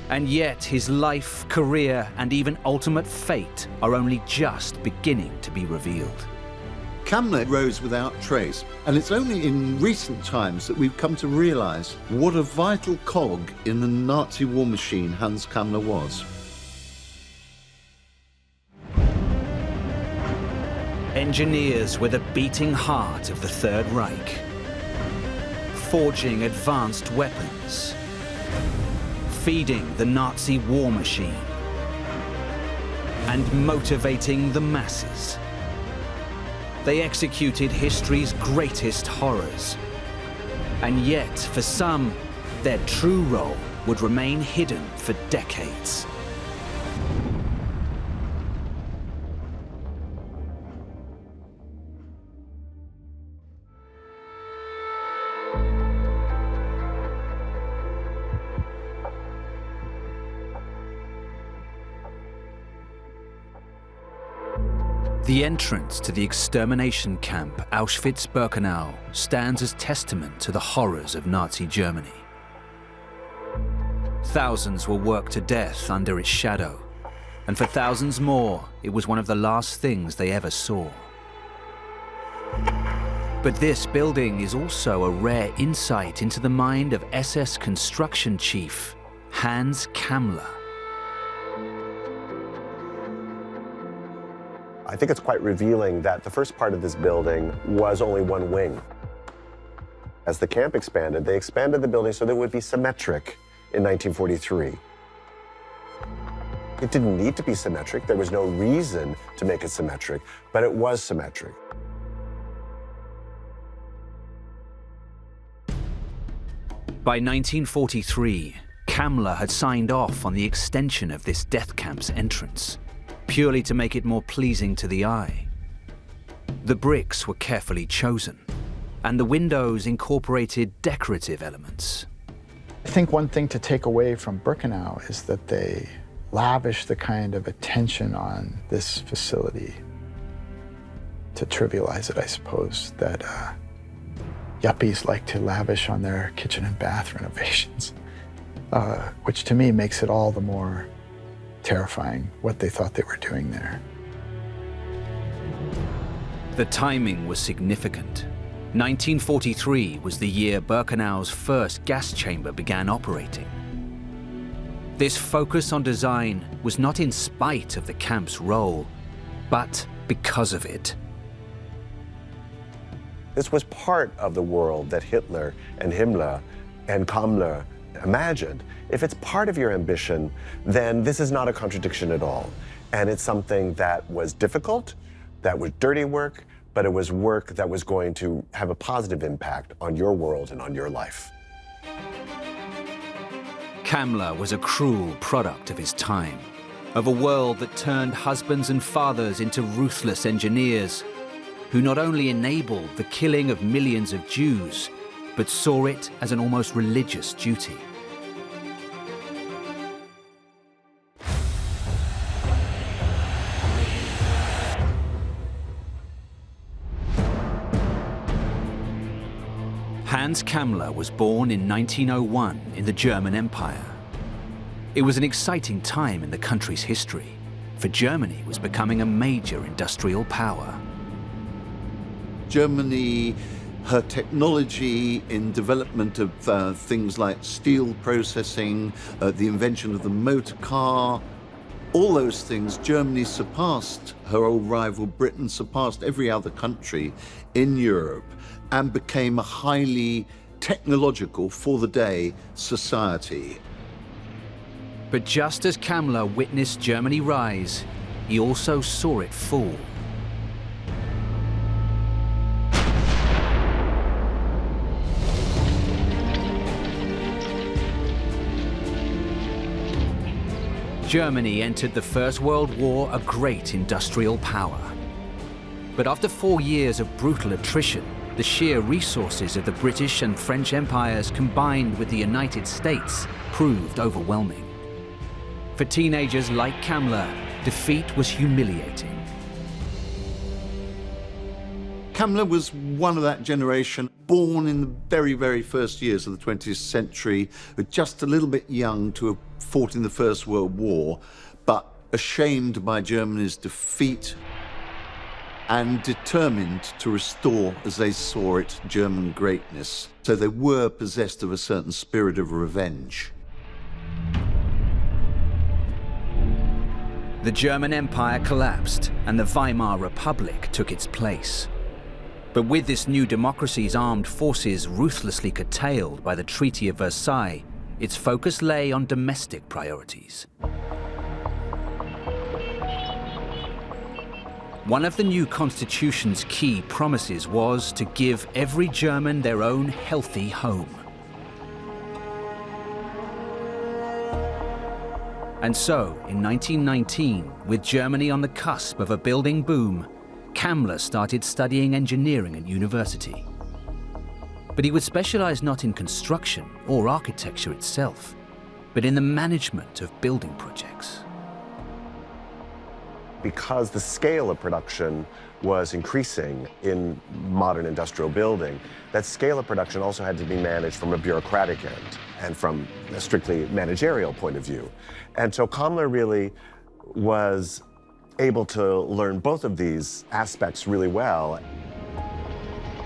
And yet his life, career, and even ultimate fate are only just beginning to be revealed. Kammler rose without trace, and it's only in recent times that we've come to realize what a vital cog in the Nazi war machine Hans Kammler was. Engineers were the beating heart of the Third Reich, forging advanced weapons, feeding the Nazi war machine, and motivating the masses. They executed history's greatest horrors. And yet, for some, their true role would remain hidden for decades. The entrance to the extermination camp Auschwitz-Birkenau stands as testament to the horrors of Nazi Germany. Thousands were worked to death under its shadow, and for thousands more, it was one of the last things they ever saw. But this building is also a rare insight into the mind of SS construction chief Hans Kammler. I think it's quite revealing that the first part of this building was only one wing. As the camp expanded, they expanded the building so that it would be symmetric in 1943. It didn't need to be symmetric. There was no reason to make it symmetric, but it was symmetric. By 1943, Kammler had signed off on the extension of this death camp's entrance, purely to make it more pleasing to the eye. The bricks were carefully chosen, and the windows incorporated decorative elements. I think one thing to take away from Birkenau is that they lavish the kind of attention on this facility, to trivialize it, I suppose, that yuppies like to lavish on their kitchen and bath renovations, which to me makes it all the more terrifying what they thought they were doing there. The timing was significant. 1943 was the year Birkenau's first gas chamber began operating. This focus on design was not in spite of the camp's role, but because of it. This was part of the world that Hitler and Himmler and Kammler imagined. If it's part of your ambition, then this is not a contradiction at all. And it's something that was difficult, that was dirty work, but it was work that was going to have a positive impact on your world and on your life. Kammler was a cruel product of his time, of a world that turned husbands and fathers into ruthless engineers, who not only enabled the killing of millions of Jews, but saw it as an almost religious duty. Hans Kammler was born in 1901 in the German Empire. It was an exciting time in the country's history, for Germany was becoming a major industrial power. Germany, her technology in development of things like steel processing, the invention of the motor car, all those things, Germany surpassed her old rival Britain, surpassed every other country in Europe, and became a highly technological, for the day, society. But just as Kammler witnessed Germany rise, he also saw it fall. Germany entered the First World War a great industrial power. But after 4 years of brutal attrition, the sheer resources of the British and French empires combined with the United States proved overwhelming. For teenagers like Kammler, defeat was humiliating. Kammler was one of that generation, born in the very, very first years of the 20th century, just a little bit young to have fought in the First World War, but ashamed by Germany's defeat and determined to restore, as they saw it, German greatness. So they were possessed of a certain spirit of revenge. The German Empire collapsed and the Weimar Republic took its place. But with this new democracy's armed forces ruthlessly curtailed by the Treaty of Versailles, its focus lay on domestic priorities. One of the new constitution's key promises was to give every German their own healthy home. And so, in 1919, with Germany on the cusp of a building boom, Kammler started studying engineering at university. But he would specialize not in construction or architecture itself, but in the management of building projects. Because the scale of production was increasing in modern industrial building, that scale of production also had to be managed from a bureaucratic end and from a strictly managerial point of view. And so Kammler really was able to learn both of these aspects really well.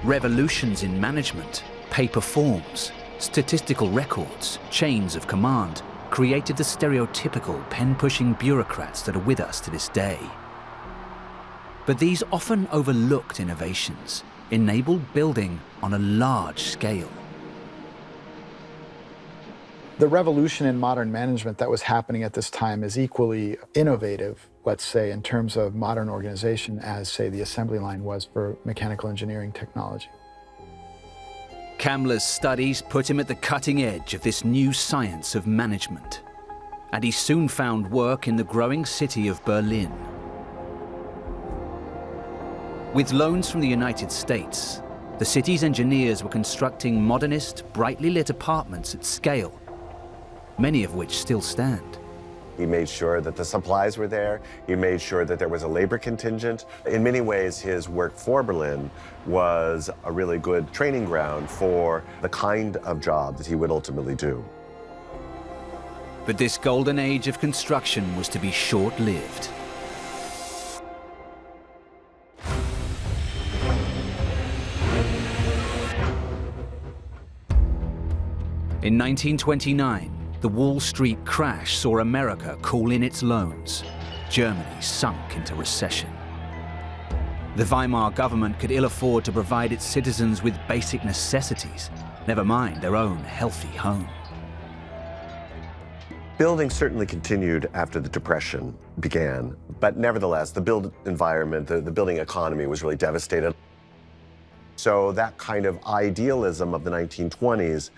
Revolutions in management, paper forms, statistical records, chains of command created the stereotypical pen-pushing bureaucrats that are with us to this day. But these often overlooked innovations enabled building on a large scale. The revolution in modern management that was happening at this time is equally innovative, let's say, in terms of modern organization as, say, the assembly line was for mechanical engineering technology. Kammler's studies put him at the cutting edge of this new science of management, and he soon found work in the growing city of Berlin. With loans from the United States, the city's engineers were constructing modernist, brightly lit apartments at scale, many of which still stand. He made sure that the supplies were there. He made sure that there was a labor contingent. In many ways, his work for Berlin was a really good training ground for the kind of job that he would ultimately do. But this golden age of construction was to be short-lived. In 1929, the Wall Street crash saw America call in its loans. Germany sunk into recession. The Weimar government could ill afford to provide its citizens with basic necessities, never mind their own healthy home. Building certainly continued after the Depression began, but nevertheless, the build environment, the building economy was really devastated. So that kind of idealism of the 1920s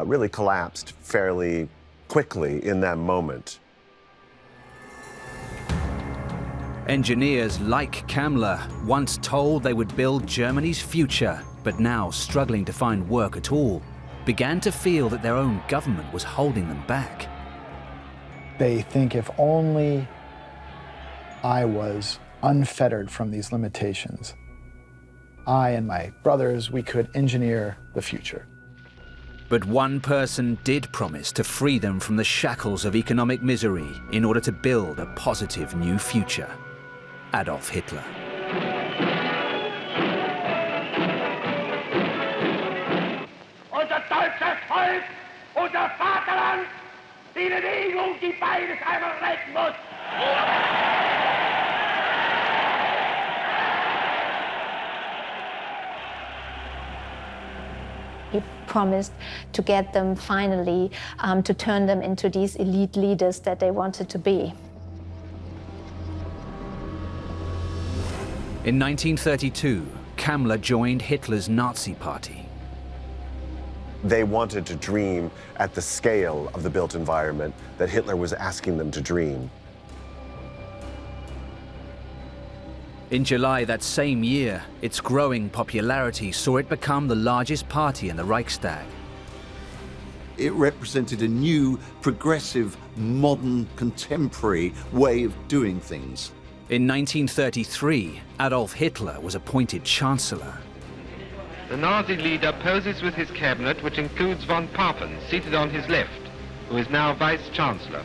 really collapsed fairly quickly in that moment. Engineers like Kammler, once told they would build Germany's future, but now struggling to find work at all, began to feel that their own government was holding them back. They think if only I was unfettered from these limitations, I and my brothers, we could engineer the future. But one person did promise to free them from the shackles of economic misery in order to build a positive new future: Adolf Hitler. Unser deutsches Volk, unser Vaterland, die Bewegung, die beides einmal retten muss. He promised to get them finally to turn them into these elite leaders that they wanted to be. In 1932, Kammler joined Hitler's Nazi Party. They wanted to dream at the scale of the built environment that Hitler was asking them to dream. In July that same year, its growing popularity saw it become the largest party in the Reichstag. It represented a new, progressive, modern, contemporary way of doing things. In 1933, Adolf Hitler was appointed Chancellor. The Nazi leader poses with his cabinet, which includes von Papen, seated on his left, who is now Vice-Chancellor.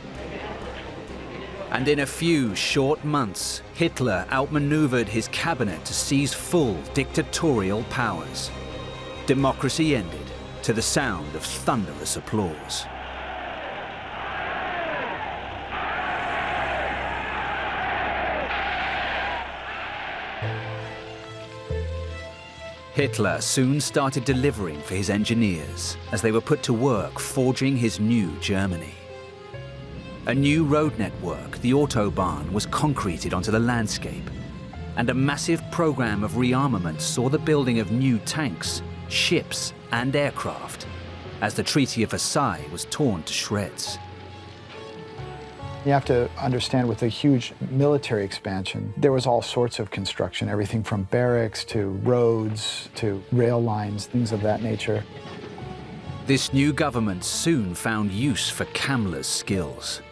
And in a few short months, Hitler outmaneuvered his cabinet to seize full dictatorial powers. Democracy ended to the sound of thunderous applause. Hitler soon started delivering for his engineers as they were put to work forging his new Germany. A new road network, the Autobahn, was concreted onto the landscape, and a massive program of rearmament saw the building of new tanks, ships, and aircraft, as the Treaty of Versailles was torn to shreds. You have to understand, with a huge military expansion, there was all sorts of construction, everything from barracks to roads to rail lines, things of that nature. This new government soon found use for Kammler's skills.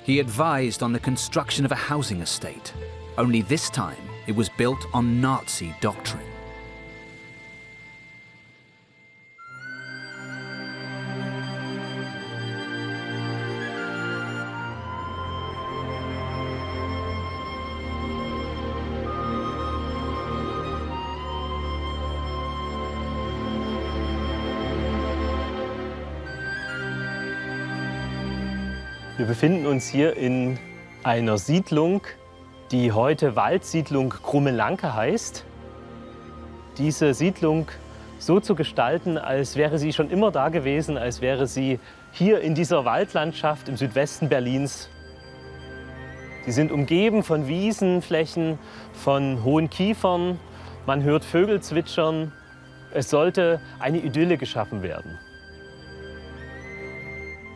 He advised on the construction of a housing estate, only this time it was built on Nazi doctrine. Wir befinden uns hier in einer Siedlung, die heute Waldsiedlung Krummelanke heißt. Diese Siedlung so zu gestalten, als wäre sie schon immer da gewesen, als wäre sie hier in dieser Waldlandschaft im Südwesten Berlins. Sie sind umgeben von Wiesenflächen, von hohen Kiefern, man hört Vögel zwitschern. Es sollte eine Idylle geschaffen werden.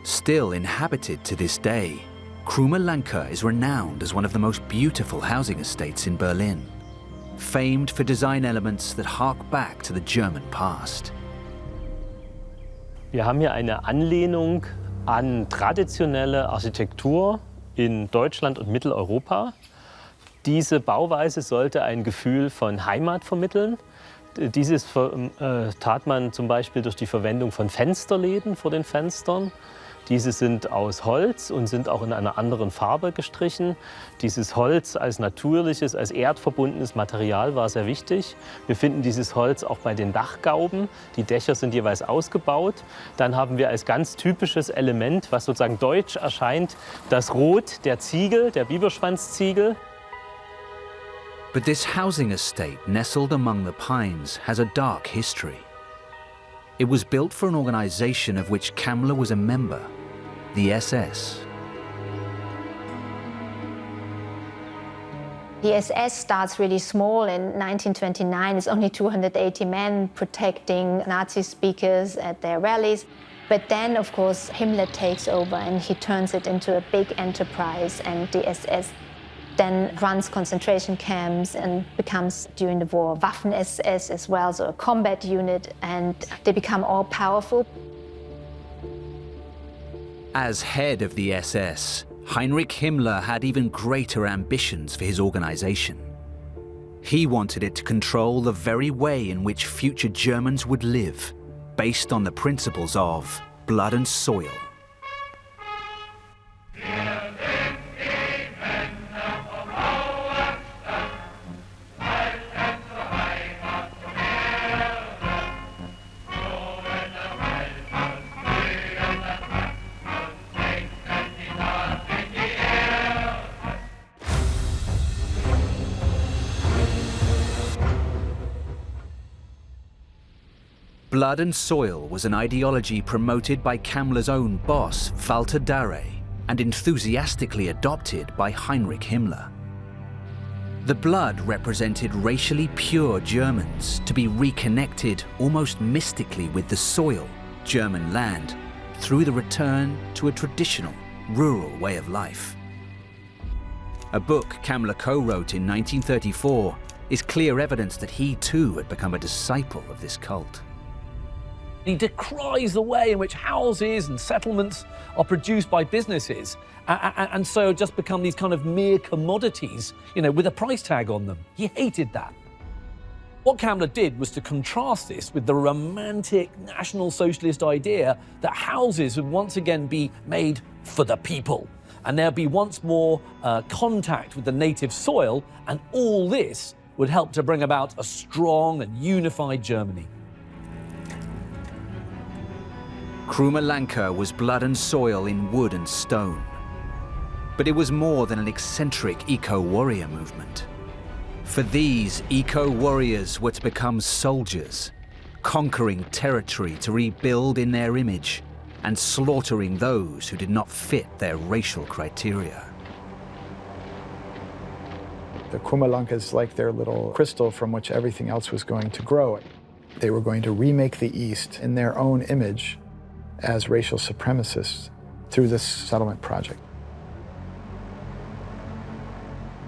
Still inhabited to this day, Krummelanke is renowned as one of the most beautiful housing estates in Berlin, famed for design elements that hark back to the German past. Wir haben hier eine Anlehnung an traditionelle Architektur in Deutschland und Mitteleuropa. Diese Bauweise sollte ein Gefühl von Heimat vermitteln. Dieses tat man zum Beispiel durch die Verwendung von Fensterläden vor den Fenstern. Diese sind aus Holz und sind auch in einer anderen Farbe gestrichen. Dieses Holz als natürliches, als erdverbundenes Material war sehr wichtig. Wir finden dieses Holz auch bei den Dachgauben. Die Dächer sind jeweils ausgebaut. Dann haben wir als ganz typisches Element, was sozusagen deutsch erscheint, das Rot der Ziegel, der Biberschwanzziegel. But this housing estate nestled among the pines has a dark history. It was built for an organization of which Kammler was a member, the SS. The SS starts really small. In 1929, it's only 280 men protecting Nazi speakers at their rallies. But then, of course, Himmler takes over and he turns it into a big enterprise, and the SS then runs concentration camps and becomes, during the war, Waffen-SS as well, so a combat unit, and they become all powerful. As head of the SS, Heinrich Himmler had even greater ambitions for his organization. He wanted it to control the very way in which future Germans would live, based on the principles of blood and soil. Blood and soil was an ideology promoted by Kammler's own boss, Walter Darré, and enthusiastically adopted by Heinrich Himmler. The blood represented racially pure Germans to be reconnected almost mystically with the soil, German land, through the return to a traditional, rural way of life. A book Kammler co-wrote in 1934 is clear evidence that he too had become a disciple of this cult. He decries the way in which houses and settlements are produced by businesses and so just become these kind of mere commodities, you know, with a price tag on them. He hated that. What Kammler did was to contrast this with the romantic National Socialist idea that houses would once again be made for the people, and there'd be once more contact with the native soil, and all this would help to bring about a strong and unified Germany. Krumelanke was blood and soil in wood and stone. But it was more than an eccentric eco-warrior movement. For these eco-warriors were to become soldiers, conquering territory to rebuild in their image, and slaughtering those who did not fit their racial criteria. The Krumelanke is like their little crystal from which everything else was going to grow. They were going to remake the East in their own image as racial supremacists through this settlement project.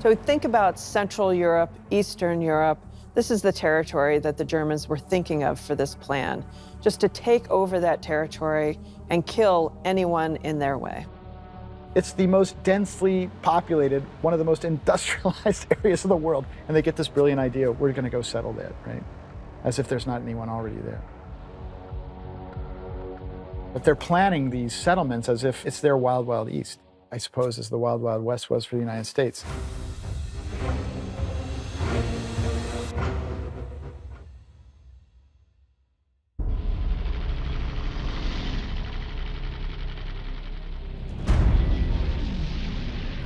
So think about Central Europe, Eastern Europe. This is the territory that the Germans were thinking of for this plan, just to take over that territory and kill anyone in their way. It's the most densely populated, one of the most industrialized areas of the world, and they get this brilliant idea, we're gonna go settle there, right? As if there's not anyone already there. But they're planning these settlements as if it's their wild, wild East, I suppose, as the wild, wild West was for the United States.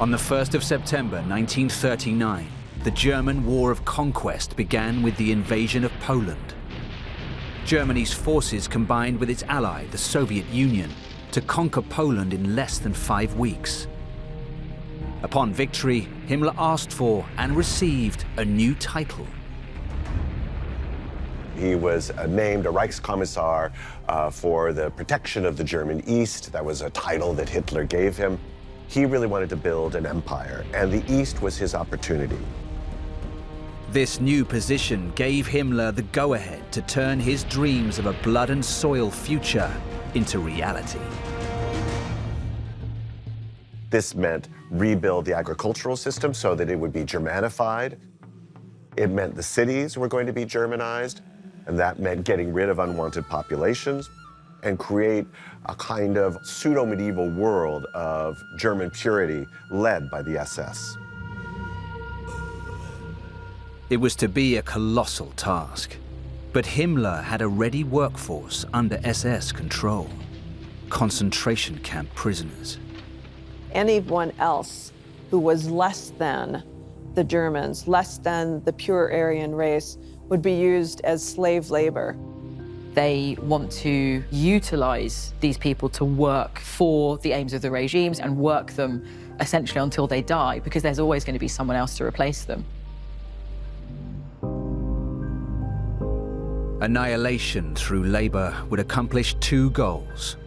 On the 1st of September 1939, the German War of Conquest began with the invasion of Poland. Germany's forces combined with its ally, the Soviet Union, to conquer Poland in less than 5 weeks. Upon victory, Himmler asked for and received a new title. He was named a Reichskommissar for the protection of the German East. That was a title that Hitler gave him. He really wanted to build an empire, and the East was his opportunity. This new position gave Himmler the go-ahead to turn his dreams of a blood and soil future into reality. This meant rebuild the agricultural system so that it would be Germanified. It meant the cities were going to be Germanized, and that meant getting rid of unwanted populations. and create a kind of pseudo-medieval world of German purity led by the SS. It was to be a colossal task, but Himmler had a ready workforce under SS control. Concentration camp prisoners. Anyone else who was less than the Germans, less than the pure Aryan race, would be used as slave labor. They want to utilize these people to work for the aims of the regimes and work them essentially until they die, because there's always going to be someone else to replace them. Annihilation through labor would accomplish two goals: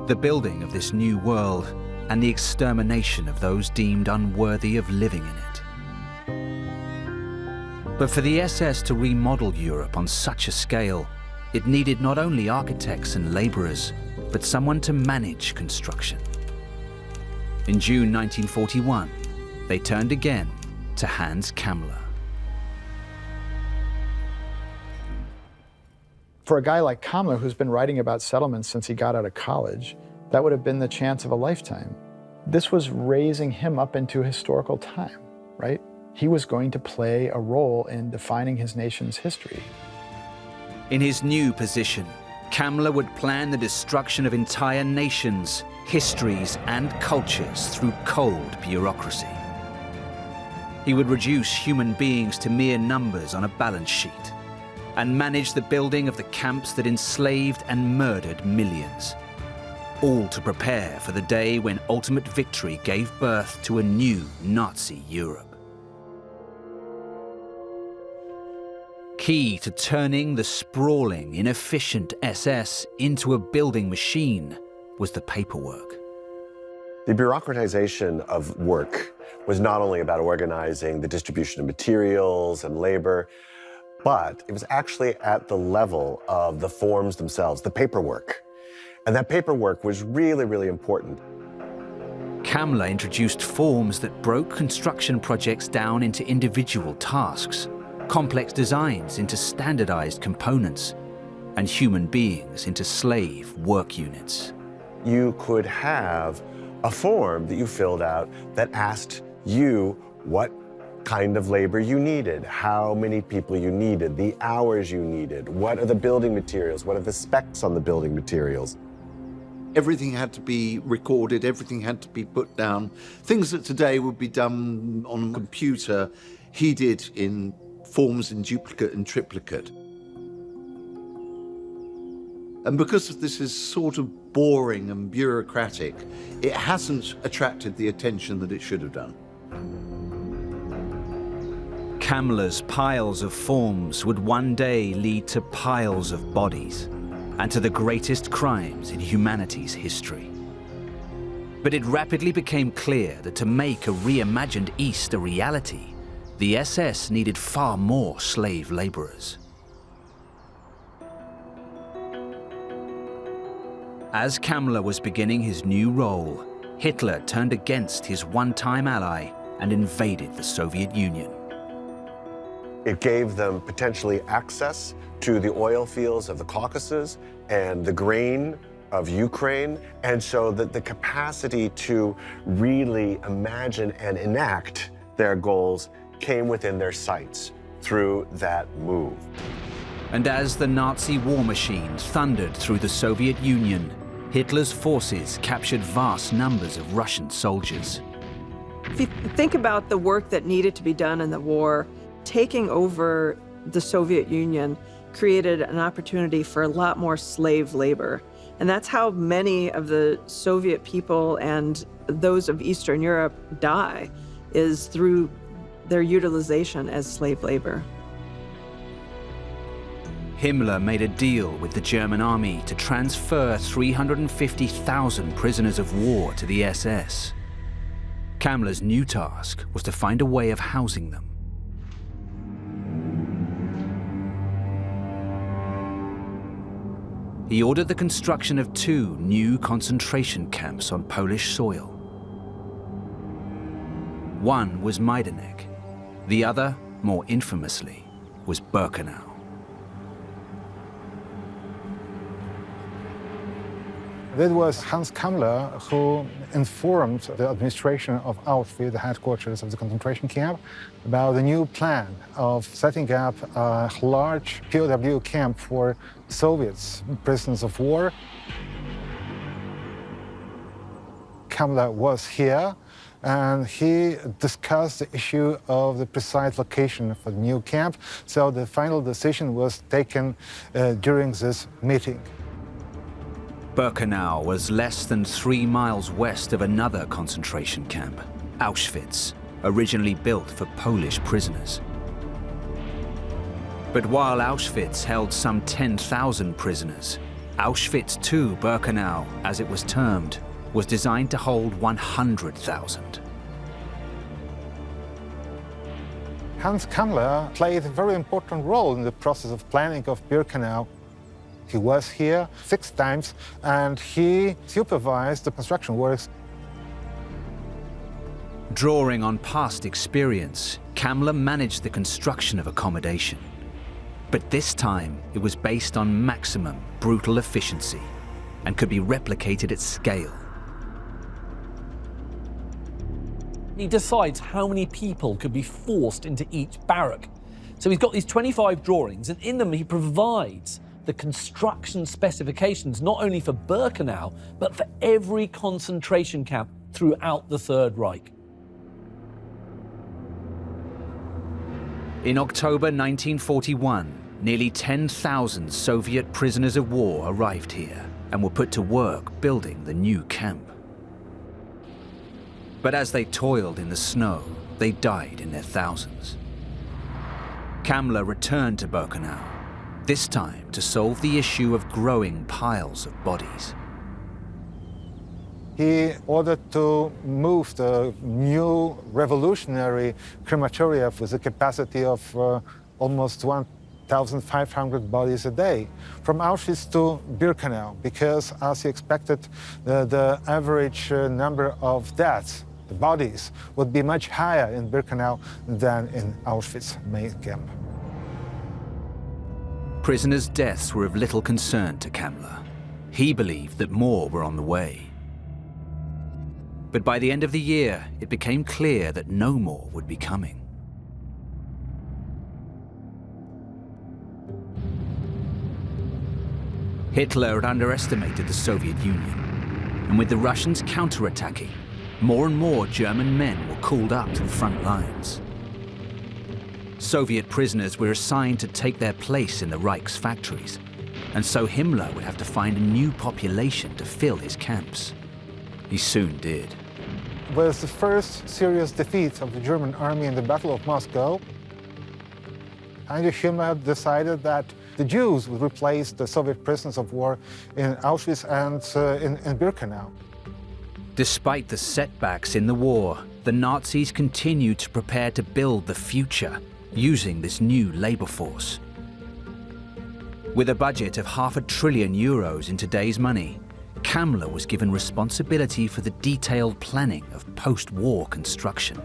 the building of this new world and the extermination of those deemed unworthy of living in it. But for the SS to remodel Europe on such a scale, it needed not only architects and laborers, but someone to manage construction. In June 1941, they turned again to Hans Kammler. For a guy like Kammler, who's been writing about settlements since he got out of college, that would have been the chance of a lifetime. This was raising him up into historical time, right? He was going to play a role in defining his nation's history. In his new position, Kammler would plan the destruction of entire nations, histories, and cultures through cold bureaucracy. He would reduce human beings to mere numbers on a balance sheet and manage the building of the camps that enslaved and murdered millions, all to prepare for the day when ultimate victory gave birth to a new Nazi Europe. Key to turning the sprawling, inefficient SS into a building machine was the paperwork. The bureaucratization of work was not only about organizing the distribution of materials and labor, but it was actually at the level of the forms themselves, the paperwork. And that paperwork was really, really important. Kammler introduced forms that broke construction projects down into individual tasks, complex designs into standardized components, and human beings into slave work units. You could have a form that you filled out that asked you what kind of labor you needed, how many people you needed, the hours you needed, what are the building materials, what are the specs on the building materials. Everything had to be recorded, everything had to be put down. Things that today would be done on a computer, he did in forms in duplicate and triplicate. And because this is sort of boring and bureaucratic, it hasn't attracted the attention that it should have done. Kammler's piles of forms would one day lead to piles of bodies and to the greatest crimes in humanity's history. But it rapidly became clear that to make a reimagined East a reality, the SS needed far more slave laborers. As Kammler was beginning his new role, Hitler turned against his one-time ally and invaded the Soviet Union. It gave them potentially access to the oil fields of the Caucasus and the grain of Ukraine, and so that the capacity to really imagine and enact their goals came within their sights through that move. And as the Nazi war machine thundered through the Soviet Union, Hitler's forces captured vast numbers of Russian soldiers. If you think about the work that needed to be done in the war, taking over the Soviet Union created an opportunity for a lot more slave labor. And that's how many of the Soviet people and those of Eastern Europe die, is through their utilization as slave labor. Himmler made a deal with the German army to transfer 350,000 prisoners of war to the SS. Kammler's new task was to find a way of housing them. He ordered the construction of 2 new concentration camps on Polish soil. One was Majdanek. The other, more infamously, was Birkenau. That was Hans Kammler who informed the administration of Auschwitz, the headquarters of the concentration camp, about the new plan of setting up a large POW camp for Soviets, prisoners of war. Kammler was here, and he discussed the issue of the precise location for the new camp. So the final decision was taken during this meeting. Birkenau was less than 3 miles west of another concentration camp, Auschwitz, originally built for Polish prisoners. But while Auschwitz held some 10,000 prisoners, Auschwitz II Birkenau, as it was termed, was designed to hold 100,000. Hans Kammler played a very important role in the process of planning of Birkenau. He was here 6 times, and he supervised the construction works. Drawing on past experience, Kammler managed the construction of accommodation. But this time, it was based on maximum brutal efficiency and could be replicated at scale. He decides how many people could be forced into each barrack. So he's got these 25 drawings, and in them he provides the construction specifications, not only for Birkenau, but for every concentration camp throughout the Third Reich. In October 1941, nearly 10,000 Soviet prisoners of war arrived here and were put to work building the new camp. But as they toiled in the snow, they died in their thousands. Kammler returned to Birkenau, this time to solve the issue of growing piles of bodies. He ordered to move the new revolutionary crematoria with a capacity of almost 1,500 bodies a day from Auschwitz to Birkenau, because as he expected, the average number of deaths, the bodies, would be much higher in Birkenau than in Auschwitz main camp. Prisoners' deaths were of little concern to Kammler. He believed that more were on the way. But by the end of the year, it became clear that no more would be coming. Hitler had underestimated the Soviet Union, and with the Russians counterattacking, more and more German men were called up to the front lines. Soviet prisoners were assigned to take their place in the Reich's factories, and so Himmler would have to find a new population to fill his camps. He soon did. With the first serious defeat of the German army in the Battle of Moscow, Heinrich Himmler decided that the Jews would replace the Soviet prisoners of war in Auschwitz and in Birkenau. Despite the setbacks in the war, the Nazis continued to prepare to build the future using this new labor force. With a budget of €500 billion in today's money, Kammler was given responsibility for the detailed planning of post-war construction.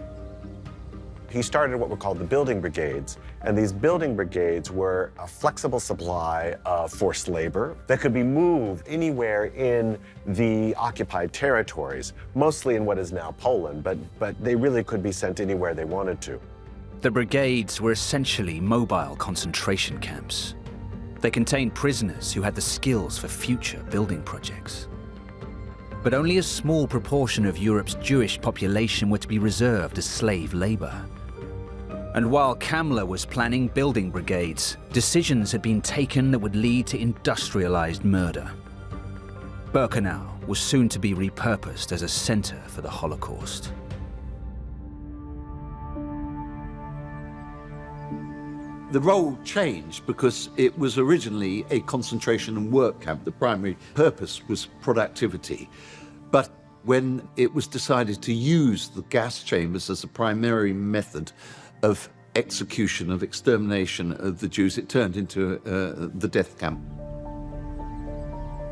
He started what were called the building brigades, and these building brigades were a flexible supply of forced labor that could be moved anywhere in the occupied territories, mostly in what is now Poland, but they really could be sent anywhere they wanted to. The brigades were essentially mobile concentration camps. They contained prisoners who had the skills for future building projects. But only a small proportion of Europe's Jewish population were to be reserved as slave labor. And while Kammler was planning building brigades, decisions had been taken that would lead to industrialized murder. Birkenau was soon to be repurposed as a center for the Holocaust. The role changed because it was originally a concentration and work camp. The primary purpose was productivity. But when it was decided to use the gas chambers as a primary method of execution, of extermination of the Jews, it turned into the death camp.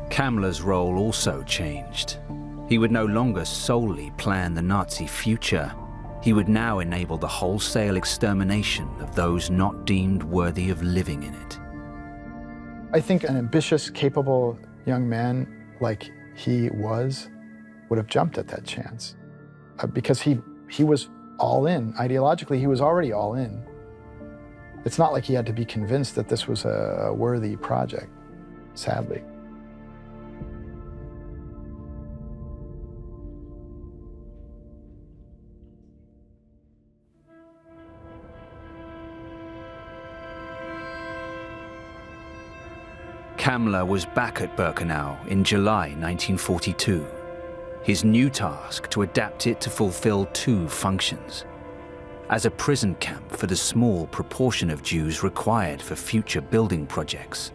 Kammler's role also changed. He would no longer solely plan the Nazi future. He would now enable the wholesale extermination of those not deemed worthy of living in it. I think an ambitious, capable young man like he would have jumped at that chance because he was all in. Ideologically, he was already all in. It's not like he had to be convinced that this was a worthy project, sadly. Kammler was back at Birkenau in July 1942. His new task to adapt it to fulfill two functions: as a prison camp for the small proportion of Jews required for future building projects,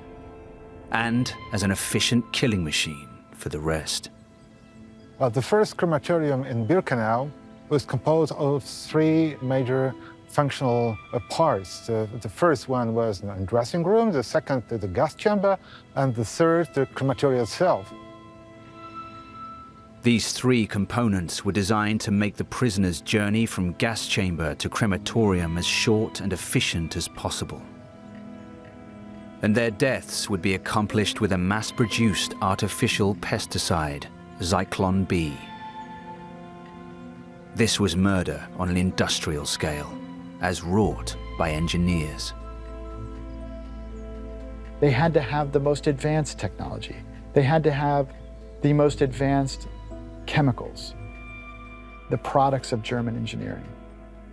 and as an efficient killing machine for the rest. Well, the first crematorium in Birkenau was composed of three major functional parts. The first one was a dressing room, the second the gas chamber, and the third the crematorium itself. These three components were designed to make the prisoner's journey from gas chamber to crematorium as short and efficient as possible. And their deaths would be accomplished with a mass-produced artificial pesticide, Zyklon B. This was murder on an industrial scale, as wrought by engineers. They had to have the most advanced technology. They had to have the most advanced chemicals, the products of German engineering,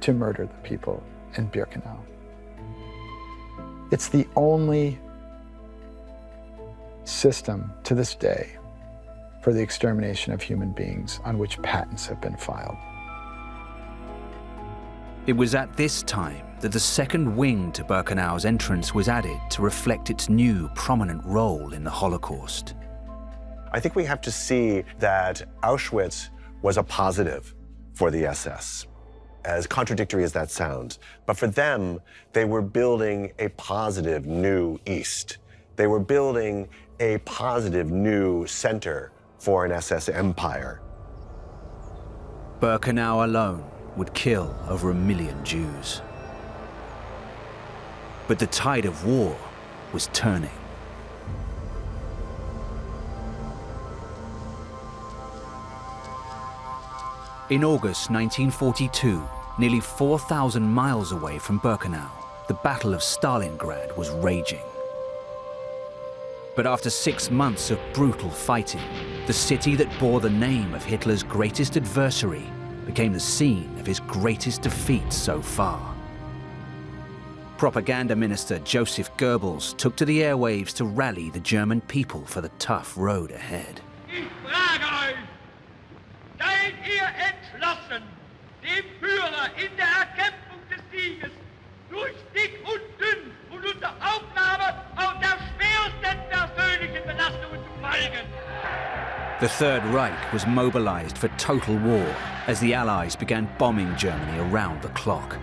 to murder the people in Birkenau. It's the only system to this day for the extermination of human beings on which patents have been filed. It was at this time that the second wing to Birkenau's entrance was added to reflect its new prominent role in the Holocaust. I think we have to see that Auschwitz was a positive for the SS, as contradictory as that sounds. But for them, they were building a positive new East. They were building a positive new center for an SS empire. Birkenau alone would kill over 1 million Jews. But the tide of war was turning. In August 1942, nearly 4,000 miles away from Birkenau, the Battle of Stalingrad was raging. But after 6 months of brutal fighting, the city that bore the name of Hitler's greatest adversary became the scene of his greatest defeat so far. Propaganda Minister Joseph Goebbels took to the airwaves to rally the German people for the tough road ahead. Ich frage euch, seid ihr entschlossen, dem Führer in der Erkämpfung des Sieges durch dick und dünn und unter Aufnahme auch der schwersten persönlichen Belastungen zu folgen? The Third Reich was mobilized for total war as the Allies began bombing Germany around the clock.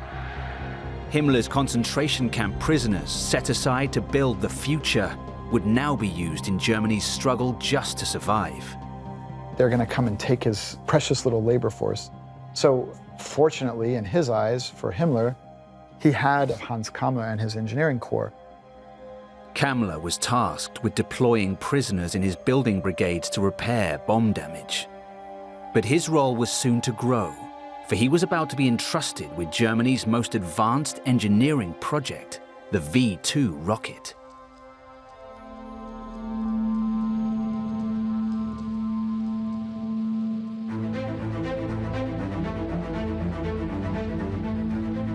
Himmler's concentration camp prisoners set aside to build the future would now be used in Germany's struggle just to survive. They're going to come and take his precious little labor force. So fortunately, in his eyes, for Himmler, he had Hans Kammler and his engineering corps. Kammler was tasked with deploying prisoners in his building brigades to repair bomb damage. But his role was soon to grow, for he was about to be entrusted with Germany's most advanced engineering project, the V-2 rocket.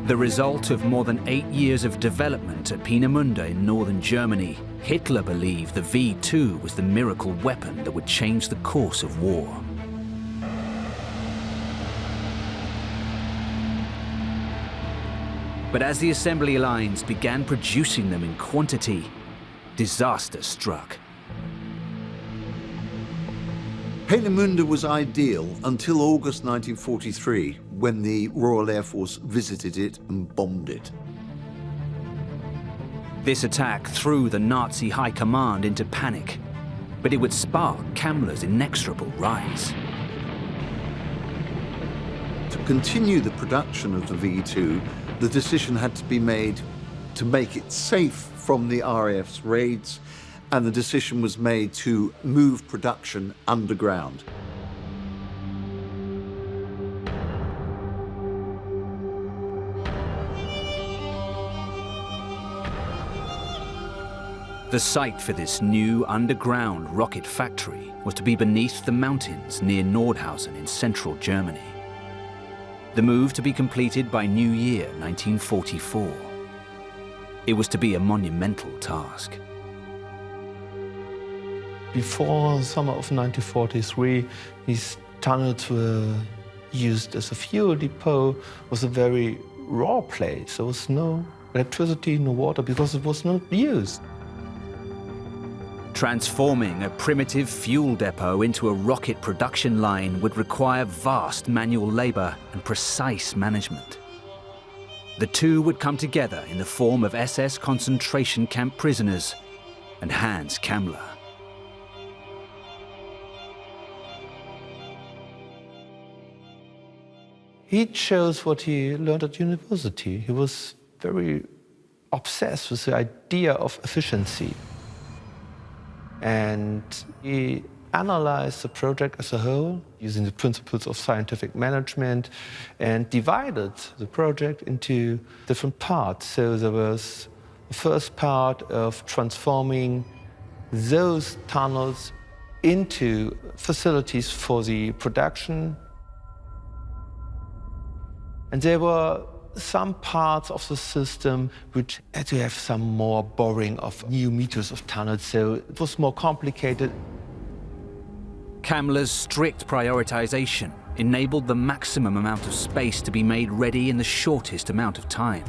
The result of more than 8 years of development at Peenemünde in northern Germany, Hitler believed the V-2 was the miracle weapon that would change the course of war. But as the assembly lines began producing them in quantity, disaster struck. Peenemünde was ideal until August 1943, when the Royal Air Force visited it and bombed it. This attack threw the Nazi high command into panic, but it would spark Kammler's inexorable rise. To continue the production of the V-2, the decision had to be made to make it safe from the RAF's raids and the decision was made to move production underground. The site for this new underground rocket factory was to be beneath the mountains near Nordhausen in central Germany. The move to be completed by New Year 1944. It was to be a monumental task. Before summer of 1943, these tunnels were used as a fuel depot. It was a very raw place. There was no electricity, no water, because it was not used. Transforming a primitive fuel depot into a rocket production line would require vast manual labor and precise management. The two would come together in the form of SS concentration camp prisoners and Hans Kammler. He chose what he learned at university. He was very obsessed with the idea of efficiency. And he analyzed the project as a whole using the principles of scientific management and divided the project into different parts. So there was the first part of transforming those tunnels into facilities for the production. And there were some parts of the system which had to have some more boring of new meters of tunnels, so it was more complicated. Kammler's strict prioritization enabled the maximum amount of space to be made ready in the shortest amount of time.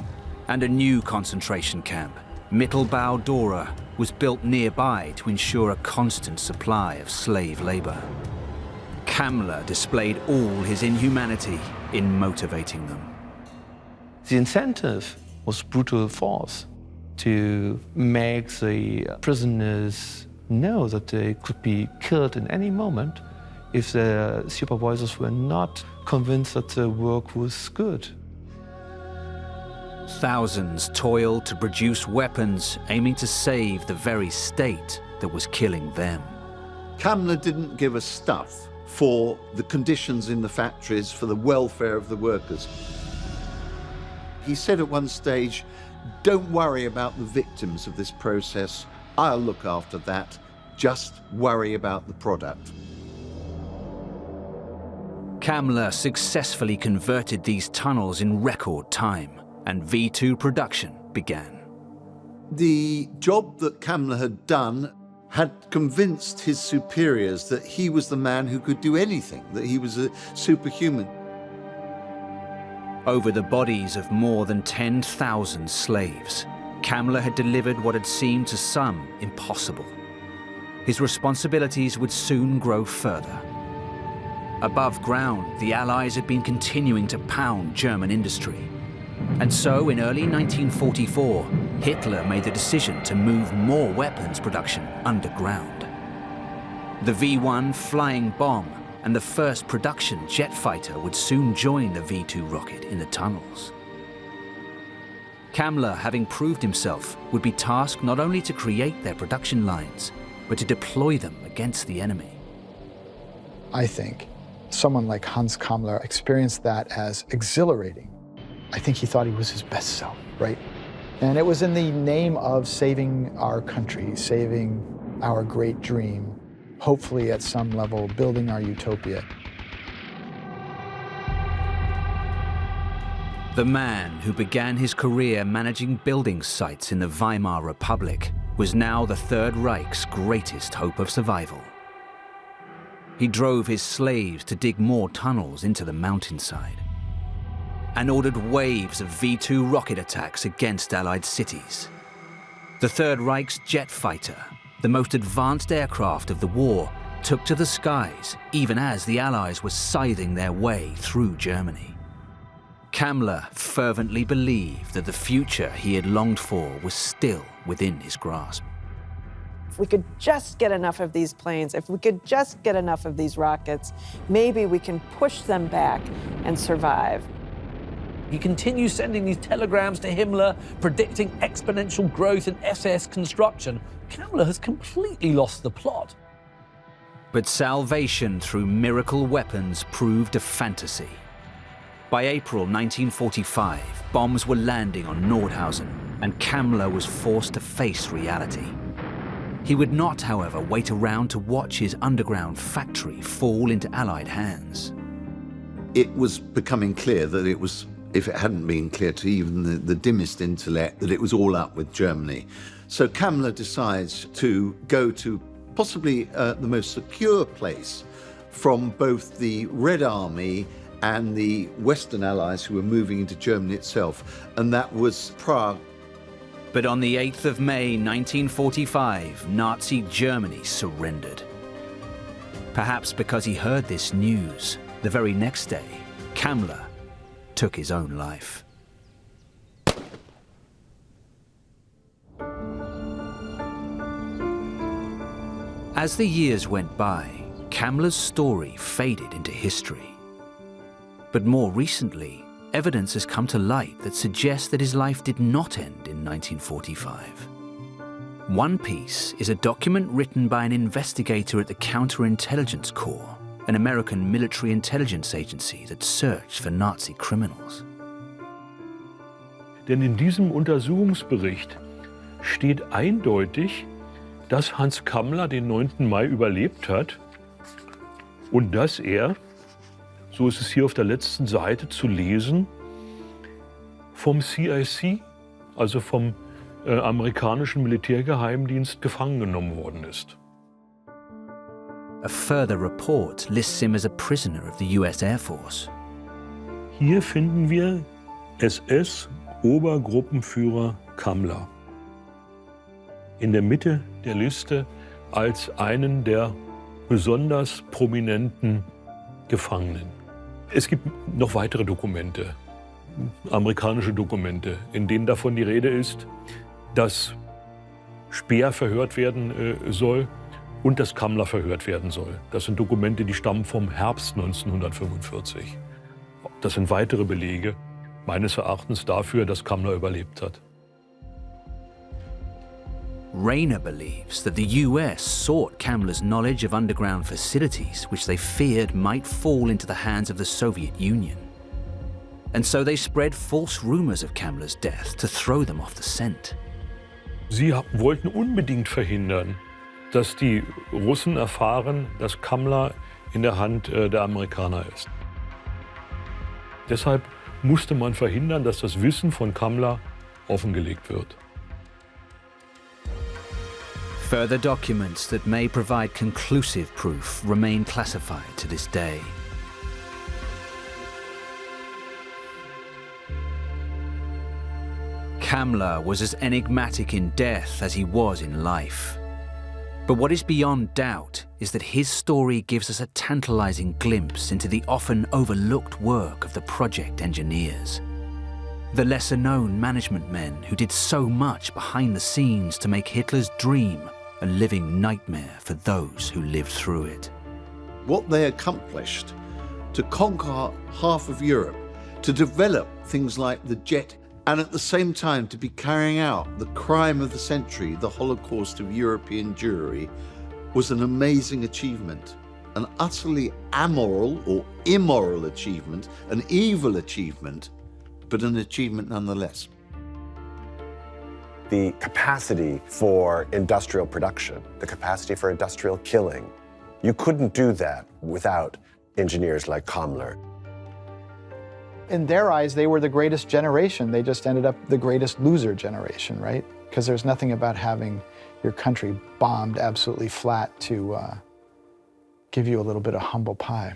And a new concentration camp, Mittelbau Dora, was built nearby to ensure a constant supply of slave labor. Kammler displayed all his inhumanity in motivating them. The incentive was brutal force to make the prisoners know that they could be killed in any moment if the supervisors were not convinced that the work was good. Thousands toiled to produce weapons aiming to save the very state that was killing them. Kammler didn't give a stuff for the conditions in the factories, for the welfare of the workers. He said at one stage, "Don't worry about the victims of this process. I'll look after that. Just worry about the product." Kammler successfully converted these tunnels in record time, and V2 production began. The job that Kammler had done had convinced his superiors that he was the man who could do anything, that he was a superhuman. Over the bodies of more than 10,000 slaves, Kammler had delivered what had seemed to some impossible. His responsibilities would soon grow further. Above ground, the Allies had been continuing to pound German industry. And so, in early 1944, Hitler made the decision to move more weapons production underground. The V1 flying bomb and the first production jet fighter would soon join the V2 rocket in the tunnels. Kammler, having proved himself, would be tasked not only to create their production lines, but to deploy them against the enemy. I think someone like Hans Kammler experienced that as exhilarating. I think he thought he was his best self, right? And it was in the name of saving our country, saving our great dream, hopefully at some level building our utopia. The man who began his career managing building sites in the Weimar Republic was now the Third Reich's greatest hope of survival. He drove his slaves to dig more tunnels into the mountainside and ordered waves of V2 rocket attacks against Allied cities. The Third Reich's jet fighter, the most advanced aircraft of the war, took to the skies even as the Allies were scything their way through Germany. Kammler fervently believed that the future he had longed for was still within his grasp. If we could just get enough of these planes, if we could just get enough of these rockets, maybe we can push them back and survive. He continues sending these telegrams to Himmler, predicting exponential growth in SS construction. Kammler has completely lost the plot. But salvation through miracle weapons proved a fantasy. By April 1945, bombs were landing on Nordhausen, and Kammler was forced to face reality. He would not, however, wait around to watch his underground factory fall into Allied hands. It was becoming clear that it was, if it hadn't been clear to even the dimmest intellect, that it was all up with Germany. So Kammler decides to go to possibly the most secure place from both the Red Army and the Western Allies who were moving into Germany itself, and that was Prague. But on the 8th of May 1945, Nazi Germany surrendered. Perhaps because he heard this news, the very next day, Kammler took his own life. As the years went by, Kammler's story faded into history. But more recently, evidence has come to light that suggests that his life did not end in 1945. One piece is a document written by an investigator at the Counterintelligence Corps, an American military intelligence agency that searched for Nazi criminals. Denn in diesem Untersuchungsbericht steht eindeutig, dass Hans Kammler den 9. Mai überlebt hat und dass er, so ist es hier auf der letzten Seite zu lesen, vom CIC, also vom amerikanischen Militärgeheimdienst, gefangen genommen worden ist. A further report lists him as a prisoner of the US Air Force. Hier finden wir SS-Obergruppenführer Kammler in der Mitte der Liste als einen der besonders prominenten Gefangenen. Es gibt noch weitere Dokumente, amerikanische Dokumente, in denen davon die Rede ist, dass Speer verhört werden soll und dass Kammler verhört werden soll. Das sind Dokumente, die stammen vom Herbst 1945. Das sind weitere Belege, meines Erachtens, dafür, dass Kammler überlebt hat. Rayner believes that the US sought Kammler's knowledge of underground facilities which they feared might fall into the hands of the Soviet Union. And so they spread false rumors of Kammler's death to throw them off the scent. Sie wollten unbedingt verhindern, dass die Russen erfahren, dass Kammler in der Hand der Amerikaner ist. Deshalb musste man verhindern, dass das Wissen von Kammler offengelegt wird. Further documents that may provide conclusive proof remain classified to this day. Kammler was as enigmatic in death as he was in life. But what is beyond doubt is that his story gives us a tantalizing glimpse into the often overlooked work of the project engineers. The lesser-known management men who did so much behind the scenes to make Hitler's dream a living nightmare for those who lived through it. What they accomplished to conquer half of Europe, to develop things like the jet, and at the same time to be carrying out the crime of the century, the Holocaust of European Jewry, was an amazing achievement, an utterly amoral or immoral achievement, an evil achievement, but an achievement nonetheless. The capacity for industrial production, the capacity for industrial killing, you couldn't do that without engineers like Kammler. In their eyes, they were the greatest generation. They just ended up the greatest loser generation, right? Because there's nothing about having your country bombed absolutely flat to give you a little bit of humble pie.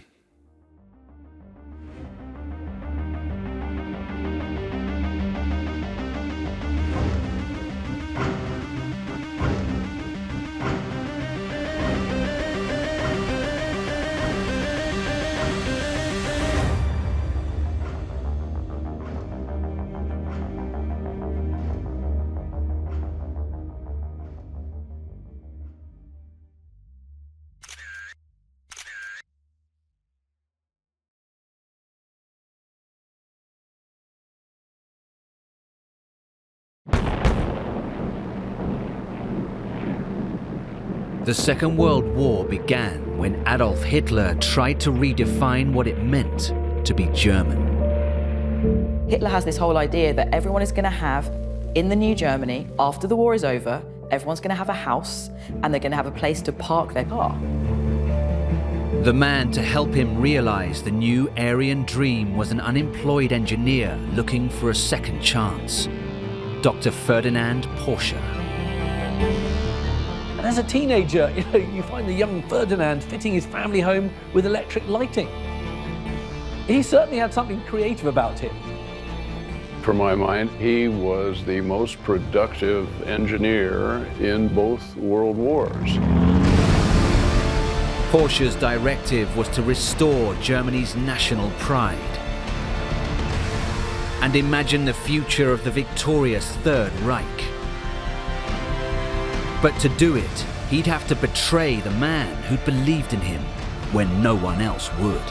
The Second World War began when Adolf Hitler tried to redefine what it meant to be German. Hitler has this whole idea that everyone is going to have, in the new Germany, after the war is over, everyone's going to have a house and they're going to have a place to park their car. The man to help him realize the new Aryan dream was an unemployed engineer looking for a second chance, Dr. Ferdinand Porsche. And as a teenager, you find the young Ferdinand fitting his family home with electric lighting. He certainly had something creative about him. For my mind, he was the most productive engineer in both world wars. Porsche's directive was to restore Germany's national pride and imagine the future of the victorious Third Reich. But to do it, he'd have to betray the man who'd believed in him when no one else would.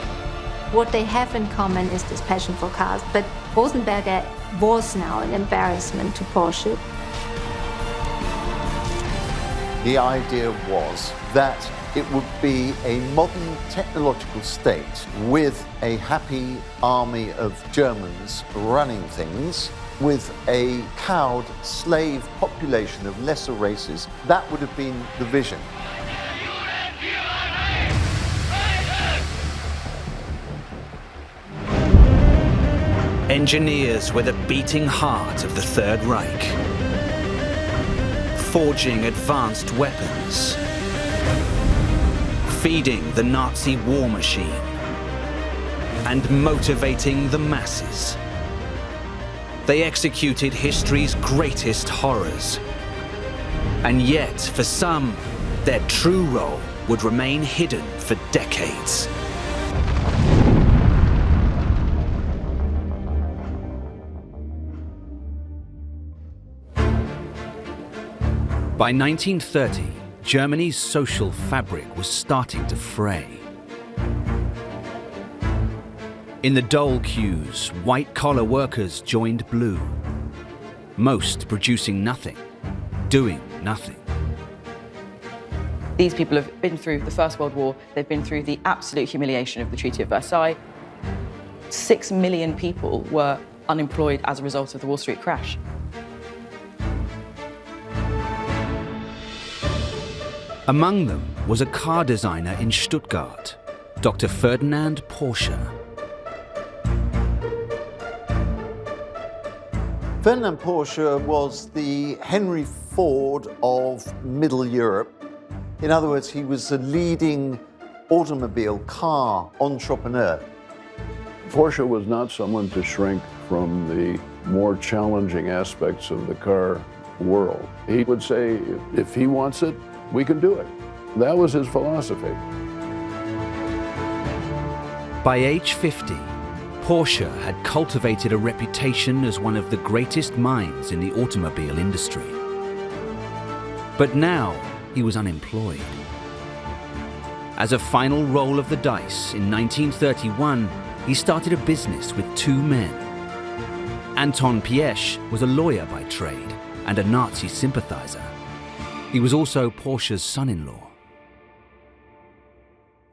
What they have in common is this passion for cars, but Rosenberger was now an embarrassment to Porsche. The idea was that it would be a modern technological state with a happy army of Germans running things, with a cowed slave population of lesser races. That would have been the vision. Engineers were the beating heart of the Third Reich, forging advanced weapons, feeding the Nazi war machine, and motivating the masses. They executed history's greatest horrors. And yet, for some, their true role would remain hidden for decades. By 1930, Germany's social fabric was starting to fray. In the dole queues, white-collar workers joined blue, most producing nothing, doing nothing. These people have been through the First World War, they've been through the absolute humiliation of the Treaty of Versailles. 6 million people were unemployed as a result of the Wall Street crash. Among them was a car designer in Stuttgart, Dr. Ferdinand Porsche. Ferdinand Porsche was the Henry Ford of Middle Europe. In other words, he was the leading automobile car entrepreneur. Porsche was not someone to shrink from the more challenging aspects of the car world. He would say, if he wants it, we can do it. That was his philosophy. By age 50, Porsche had cultivated a reputation as one of the greatest minds in the automobile industry. But now he was unemployed. As a final roll of the dice, in 1931, he started a business with 2 men. Anton Piesch was a lawyer by trade and a Nazi sympathizer. He was also Porsche's son-in-law.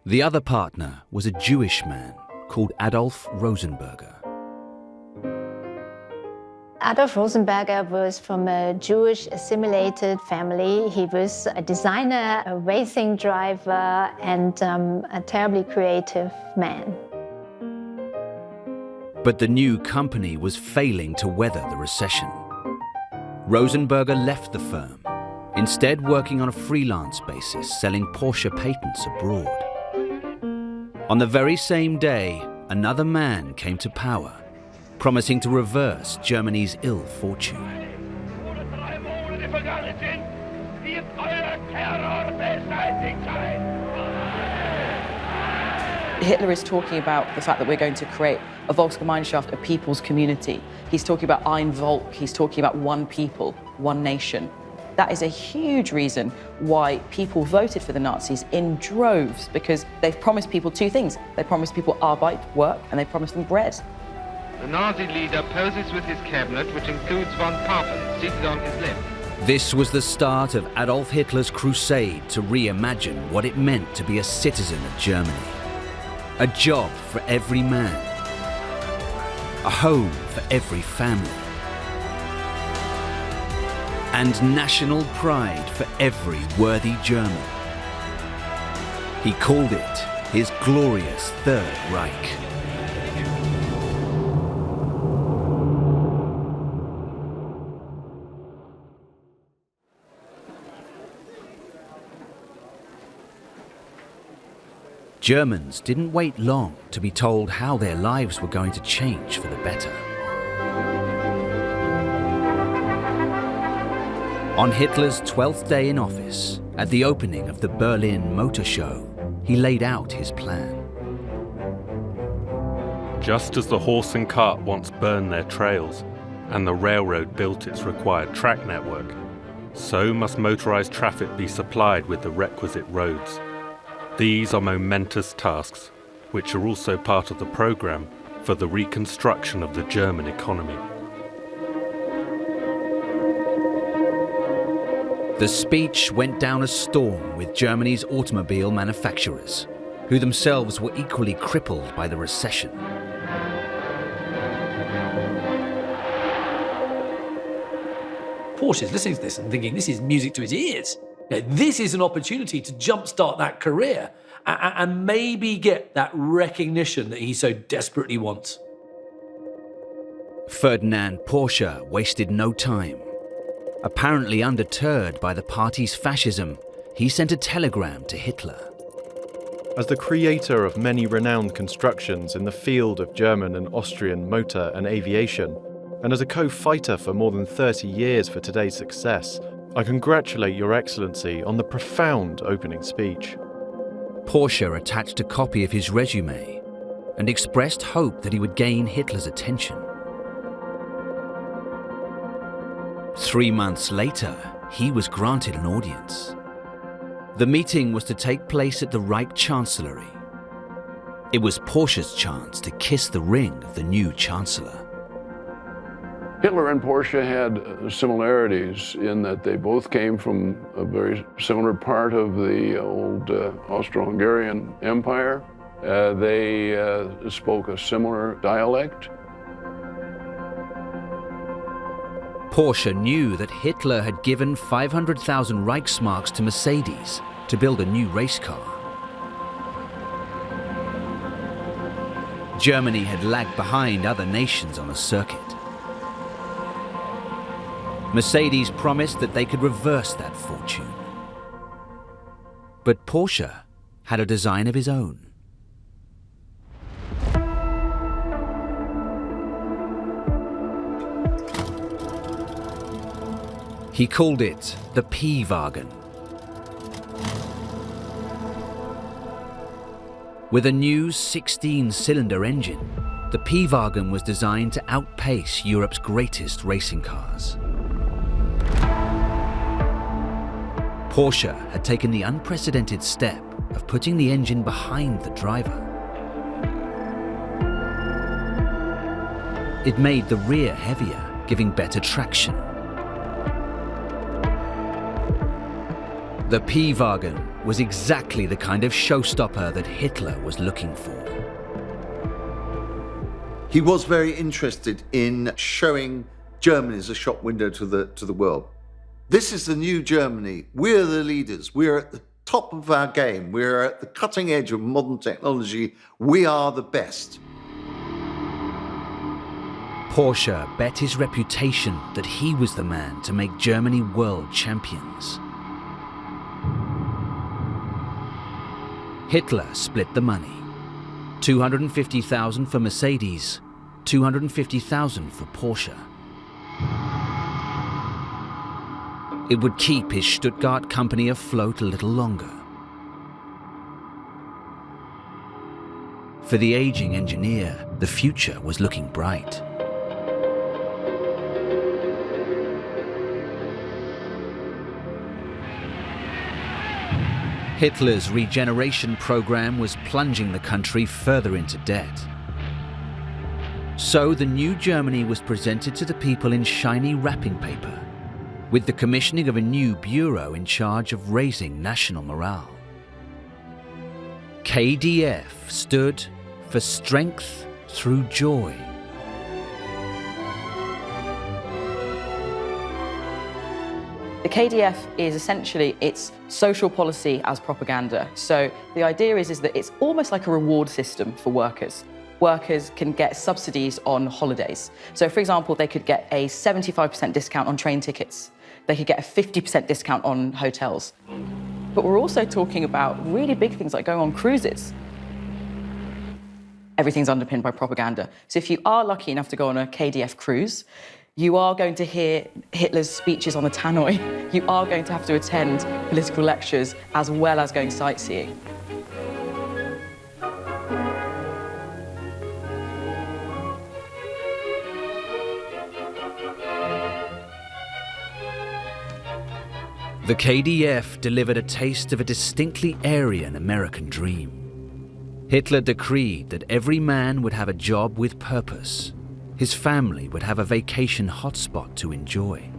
The other partner was a Jewish man called Adolf Rosenberger. Adolf Rosenberger was from a Jewish assimilated family. He was a designer, a racing driver, and a terribly creative man. But the new company was failing to weather the recession. Rosenberger left the firm, instead working on a freelance basis, selling Porsche patents abroad. On the very same day, another man came to power, promising to reverse Germany's ill fortune. Hitler is talking about the fact that we're going to create a Volksgemeinschaft, a people's community. He's talking about Ein Volk, he's talking about one people, one nation. That is a huge reason why people voted for the Nazis in droves, because they've promised people 2 things. They promised people Arbeit, work, and they promised them bread. The Nazi leader poses with his cabinet, which includes von Papen, seated on his left, This was the start of Adolf Hitler's crusade to reimagine what it meant to be a citizen of Germany. A job for every man. A home for every family. And national pride for every worthy German. He called it his glorious Third Reich. Germans didn't wait long to be told how their lives were going to change for the better. On Hitler's 12th day in office, at the opening of the Berlin Motor Show, he laid out his plan. Just as the horse and cart once burned their trails, and the railroad built its required track network, so must motorized traffic be supplied with the requisite roads. These are momentous tasks, which are also part of the program for the reconstruction of the German economy. The speech went down a storm with Germany's automobile manufacturers, who themselves were equally crippled by the recession. Porsche's listening to this and thinking, this is music to his ears. This is an opportunity to jumpstart that career and maybe get that recognition that he so desperately wants. Ferdinand Porsche wasted no time. Apparently undeterred by the party's fascism, he sent a telegram to Hitler. As the creator of many renowned constructions in the field of German and Austrian motor and aviation, and as a co-fighter for more than 30 years for today's success, I congratulate Your Excellency on the profound opening speech. Porsche attached a copy of his resume and expressed hope that he would gain Hitler's attention. 3 months later, he was granted an audience. The meeting was to take place at the Reich Chancellery. It was Porsche's chance to kiss the ring of the new Chancellor. Hitler and Porsche had similarities in that they both came from a very similar part of the old Austro-Hungarian Empire. They spoke a similar dialect. Porsche knew that Hitler had given 500,000 Reichsmarks to Mercedes to build a new race car. Germany had lagged behind other nations on the circuit. Mercedes promised that they could reverse that fortune. But Porsche had a design of his own. He called it the P-Wagen. With a new 16-cylinder engine, the P-Wagen was designed to outpace Europe's greatest racing cars. Porsche had taken the unprecedented step of putting the engine behind the driver. It made the rear heavier, giving better traction. The P-Wagen was exactly the kind of showstopper that Hitler was looking for. He was very interested in showing Germany as a shop window to the world. This is the new Germany. We're the leaders. We're at the top of our game. We're at the cutting edge of modern technology. We are the best. Porsche bet his reputation that he was the man to make Germany world champions. Hitler split the money. 250,000 for Mercedes, 250,000 for Porsche. It would keep his Stuttgart company afloat a little longer. For the aging engineer, the future was looking bright. Hitler's regeneration program was plunging the country further into debt. So the new Germany was presented to the people in shiny wrapping paper, with the commissioning of a new bureau in charge of raising national morale. KDF stood for strength through joy. The KDF is essentially, it's social policy as propaganda. So the idea is that it's almost like a reward system for workers. Workers can get subsidies on holidays. So for example, they could get a 75% discount on train tickets. They could get a 50% discount on hotels. But we're also talking about really big things like going on cruises. Everything's underpinned by propaganda. So if you are lucky enough to go on a KDF cruise, you are going to hear Hitler's speeches on the tannoy. You are going to have to attend political lectures as well as going sightseeing. The KDF delivered a taste of a distinctly Aryan American dream. Hitler decreed that every man would have a job with purpose. His family would have a vacation hotspot to enjoy.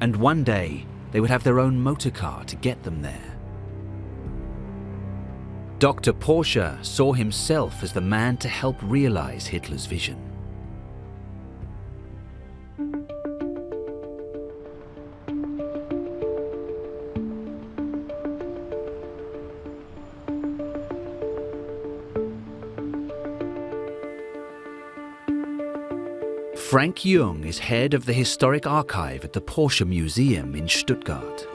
And one day, they would have their own motor car to get them there. Dr. Porsche saw himself as the man to help realize Hitler's vision. Frank Jung is head of the historic archive at the Porsche Museum in Stuttgart.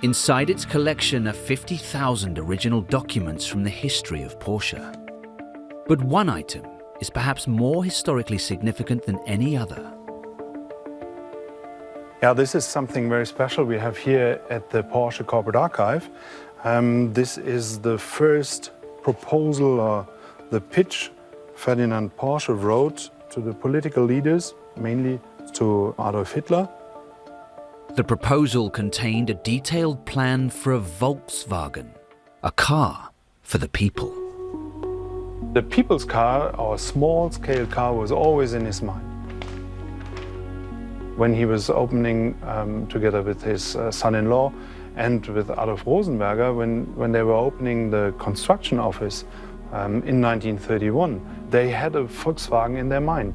Inside its collection are 50,000 original documents from the history of Porsche. But one item is perhaps more historically significant than any other. Yeah, this is something very special we have here at the Porsche Corporate Archive. This is the first proposal or the pitch Ferdinand Porsche wrote to the political leaders, mainly to Adolf Hitler. The proposal contained a detailed plan for a Volkswagen, a car for the people. The people's car, or small-scale car, was always in his mind. When he was opening, together with his son-in-law and with Adolf Rosenberger, when they were opening the construction office in 1931, they had a Volkswagen in their mind.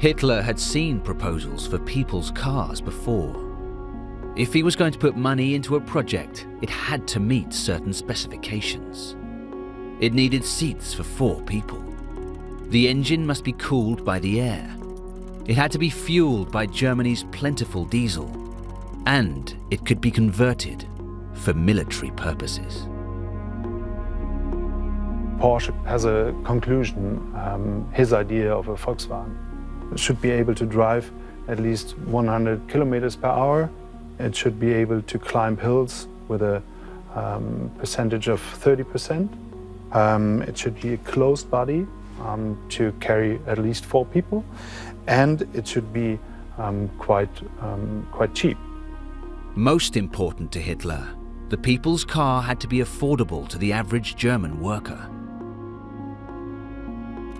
Hitler had seen proposals for people's cars before. If he was going to put money into a project, it had to meet certain specifications. It needed seats for 4 people. The engine must be cooled by the air. It had to be fueled by Germany's plentiful diesel. And it could be converted for military purposes. Porsche has a conclusion, his idea of a Volkswagen. It should be able to drive at least 100 kilometers per hour. It should be able to climb hills with a percentage of 30%. It should be a closed body to carry at least 4 people. And it should be quite cheap. Most important to Hitler, the people's car had to be affordable to the average German worker.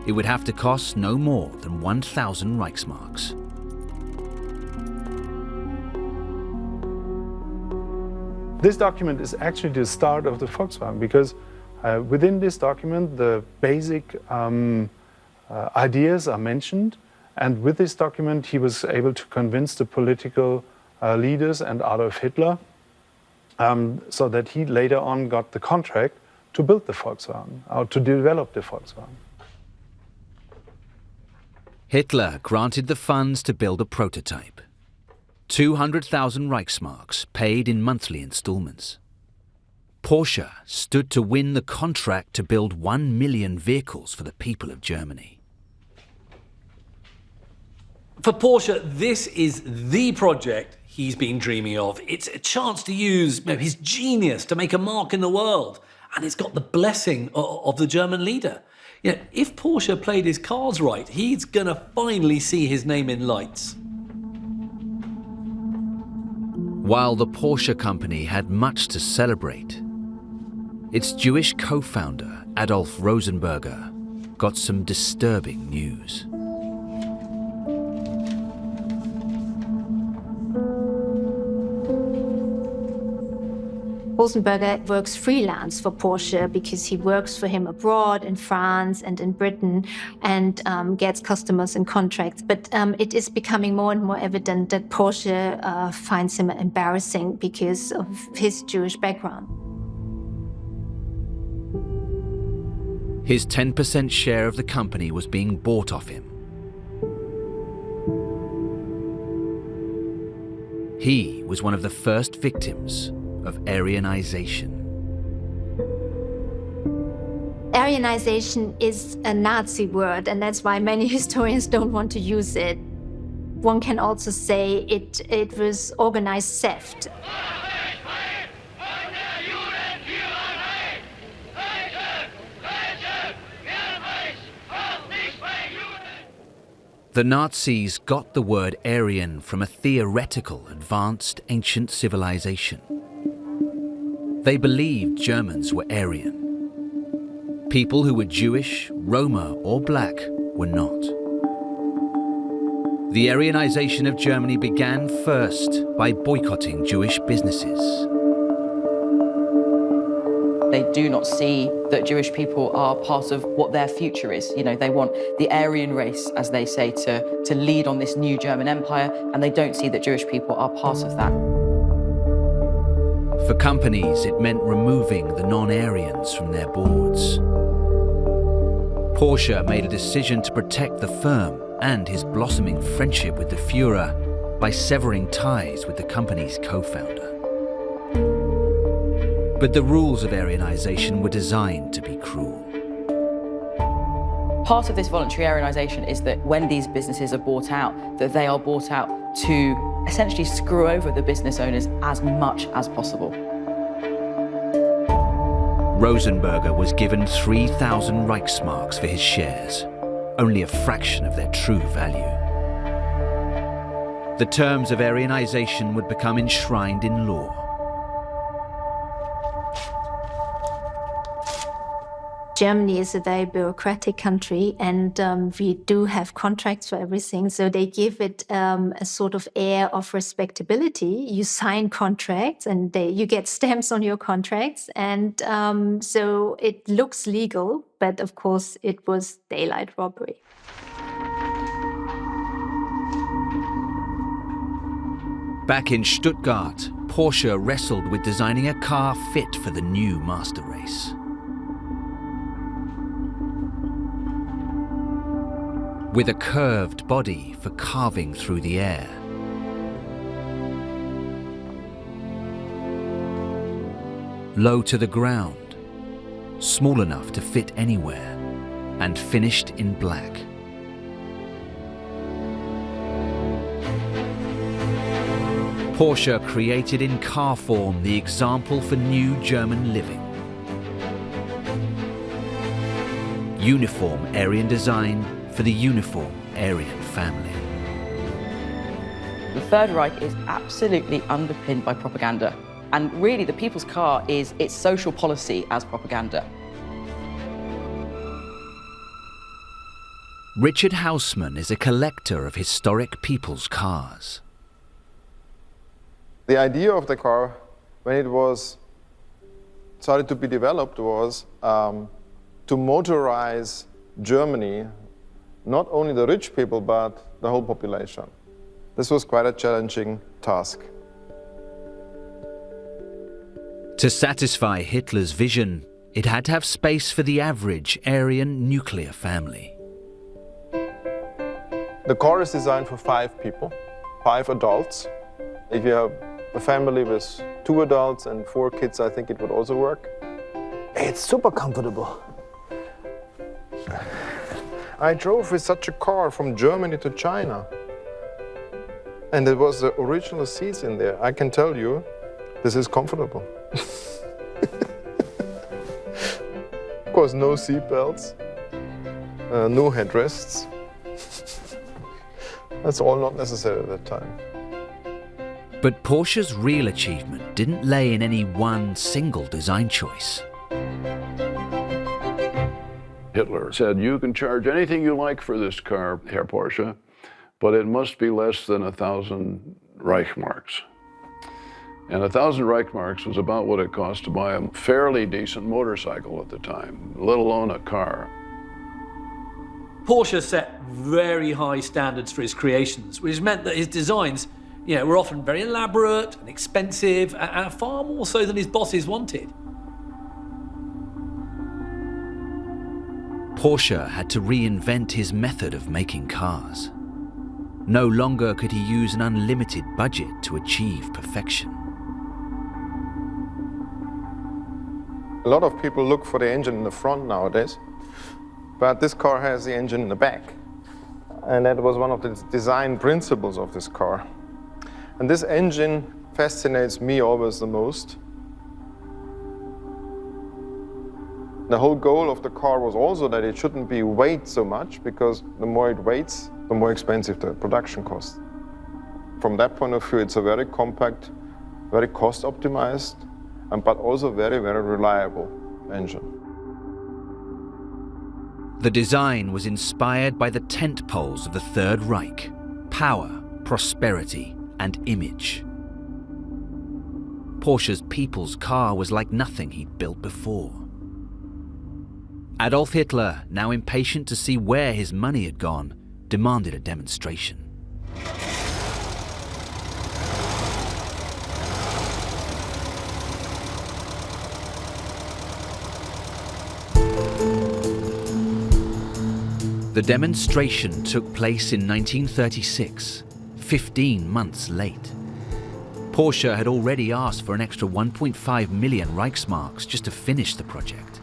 It would have to cost no more than 1,000 Reichsmarks. This document is actually the start of the Volkswagen, because within this document the basic ideas are mentioned, and with this document he was able to convince the political leaders and Adolf Hitler so that he later on got the contract to build the Volkswagen, or to develop the Volkswagen. Hitler granted the funds to build a prototype. 200,000 Reichsmarks paid in monthly installments. Porsche stood to win the contract to build 1 million vehicles for the people of Germany. For Porsche, this is the project he's been dreaming of. It's a chance to use his genius to make a mark in the world. And it's got the blessing of the German leader. If Porsche played his cards right, he's going to finally see his name in lights. While the Porsche company had much to celebrate, its Jewish co-founder, Adolf Rosenberger, got some disturbing news. Rosenberger works freelance for Porsche because he works for him abroad in France and in Britain and gets customers and contracts. But it is becoming more and more evident that Porsche finds him embarrassing because of his Jewish background. His 10% share of the company was being bought off him. He was one of the first victims of Aryanization. Aryanization is a Nazi word, and that's why many historians don't want to use it. One can also say it was organized theft. The Nazis got the word Aryan from a theoretical, advanced ancient civilization. They believed Germans were Aryan. People who were Jewish, Roma, or black were not. The Aryanization of Germany began first by boycotting Jewish businesses. They do not see that Jewish people are part of what their future is. You know, they want the Aryan race, as they say, to lead on this new German empire, and they don't see that Jewish people are part of that. For companies, it meant removing the non-Aryans from their boards. Porsche made a decision to protect the firm and his blossoming friendship with the Führer by severing ties with the company's co-founder. But the rules of Aryanization were designed to be cruel. Part of this voluntary Aryanization is that when these businesses are bought out, that they are bought out to essentially screw over the business owners as much as possible. Rosenberger was given 3,000 Reichsmarks for his shares, only a fraction of their true value. The terms of Aryanization would become enshrined in law. Germany is a very bureaucratic country, and we do have contracts for everything. So they give it a sort of air of respectability. You sign contracts, and you get stamps on your contracts, and so it looks legal. But of course, it was daylight robbery. Back in Stuttgart, Porsche wrestled with designing a car fit for the new master race. With a curved body for carving through the air. Low to the ground, small enough to fit anywhere, and finished in black. Porsche created in car form the example for new German living. Uniform Aryan design for the uniform Aryan family. The Third Reich is absolutely underpinned by propaganda. And really, the people's car is its social policy as propaganda. Richard Hausmann is a collector of historic people's cars. The idea of the car, when it was started to be developed, was to motorize Germany, not only the rich people, but the whole population. This was quite a challenging task. To satisfy Hitler's vision, it had to have space for the average Aryan nuclear family. The car is designed for 5 people, 5 adults. If you have a family with 2 adults and 4 kids, I think it would also work. It's super comfortable. I drove with such a car from Germany to China. And there was the original seats in there. I can tell you, this is comfortable. Of course, no seat belts, no headrests. That's all not necessary at that time. But Porsche's real achievement didn't lay in any one single design choice. Hitler said, you can charge anything you like for this car, Herr Porsche, but it must be less than 1,000 Reichsmarks. And 1,000 Reichsmarks was about what it cost to buy a fairly decent motorcycle at the time, let alone a car. Porsche set very high standards for his creations, which meant that his designs, were often very elaborate and expensive, and far more so than his bosses wanted. Porsche had to reinvent his method of making cars. No longer could he use an unlimited budget to achieve perfection. A lot of people look for the engine in the front nowadays, but this car has the engine in the back. And that was one of the design principles of this car. And this engine fascinates me always the most. The whole goal of the car was also that it shouldn't be weight so much, because the more it weighs, the more expensive the production costs. From that point of view, it's a very compact, very cost optimized, but also very, very reliable engine. The design was inspired by the tent poles of the Third Reich: power, prosperity, and image. Porsche's people's car was like nothing he'd built before. Adolf Hitler, now impatient to see where his money had gone, demanded a demonstration. The demonstration took place in 1936, 15 months late. Porsche had already asked for an extra 1.5 million Reichsmarks just to finish the project.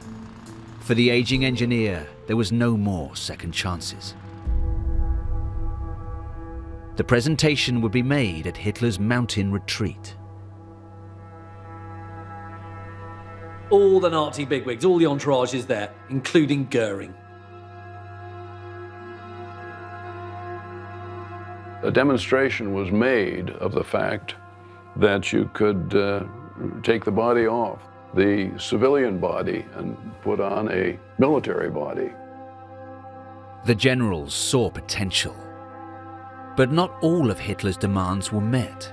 For the aging engineer, there was no more second chances. The presentation would be made at Hitler's mountain retreat. All the Nazi bigwigs, all the entourage is there, including Goering. A demonstration was made of the fact that you could take the body off, the civilian body, and put on a military body. The generals saw potential. But not all of Hitler's demands were met.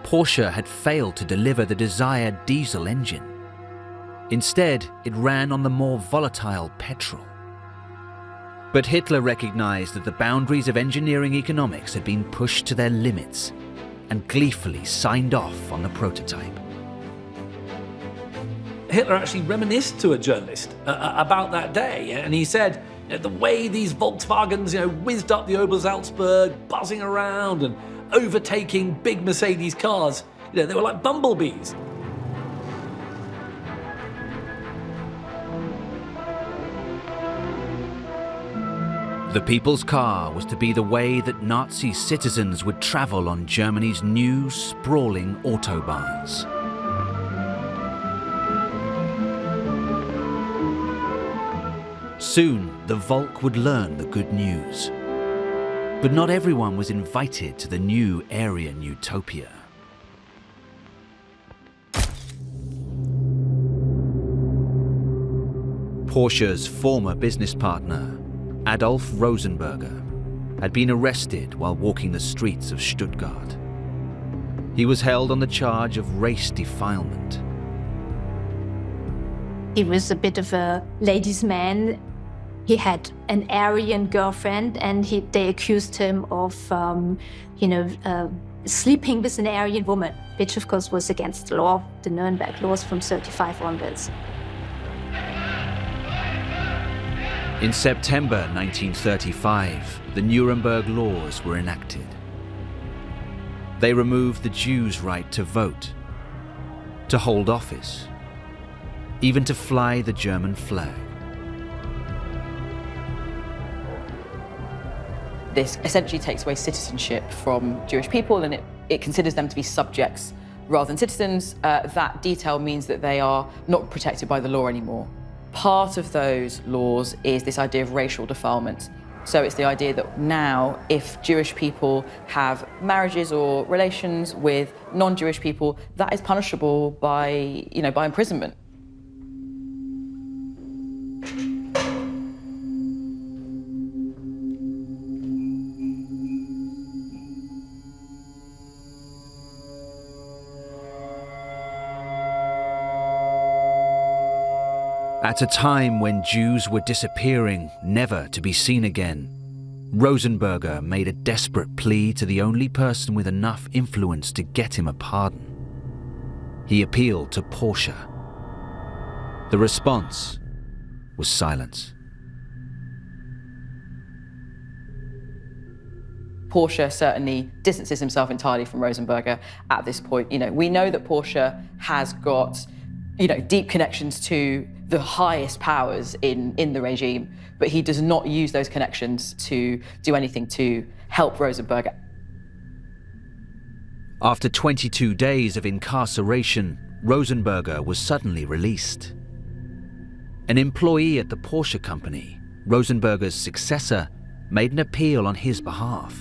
Porsche had failed to deliver the desired diesel engine. Instead, it ran on the more volatile petrol. But Hitler recognized that the boundaries of engineering economics had been pushed to their limits and gleefully signed off on the prototype. Hitler actually reminisced to a journalist about that day, and he said, the way these Volkswagens, whizzed up the Obersalzberg, buzzing around and overtaking big Mercedes cars, they were like bumblebees. The people's car was to be the way that Nazi citizens would travel on Germany's new, sprawling autobahns. Soon, the Volk would learn the good news. But not everyone was invited to the new Aryan utopia. Porsche's former business partner, Adolf Rosenberger, had been arrested while walking the streets of Stuttgart. He was held on the charge of race defilement. He was a bit of a ladies' man. He had an Aryan girlfriend, and they accused him of, sleeping with an Aryan woman, which of course was against the law, the Nuremberg laws from 1935 onwards. In September 1935, the Nuremberg laws were enacted. They removed the Jews' right to vote, to hold office, even to fly the German flag. This essentially takes away citizenship from Jewish people, and it considers them to be subjects rather than citizens. That detail means that they are not protected by the law anymore. Part of those laws is this idea of racial defilement. So it's the idea that now, if Jewish people have marriages or relations with non-Jewish people, that is punishable by imprisonment. At a time when Jews were disappearing, never to be seen again, Rosenberger made a desperate plea to the only person with enough influence to get him a pardon. He appealed to Porsche. The response was silence. Porsche certainly distances himself entirely from Rosenberger at this point. We know that Porsche has got, deep connections to the highest powers in the regime, but he does not use those connections to do anything to help Rosenberger. After 22 days of incarceration, Rosenberger was suddenly released. An employee at the Porsche company, Rosenberger's successor, made an appeal on his behalf.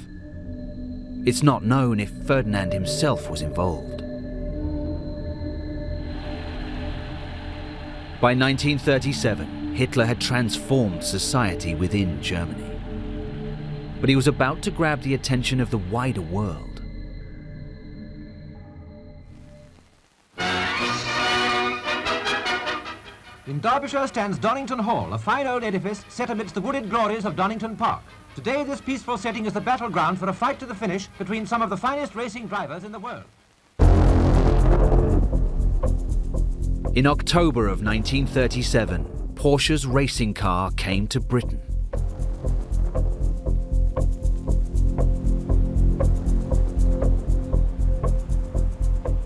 It's not known if Ferdinand himself was involved. By 1937, Hitler had transformed society within Germany. But he was about to grab the attention of the wider world. In Derbyshire stands Donington Hall, a fine old edifice set amidst the wooded glories of Donington Park. Today, this peaceful setting is the battleground for a fight to the finish between some of the finest racing drivers in the world. In October of 1937, Porsche's racing car came to Britain.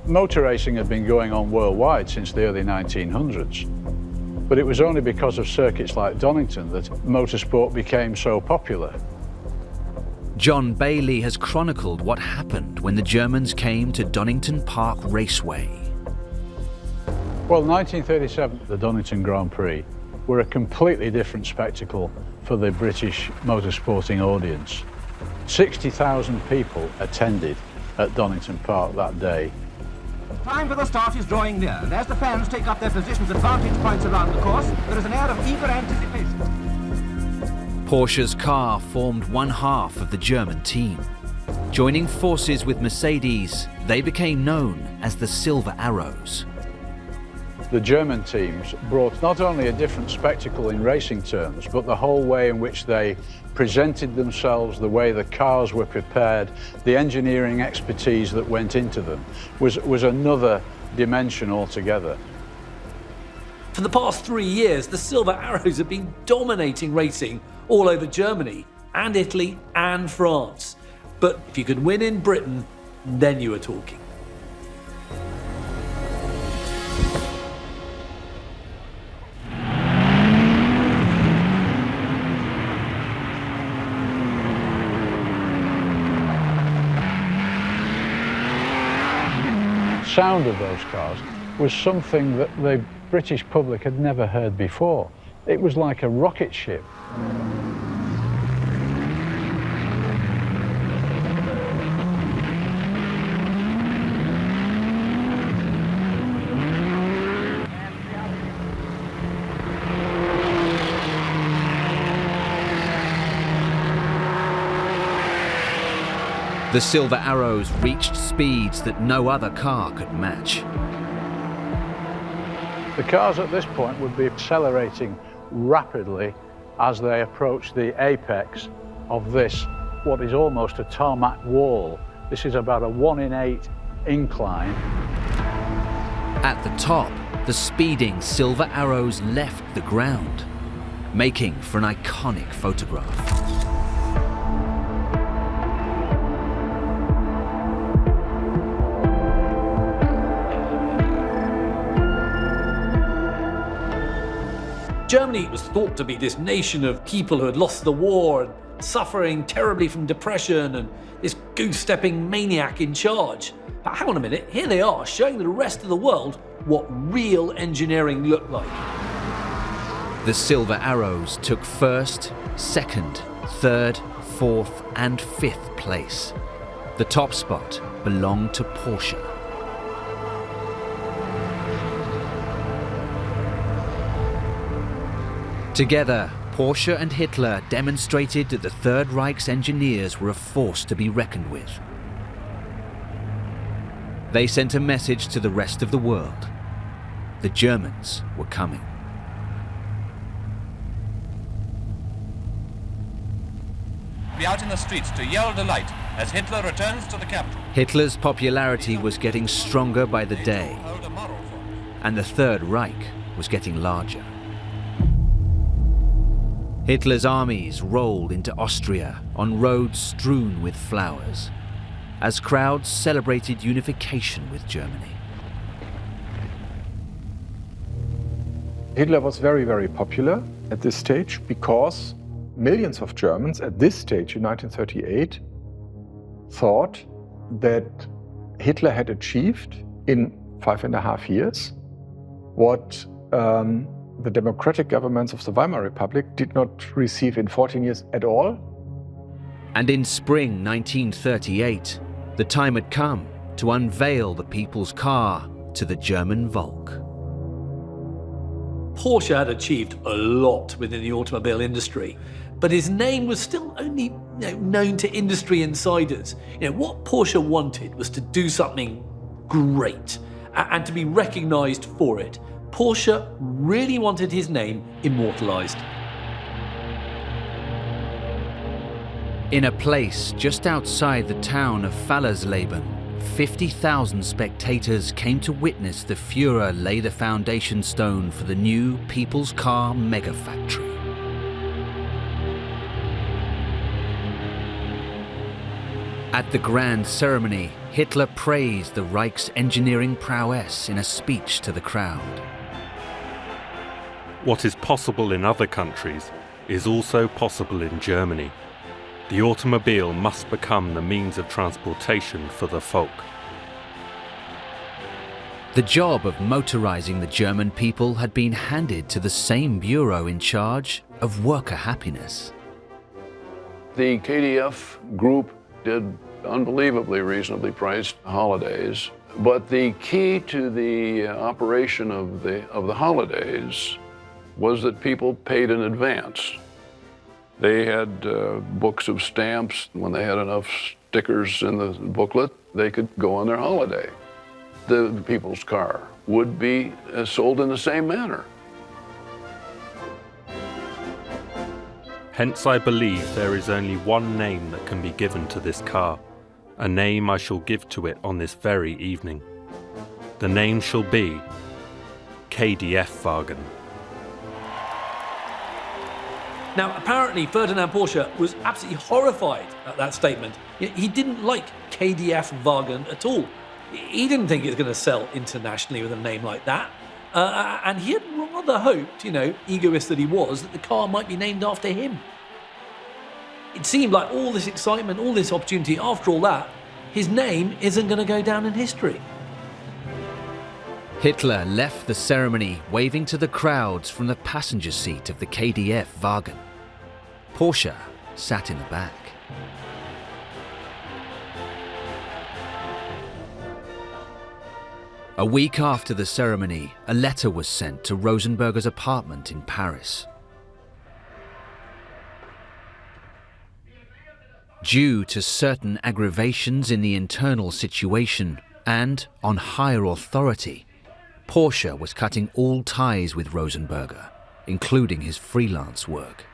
Motor racing had been going on worldwide since the early 1900s. But it was only because of circuits like Donington that motorsport became so popular. John Bailey has chronicled what happened when the Germans came to Donington Park Raceway. Well, 1937, the Donington Grand Prix were a completely different spectacle for the British motorsporting audience. 60,000 people attended at Donington Park that day. Time for the start is drawing near, and as the fans take up their positions at vantage points around the course, there is an air of eager anticipation. Porsche's car formed one half of the German team. Joining forces with Mercedes, they became known as the Silver Arrows. The German teams brought not only a different spectacle in racing terms, but the whole way in which they presented themselves, the way the cars were prepared, the engineering expertise that went into them was another dimension altogether. For the past 3 years, the Silver Arrows have been dominating racing all over Germany and Italy and France. But if you could win in Britain, then you were talking. Sound of those cars was something that the British public had never heard before. It was like a rocket ship. The Silver Arrows reached speeds that no other car could match. The cars at this point would be accelerating rapidly as they approach the apex of this, what is almost a tarmac wall. This is about a 1 in 8 incline. At the top, the speeding Silver Arrows left the ground, making for an iconic photograph. Germany was thought to be this nation of people who had lost the war and suffering terribly from depression and this goose-stepping maniac in charge. But hang on a minute, here they are showing the rest of the world what real engineering looked like. The Silver Arrows took first, second, third, fourth and fifth place. The top spot belonged to Porsche. Together, Porsche and Hitler demonstrated that the Third Reich's engineers were a force to be reckoned with. They sent a message to the rest of the world. The Germans were coming. be out in the streets to yell delight as Hitler returns to the capital. Hitler's popularity was getting stronger by the day, and the Third Reich was getting larger. Hitler's armies rolled into Austria on roads strewn with flowers, as crowds celebrated unification with Germany. Hitler was very, very popular at this stage because millions of Germans at this stage in 1938 thought that Hitler had achieved in 5.5 years what the democratic governments of the Weimar Republic did not receive in 14 years at all. And in spring 1938, the time had come to unveil the people's car to the German Volk. Porsche had achieved a lot within the automobile industry, but his name was still only known to industry insiders. What Porsche wanted was to do something great and to be recognized for it. Porsche really wanted his name immortalized. In a place just outside the town of Fallersleben, 50,000 spectators came to witness the Führer lay the foundation stone for the new People's Car mega factory. At the grand ceremony, Hitler praised the Reich's engineering prowess in a speech to the crowd. What is possible in other countries is also possible in Germany. The automobile must become the means of transportation for the folk. The job of motorizing the German people had been handed to the same bureau in charge of worker happiness. The KDF group did unbelievably reasonably priced holidays, but the key to the operation of the holidays was that people paid in advance. They had books of stamps. When they had enough stickers in the booklet, they could go on their holiday. The People's Car would be sold in the same manner. Hence I believe there is only one name that can be given to this car, a name I shall give to it on this very evening. The name shall be KDF-Wagen. Now, apparently Ferdinand Porsche was absolutely horrified at that statement. He didn't like KDF-Wagen at all. He didn't think it was going to sell internationally with a name like that. And he had rather hoped, egoist that he was, that the car might be named after him. It seemed like all this excitement, all this opportunity, after all that, his name isn't going to go down in history. Hitler left the ceremony waving to the crowds from the passenger seat of the KDF-Wagen. Porsche sat in the back. A week after the ceremony, a letter was sent to Rosenberger's apartment in Paris. Due to certain aggravations in the internal situation and on higher authority, Porsche was cutting all ties with Rosenberger, including his freelance work.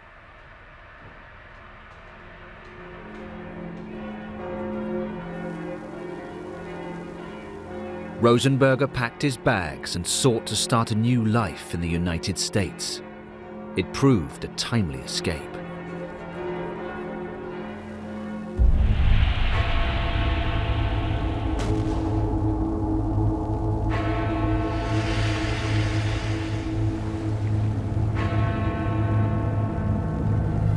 Rosenberger packed his bags and sought to start a new life in the United States. It proved a timely escape.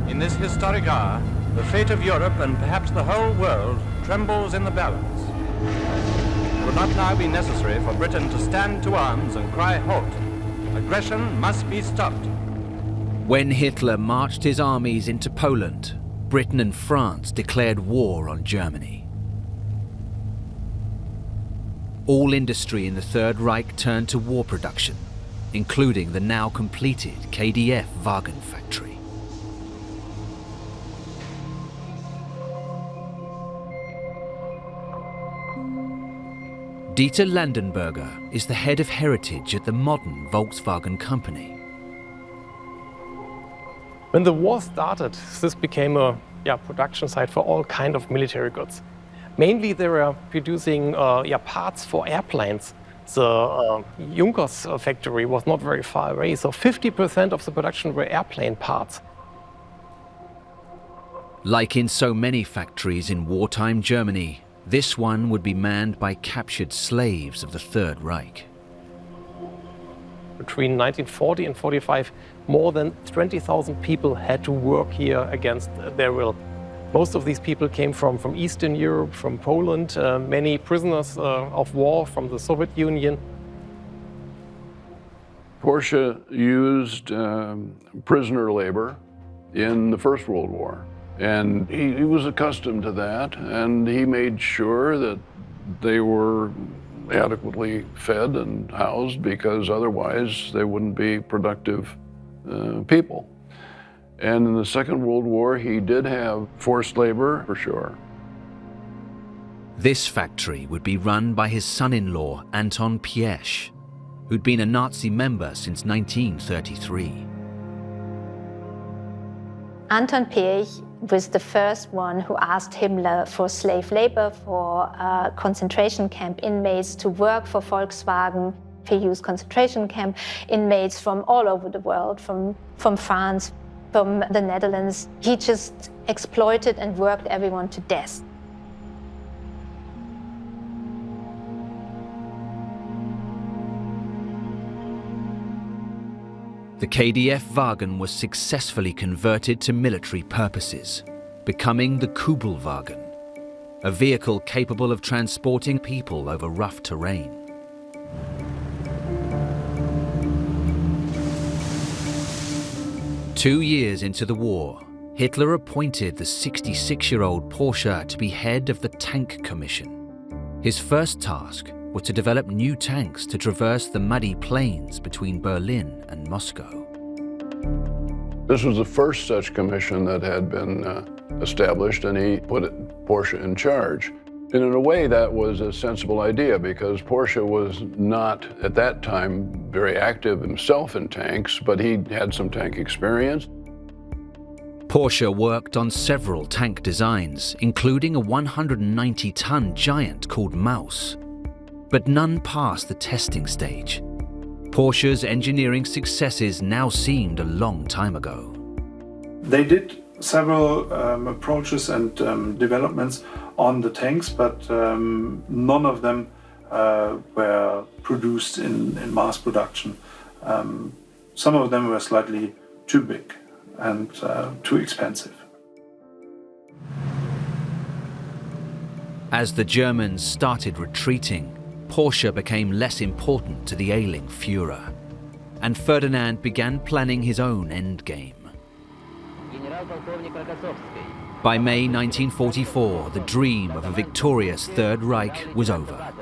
In this historic hour, the fate of Europe and perhaps the whole world trembles in the balance. It will not now be necessary for Britain to stand to arms and cry halt. Aggression must be stopped. When Hitler marched his armies into Poland, Britain and France declared war on Germany. All industry in the Third Reich turned to war production, including the now completed KDF-Wagen factory. Dieter Landenberger is the head of heritage at the modern Volkswagen company. When the war started, this became a production site for all kind of military goods. Mainly they were producing parts for airplanes. The Junkers factory was not very far away, so 50% of the production were airplane parts. Like in so many factories in wartime Germany, this one would be manned by captured slaves of the Third Reich. Between 1940 and 45, more than 20,000 people had to work here against their will. Most of these people came from Eastern Europe, from Poland, many prisoners of war from the Soviet Union. Porsche used prisoner labor in the First World War. And he was accustomed to that, and he made sure that they were adequately fed and housed, because otherwise they wouldn't be productive people. And in the Second World War, he did have forced labor, for sure. This factory would be run by his son-in-law, Anton Piëch, who'd been a Nazi member since 1933. Anton Piëch was the first one who asked Himmler for slave labor, for concentration camp inmates to work for Volkswagen. He used concentration camp inmates from all over the world, from France, from the Netherlands. He just exploited and worked everyone to death. The KDF wagon was successfully converted to military purposes, becoming the Kubelwagen, a vehicle capable of transporting people over rough terrain. Two years into the war, Hitler appointed the 66-year-old Porsche to be head of the Tank Commission. His first task was to develop new tanks to traverse the muddy plains between Berlin and Moscow. This was the first such commission that had been established, and he put Porsche in charge. And in a way, that was a sensible idea, because Porsche was not, at that time, very active himself in tanks, but he had some tank experience. Porsche worked on several tank designs, including a 190-ton giant called Maus. But none passed the testing stage. Porsche's engineering successes now seemed a long time ago. They did several approaches and developments on the tanks, but none of them were produced in mass production. Some of them were slightly too big and too expensive. As the Germans started retreating, Porsche became less important to the ailing Führer, and Ferdinand began planning his own endgame. By May 1944, the dream of a victorious Third Reich was over.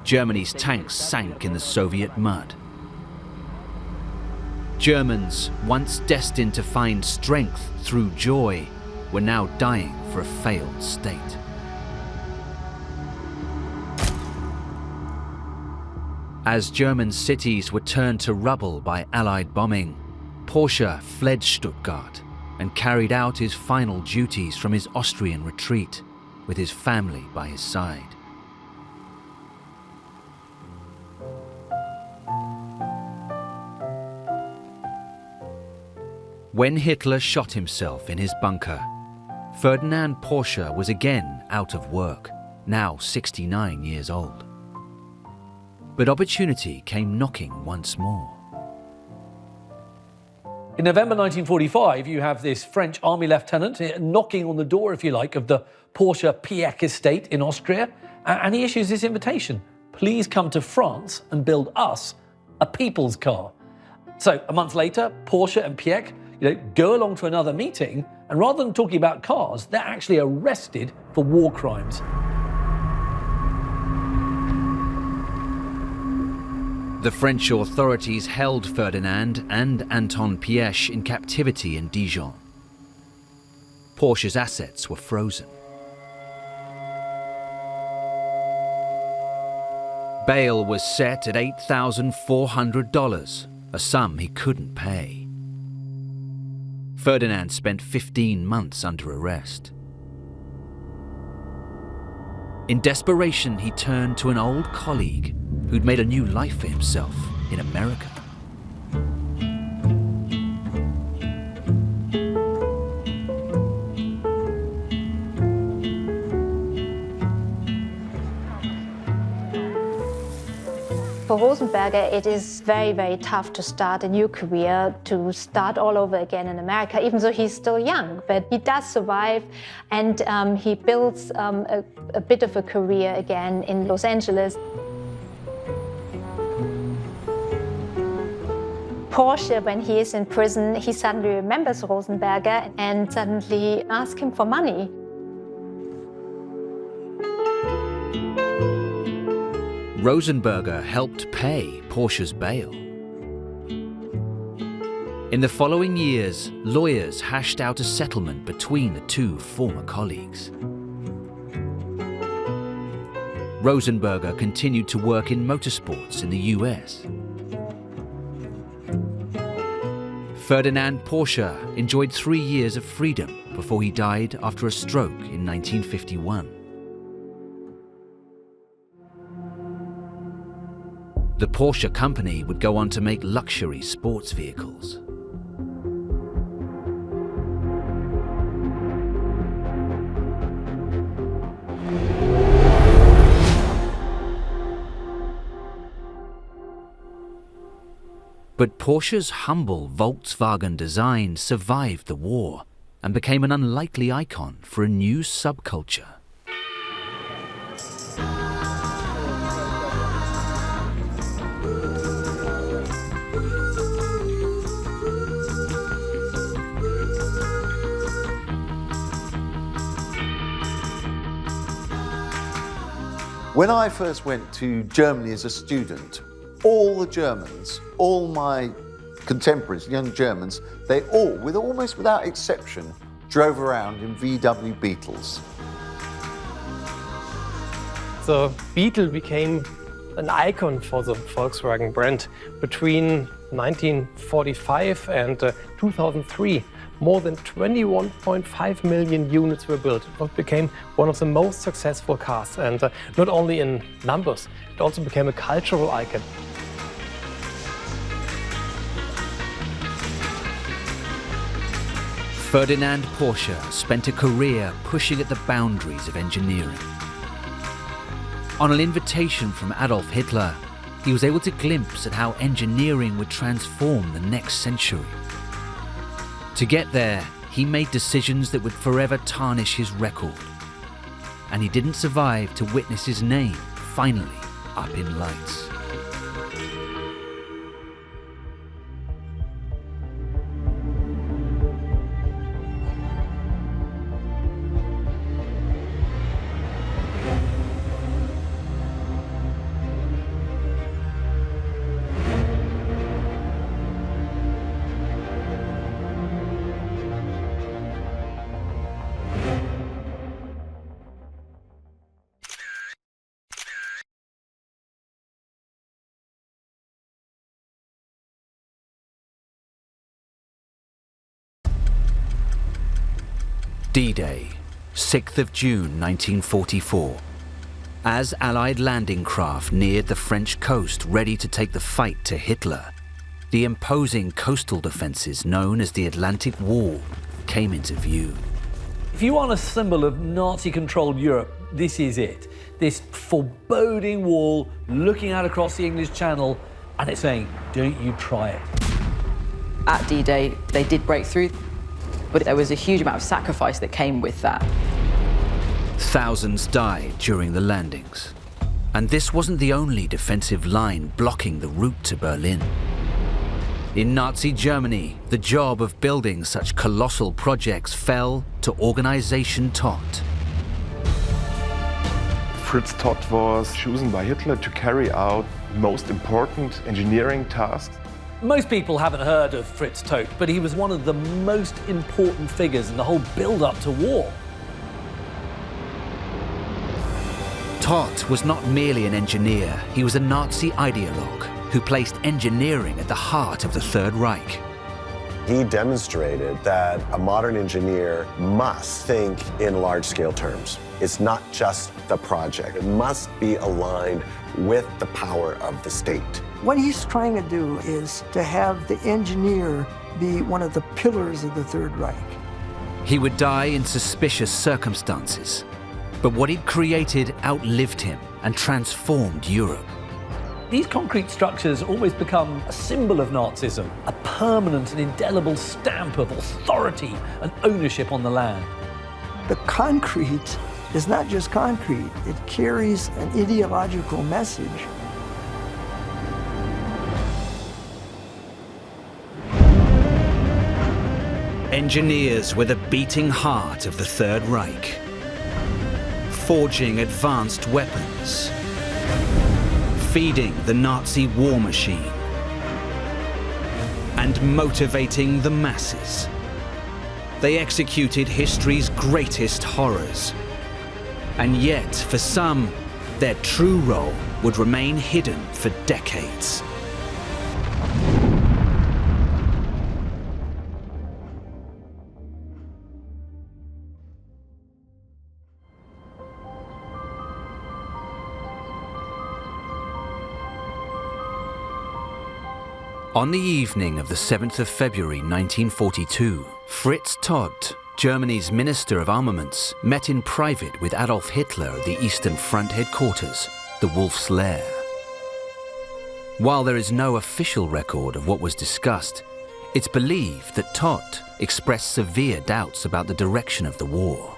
Germany's tanks sank in the Soviet mud. Germans, once destined to find strength through joy, were now dying for a failed state. As German cities were turned to rubble by Allied bombing, Porsche fled Stuttgart and carried out his final duties from his Austrian retreat, with his family by his side. When Hitler shot himself in his bunker, Ferdinand Porsche was again out of work, now 69 years old. But opportunity came knocking once more. In November 1945, you have this French army lieutenant knocking on the door, if you like, of the Porsche Piëch estate in Austria, and he issues this invitation: please come to France and build us a people's car. So a month later, Porsche and Piëch go along to another meeting, and rather than talking about cars, they're actually arrested for war crimes. The French authorities held Ferdinand and Anton Piëch in captivity in Dijon. Porsche's assets were frozen. Bail was set at $8,400, a sum he couldn't pay. Ferdinand spent 15 months under arrest. In desperation, he turned to an old colleague who'd made a new life for himself in America. For Rosenberger, it is very, very tough to start a new career, to start all over again in America, even though he's still young. But he does survive, and he builds a bit of a career again in Los Angeles. Porsche, when he is in prison, he suddenly remembers Rosenberger and suddenly asks him for money. Rosenberger helped pay Porsche's bail. In the following years, lawyers hashed out a settlement between the two former colleagues. Rosenberger continued to work in motorsports in the US. Ferdinand Porsche enjoyed 3 years of freedom before he died after a stroke in 1951. The Porsche company would go on to make luxury sports vehicles. But Porsche's humble Volkswagen design survived the war and became an unlikely icon for a new subculture. When I first went to Germany as a student, all the Germans, all my contemporaries, young Germans, they all, almost without exception, drove around in VW Beetles. The Beetle became an icon for the Volkswagen brand. Between 1945 and 2003, more than 21.5 million units were built. It became one of the most successful cars, and not only in numbers, it also became a cultural icon. Ferdinand Porsche spent a career pushing at the boundaries of engineering. On an invitation from Adolf Hitler, he was able to glimpse at how engineering would transform the next century. To get there, he made decisions that would forever tarnish his record. And he didn't survive to witness his name finally up in lights. D-Day, 6th of June 1944. As Allied landing craft neared the French coast ready to take the fight to Hitler, the imposing coastal defences known as the Atlantic Wall came into view. If you want a symbol of Nazi-controlled Europe, this is it. This foreboding wall looking out across the English Channel, and it's saying, don't you try it. At D-Day, they did break through, but there was a huge amount of sacrifice that came with that. Thousands died during the landings. And this wasn't the only defensive line blocking the route to Berlin. In Nazi Germany, the job of building such colossal projects fell to Organization Todt. Fritz Todt was chosen by Hitler to carry out most important engineering tasks. Most people haven't heard of Fritz Todt, but he was one of the most important figures in the whole build-up to war. Todt was not merely an engineer, he was a Nazi ideologue who placed engineering at the heart of the Third Reich. He demonstrated that a modern engineer must think in large-scale terms. It's not just the project. It must be aligned with the power of the state. What he's trying to do is to have the engineer be one of the pillars of the Third Reich. He would die in suspicious circumstances, but what he'd created outlived him and transformed Europe. These concrete structures always become a symbol of Nazism, a permanent and indelible stamp of authority and ownership on the land. The concrete is not just concrete, it carries an ideological message. Engineers were the beating heart of the Third Reich, forging advanced weapons, feeding the Nazi war machine, and motivating the masses. They executed history's greatest horrors. And yet, for some, their true role would remain hidden for decades. On the evening of the 7th of February 1942, Fritz Todt, Germany's Minister of Armaments, met in private with Adolf Hitler at the Eastern Front headquarters, the Wolf's Lair. While there is no official record of what was discussed, it's believed that Todt expressed severe doubts about the direction of the war.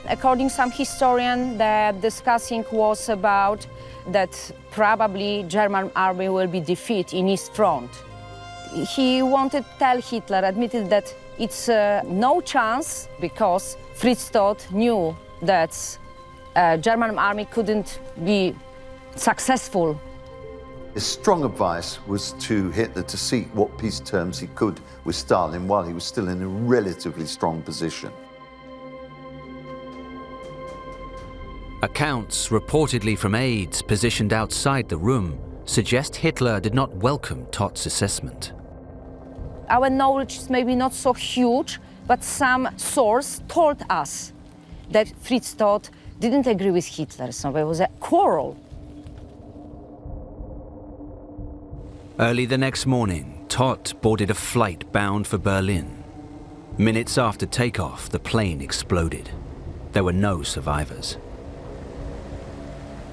According to some historians, the discussing was about that probably German army will be defeated in East Front. He wanted to tell Hitler, admitted that it's no chance because Fritz Todt knew that German army couldn't be successful. His strong advice was to Hitler to seek what peace terms he could with Stalin while he was still in a relatively strong position. Accounts reportedly from aides positioned outside the room suggest Hitler did not welcome Todt's assessment. Our knowledge is maybe not so huge, but some source told us that Fritz Todt didn't agree with Hitler, so there was a quarrel. Early the next morning, Todt boarded a flight bound for Berlin. Minutes after takeoff, the plane exploded. There were no survivors.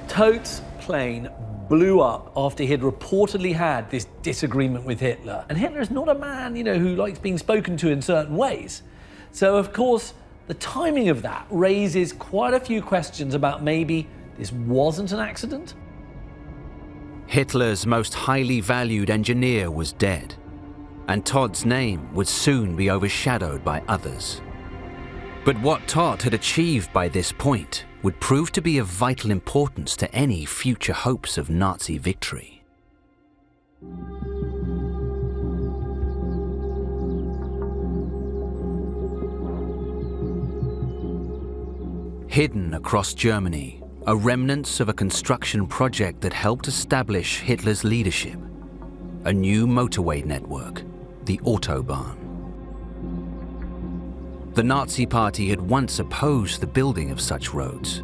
Todt's plane blew up after he had reportedly had this disagreement with Hitler. And Hitler is not a man, who likes being spoken to in certain ways. So, of course, the timing of that raises quite a few questions about maybe this wasn't an accident. Hitler's most highly valued engineer was dead, and Todt's name would soon be overshadowed by others. But what Todt had achieved by this point would prove to be of vital importance to any future hopes of Nazi victory. Hidden across Germany are remnants of a construction project that helped establish Hitler's leadership, a new motorway network, the Autobahn. The Nazi Party had once opposed the building of such roads,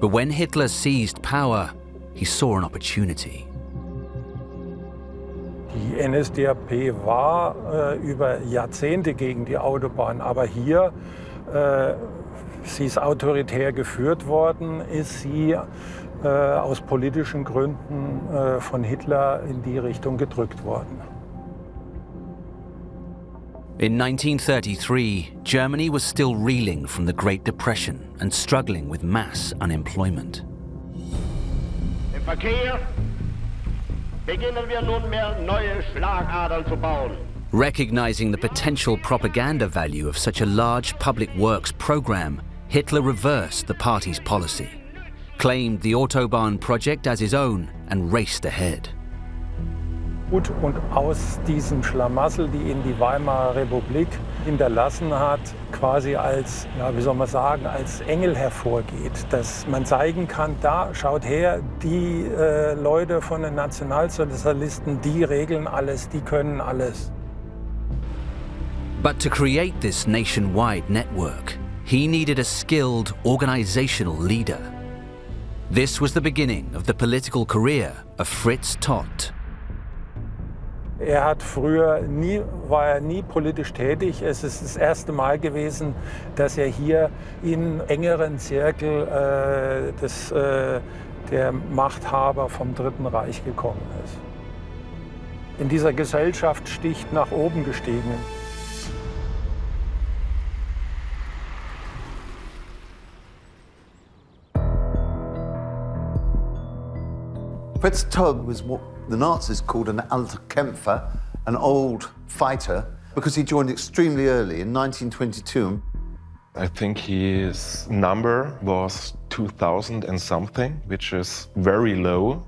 but when Hitler seized power, he saw an opportunity. Die NSDAP war über Jahrzehnte gegen die Autobahn, aber hier, sie ist autoritär geführt worden, ist sie aus politischen Gründen von Hitler in die Richtung gedrückt worden. In 1933, Germany was still reeling from the Great Depression and struggling with mass unemployment. Im Verkehr beginnen wir nunmehr neue Schlagadern zu bauen. Recognizing the potential propaganda value of such a large public works program, Hitler reversed the party's policy, claimed the Autobahn project as his own, and raced ahead. Und aus diesem Schlamassel, die ihn die Weimarer Republik hinterlassen hat, quasi als, ja, wie soll man sagen, als Engel hervorgeht. Dass man zeigen kann, da, schaut her, die Leute von den Nationalsozialisten, die regeln alles, die können alles. But to create this nationwide network, he needed a skilled organizational leader. This was the beginning of the political career of Fritz Todt. War er nie politisch tätig. Es ist das erste Mal gewesen, dass er hier in engeren Zirkel der Machthaber vom Dritten Reich gekommen ist. In dieser Gesellschaftsschicht nach oben gestiegen. Fritz Todt was what the Nazis called an alter Kämpfer, an old fighter, because he joined extremely early in 1922. I think his number was 2,000 and something, which is very low.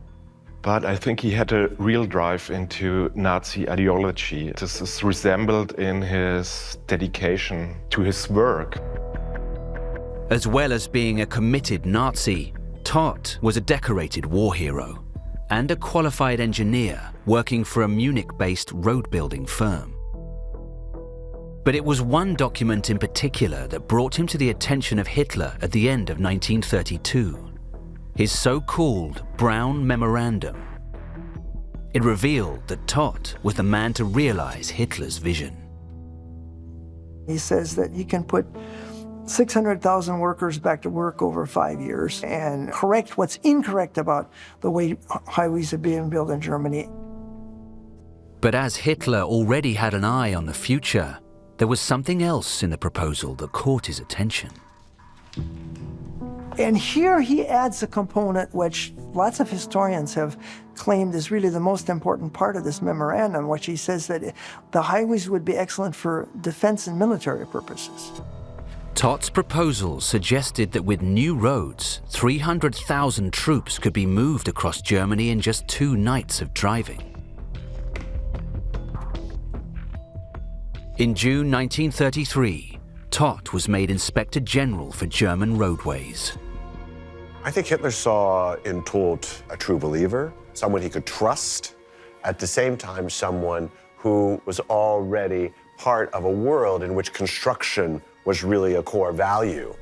But I think he had a real drive into Nazi ideology. This is resembled in his dedication to his work. As well as being a committed Nazi, Todt was a decorated war hero and a qualified engineer working for a Munich-based road-building firm. But it was one document in particular that brought him to the attention of Hitler at the end of 1932, his so-called Brown Memorandum. It revealed that Todt was the man to realize Hitler's vision. He says that you can put 600,000 workers back to work over 5 years and correct what's incorrect about the way highways are being built in Germany. But as Hitler already had an eye on the future, there was something else in the proposal that caught his attention. And here he adds a component which lots of historians have claimed is really the most important part of this memorandum, which he says that the highways would be excellent for defense and military purposes. Todt's proposal suggested that with new roads, 300,000 troops could be moved across Germany in just 2 nights of driving. In June 1933, Todt was made Inspector General for German roadways. I think Hitler saw in Todt a true believer, someone he could trust, at the same time someone who was already part of a world in which construction was really a core value.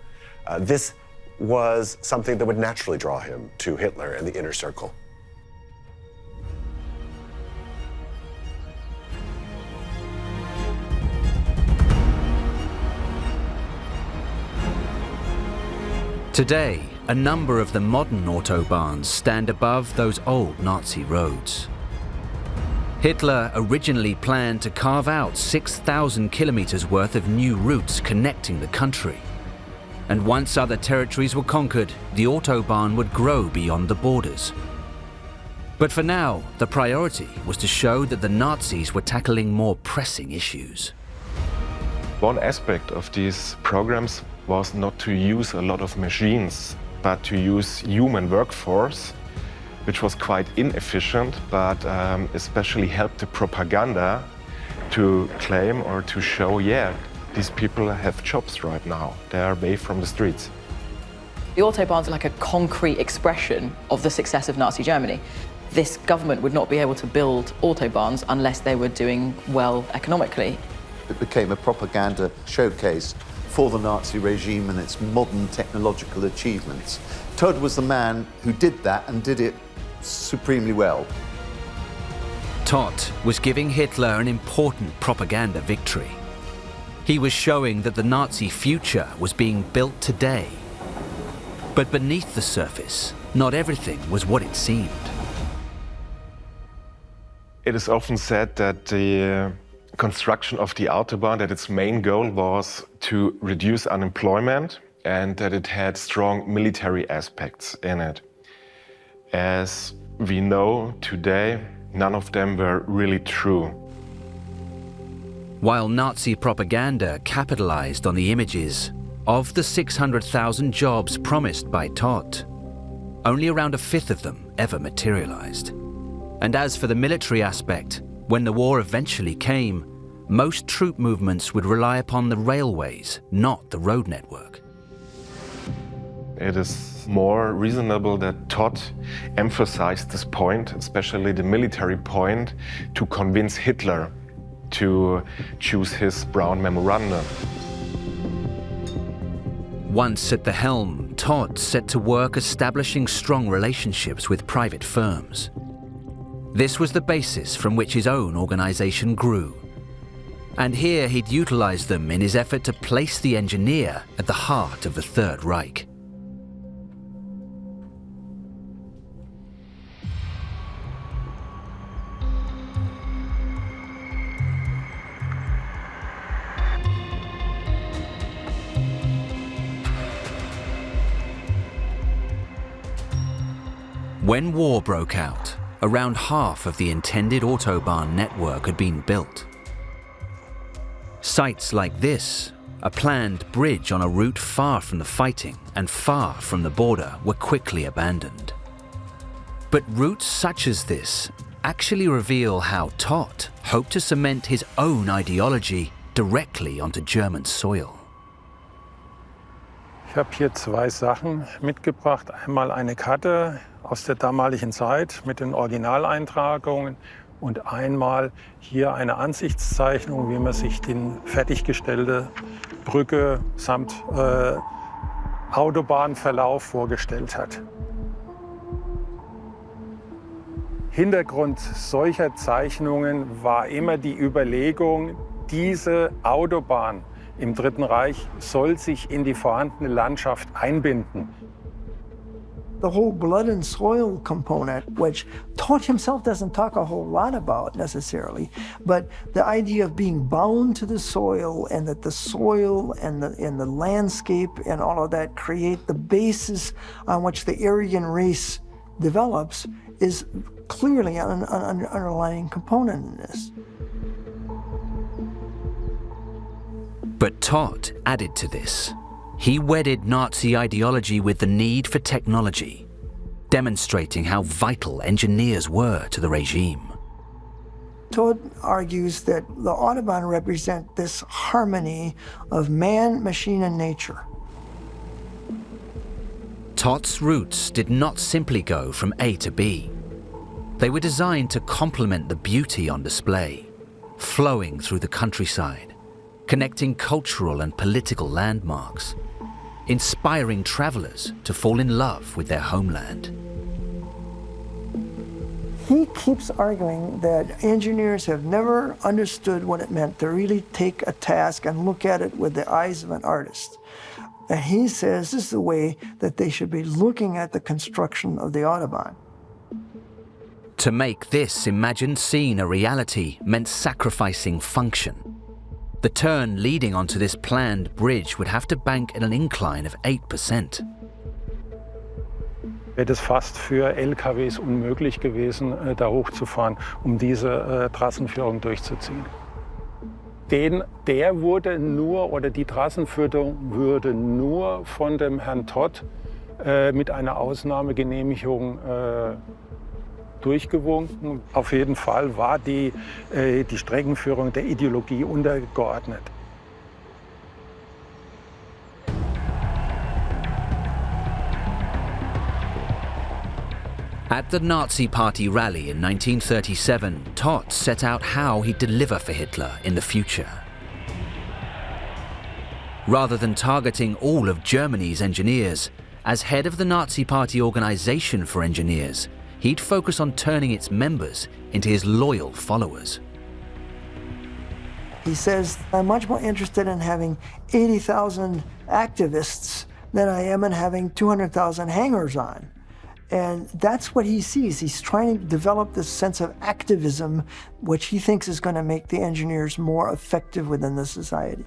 This was something that would naturally draw him to Hitler and the inner circle. Today, a number of the modern autobahns stand above those old Nazi roads. Hitler originally planned to carve out 6,000 kilometers worth of new routes connecting the country. And once other territories were conquered, the autobahn would grow beyond the borders. But for now, the priority was to show that the Nazis were tackling more pressing issues. One aspect of these programs was not to use a lot of machines, but to use human workforce, which was quite inefficient, but especially helped the propaganda to claim or to show, yeah, these people have jobs right now. They are away from the streets. The autobahns are like a concrete expression of the success of Nazi Germany. This government would not be able to build autobahns unless they were doing well economically. It became a propaganda showcase for the Nazi regime and its modern technological achievements. Todt was the man who did that and did it supremely well. Todt was giving Hitler an important propaganda victory. He was showing that the Nazi future was being built today. But beneath the surface, not everything was what it seemed. It is often said that the construction of the Autobahn, that its main goal was to reduce unemployment and that it had strong military aspects in it. As we know today, none of them were really true. While Nazi propaganda capitalized on the images of the 600,000 jobs promised by Todt, only around 1/5 of them ever materialized. And as for the military aspect, when the war eventually came, most troop movements would rely upon the railways, not the road network. It is more reasonable that Todt emphasized this point, especially the military point, to convince Hitler to choose his Brown Memorandum. Once at the helm, Todt set to work establishing strong relationships with private firms. This was the basis from which his own organization grew. And here he'd utilize them in his effort to place the engineer at the heart of the Third Reich. When war broke out, around half of the intended Autobahn network had been built. Sites like this, a planned bridge on a route far from the fighting and far from the border, were quickly abandoned. But routes such as this actually reveal how Todt hoped to cement his own ideology directly onto German soil. Ich habe hier zwei Sachen mitgebracht. Einmal eine Karte aus der damaligen Zeit mit den Originaleintragungen und einmal hier eine Ansichtszeichnung, wie man sich die fertiggestellte Brücke samt Autobahnverlauf vorgestellt hat. Hintergrund solcher Zeichnungen war immer die Überlegung, diese Autobahn im Dritten Reich soll sich in die vorhandene Landschaft einbinden. The whole blood and soil component, which Todt himself doesn't talk a whole lot about necessarily, but the idea of being bound to the soil and that the soil and the landscape and all of that create the basis on which the Aryan race develops is clearly an underlying component in this. But Todt added to this. He wedded Nazi ideology with the need for technology, demonstrating how vital engineers were to the regime. Todt argues that the Autobahn represent this harmony of man, machine, and nature. Todt's routes did not simply go from A to B. They were designed to complement the beauty on display, flowing through the countryside, connecting cultural and political landmarks, inspiring travelers to fall in love with their homeland. He keeps arguing that engineers have never understood what it meant to really take a task and look at it with the eyes of an artist. And he says this is the way that they should be looking at the construction of the Autobahn. To make this imagined scene a reality meant sacrificing function. The turn leading onto this planned bridge would have to bank at an incline of 8%. Wäre es fast für LKWs unmöglich gewesen, da hochzufahren, diese Trassenführung durchzuziehen. Der wurde nur, oder die Trassenführung würde nur von dem Herrn Todt mit einer Ausnahmegenehmigung durchgewunken. Auf jeden Fall war die Streckenführung der Ideologie untergeordnet. At the Nazi Party rally in 1937, Todt set out how he'd deliver for Hitler in the future. Rather than targeting all of Germany's engineers, as head of the Nazi Party Organization for Engineers, he'd focus on turning its members into his loyal followers. He says, I'm much more interested in having 80,000 activists than I am in having 200,000 hangers-on. And that's what he sees. He's trying to develop this sense of activism, which he thinks is going to make the engineers more effective within the society.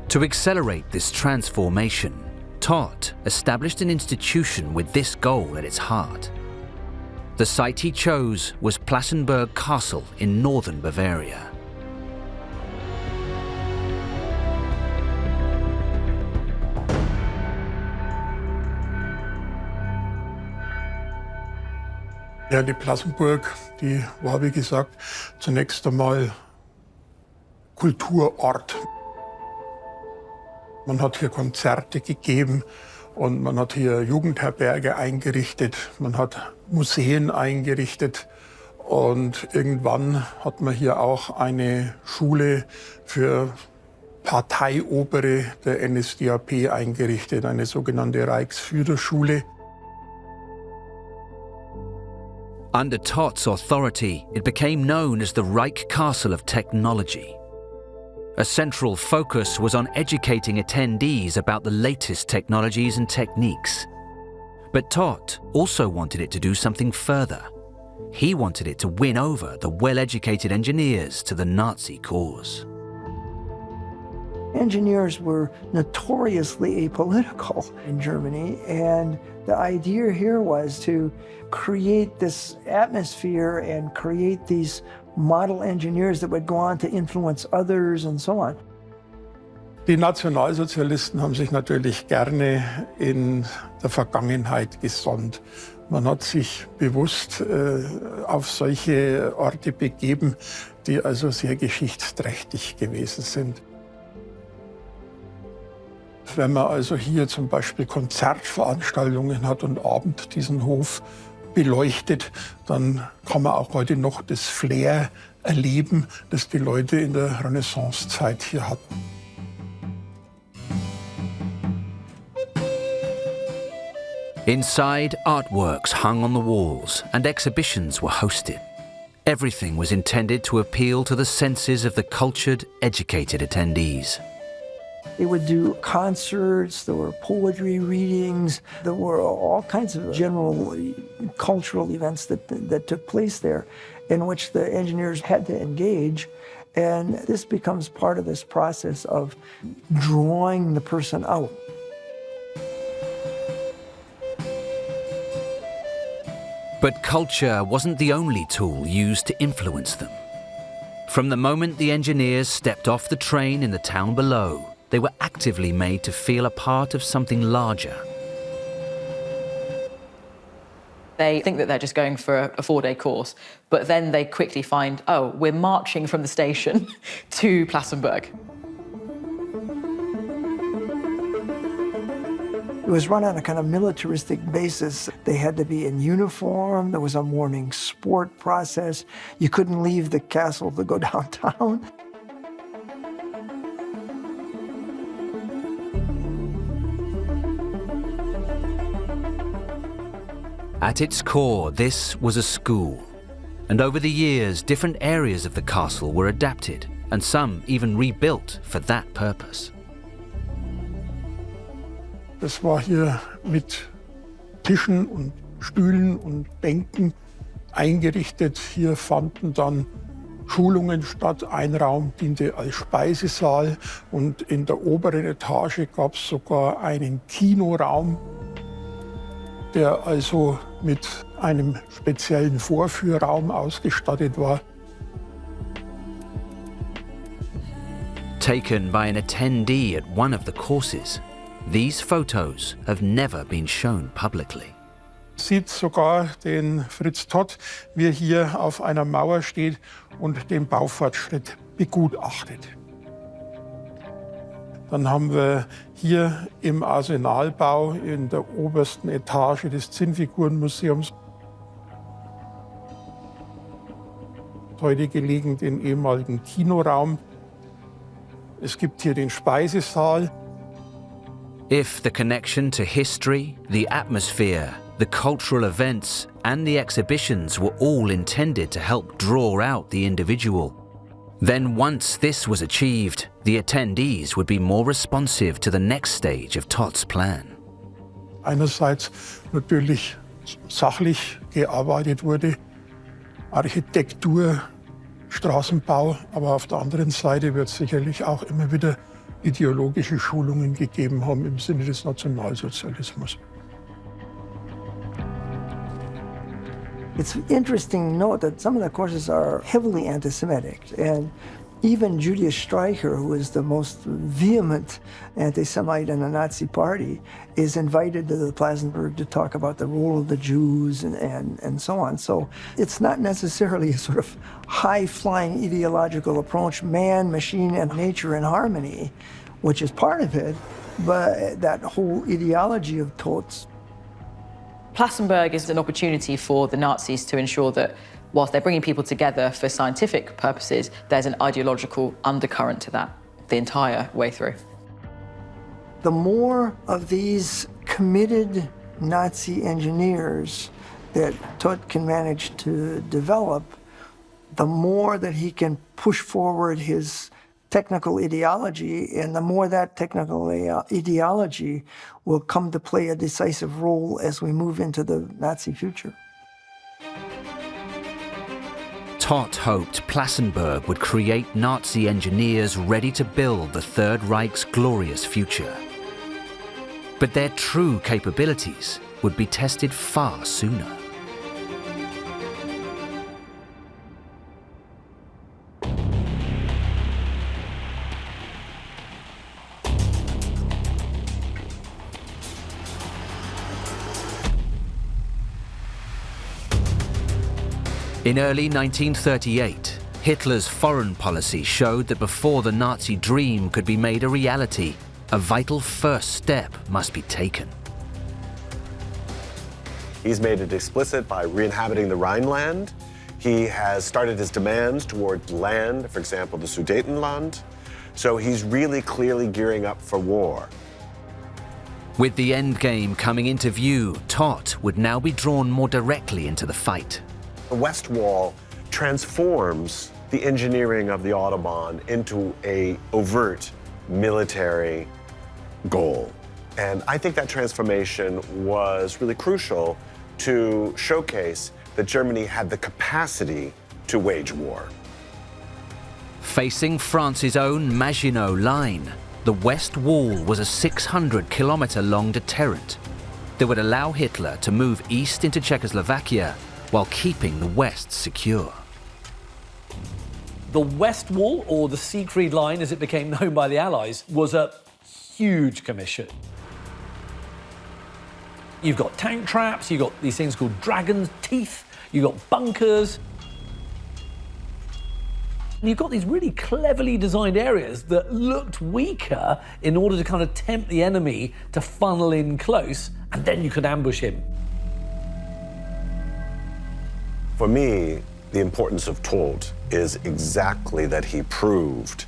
To accelerate this transformation, Todt established an institution with this goal at its heart. The site he chose was Plassenburg Castle in northern Bavaria. Ja, die Plassenburg, die war wie gesagt zunächst einmal Kulturort. Man hat hier Konzerte gegeben und man hat hier Jugendherberge eingerichtet, man hat Museen eingerichtet und irgendwann hat man hier auch eine Schule für Parteiobere der NSDAP eingerichtet, eine sogenannte Reichsführerschule. Under Toth's authority, it became known as the Reich Castle of Technology. A central focus was on educating attendees about the latest technologies and techniques. But Toth also wanted it to do something further. He wanted it to win over the well-educated engineers to the Nazi cause. Engineers were notoriously apolitical in Germany, and the idea here was to create this atmosphere and create these model engineers that would go on to influence others and so on. Die Nationalsozialisten haben sich natürlich gerne in der Vergangenheit gesonnt. Man hat sich bewusst auf solche Orte begeben, die also sehr geschichtsträchtig gewesen sind. Wenn man also hier zum Beispiel Konzertveranstaltungen hat und abends diesen Hof beleuchtet, dann kann man auch heute noch das Flair erleben, das die Leute in der Renaissancezeit hier hatten. Inside, artworks hung on the walls and exhibitions were hosted. Everything was intended to appeal to the senses of the cultured, educated attendees. They would do concerts, there were poetry readings, there were all kinds of general cultural events that took place there in which the engineers had to engage. And this becomes part of this process of drawing the person out. But culture wasn't the only tool used to influence them. From the moment the engineers stepped off the train in the town below, they were actively made to feel a part of something larger. They think that they're just going for a 4-day course, but then they quickly find, oh, we're marching from the station to Plassenburg. It was run on a kind of militaristic basis. They had to be in uniform. There was a morning sport process. You couldn't leave the castle to go downtown. At its core, this was a school. And over the years, different areas of the castle were adapted, and some even rebuilt for that purpose. Das war hier mit Tischen und Stühlen und Bänken eingerichtet. Hier fanden dann Schulungen statt. Ein Raum diente als Speisesaal und in der oberen Etage gab es sogar einen Kinoraum, der also mit einem speziellen Vorführraum ausgestattet war. Taken by an attendee at one of the courses, these photos have never been shown publicly. Sieht sogar den Fritz Todt, wie er hier auf einer Mauer steht und den Baufortschritt begutachtet. Dann haben wir hier im Arsenalbau in der obersten Etage des Zinnfigurenmuseums, heute gelegen den ehemaligen Kinoraum. Es gibt hier den Speisesaal. If the connection to history, the atmosphere, the cultural events, and the exhibitions were all intended to help draw out the individual, then once this was achieved, the attendees would be more responsive to the next stage of Toth's plan. Einerseits natürlich sachlich gearbeitet wurde, Architektur, Straßenbau, aber auf der anderen Seite wird es sicherlich auch immer wieder ideologische Schulungen gegeben haben im Sinne des Nationalsozialismus. It's interesting to note that some of the courses are heavily anti-Semitic, and Even Julius Streicher, who is the most vehement anti-Semite in the Nazi party, is invited to the Plassenburg to talk about the role of the Jews and so on. So it's not necessarily a sort of high-flying ideological approach, man, machine, and nature in harmony, which is part of it, but that whole ideology of Todt's. Plassenburg is an opportunity for the Nazis to ensure that whilst they're bringing people together for scientific purposes, there's an ideological undercurrent to that the entire way through. The more of these committed Nazi engineers that Todt can manage to develop, the more that he can push forward his technical ideology, and the more that technical ideology will come to play a decisive role as we move into the Nazi future. Todt hoped Plassenburg would create Nazi engineers ready to build the Third Reich's glorious future. But their true capabilities would be tested far sooner. In early 1938, Hitler's foreign policy showed that before the Nazi dream could be made a reality, a vital first step must be taken. He's made it explicit by re-inhabiting the Rhineland. He has started his demands toward land, for example, the Sudetenland. So he's really clearly gearing up for war. With the endgame coming into view, Todt would now be drawn more directly into the fight. The West Wall transforms the engineering of the Autobahn into an overt military goal. And I think that transformation was really crucial to showcase that Germany had the capacity to wage war. Facing France's own Maginot Line, the West Wall was a 600-kilometer-long deterrent that would allow Hitler to move east into Czechoslovakia while keeping the West secure. The West Wall, or the Siegfried Line as it became known by the Allies, was a huge commission. You've got tank traps, you've got these things called dragon's teeth, you've got bunkers. And you've got these really cleverly designed areas that looked weaker in order to kind of tempt the enemy to funnel in close, and then you could ambush him. For me, the importance of Todt is exactly that he proved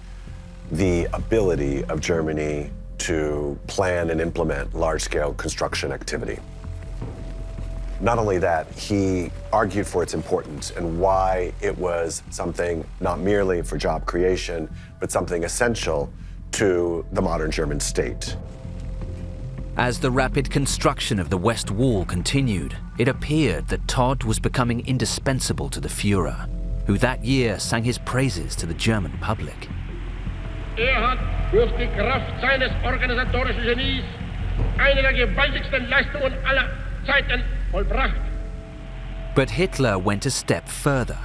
the ability of Germany to plan and implement large-scale construction activity. Not only that, he argued for its importance and why it was something not merely for job creation, but something essential to the modern German state. As the rapid construction of the West Wall continued, it appeared that Todt was becoming indispensable to the Führer, who that year sang his praises to the German public. Hat durch die Kraft seines organisatorischen Genies eine der gewaltigsten Leistungen aller Zeiten vollbracht. But Hitler went a step further.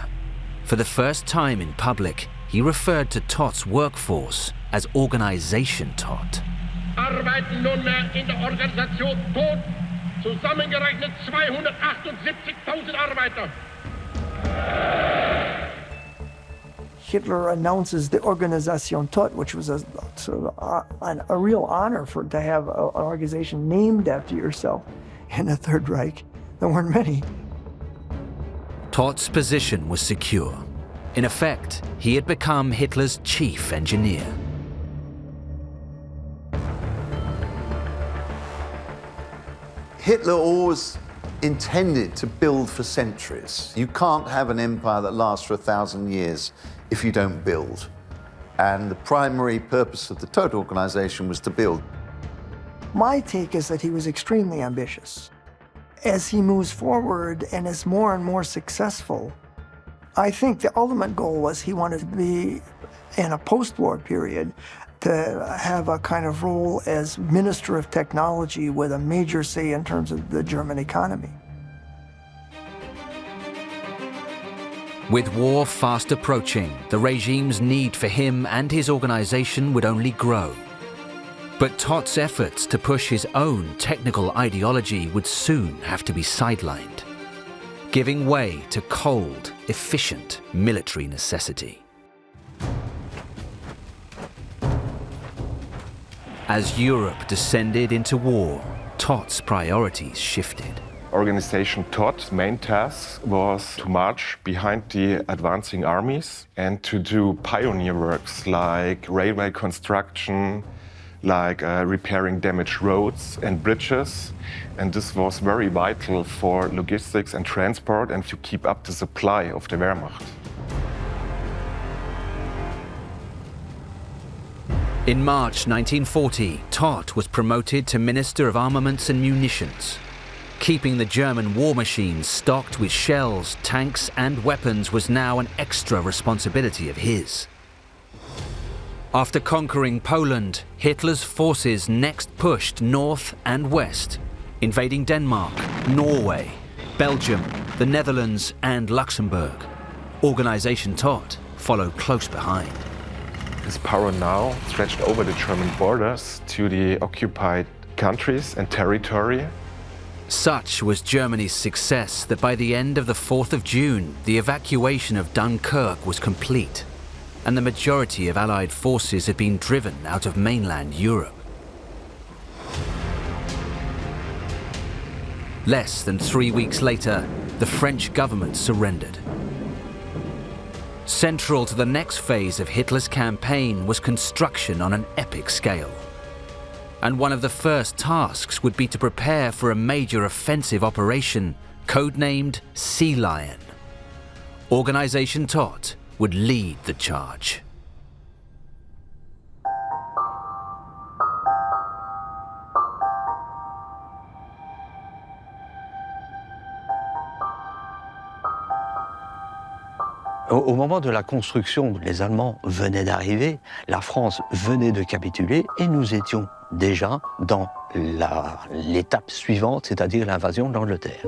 For the first time in public, he referred to Todt's workforce as Organisation Todt. Arbeiten nunmehr in der Organisation Todt, zusammengerechnet 278.000 Arbeiter. Hitler announces the Organisation Todt, which was a sort of a real honor to have an organization named after yourself in the Third Reich. There weren't many. Todt's position was secure. In effect, he had become Hitler's chief engineer. Hitler always intended to build for centuries. You can't have an empire that lasts for 1,000 years if you don't build. And the primary purpose of the Todt organization was to build. My take is that he was extremely ambitious. As he moves forward and is more and more successful, I think the ultimate goal was he wanted to be, in a post-war period, to have a kind of role as Minister of Technology with a major say in terms of the German economy. With war fast approaching, the regime's need for him and his organization would only grow. But Tott's efforts to push his own technical ideology would soon have to be sidelined, giving way to cold, efficient military necessity. As Europe descended into war, Tott's priorities shifted. Organization Tott's main task was to march behind the advancing armies and to do pioneer works like railway construction, like repairing damaged roads and bridges. And this was very vital for logistics and transport and to keep up the supply of the Wehrmacht. In March 1940, Tott was promoted to Minister of Armaments and Munitions. Keeping the German war machines stocked with shells, tanks and weapons was now an extra responsibility of his. After conquering Poland, Hitler's forces next pushed north and west, invading Denmark, Norway, Belgium, the Netherlands and Luxembourg. Organization Tott followed close behind. His power now stretched over the German borders to the occupied countries and territory. Such was Germany's success that by the end of the 4th of June, the evacuation of Dunkirk was complete, and the majority of Allied forces had been driven out of mainland Europe. Less than 3 weeks later, the French government surrendered. Central to the next phase of Hitler's campaign was construction on an epic scale. And one of the first tasks would be to prepare for a major offensive operation, codenamed Sea Lion. Organization Tott would lead the charge. Au moment de la construction, les Allemands venaient d'arriver, la France venait de capituler et nous étions déjà dans l'étape suivante, c'est-à-dire l'invasion de l'Angleterre.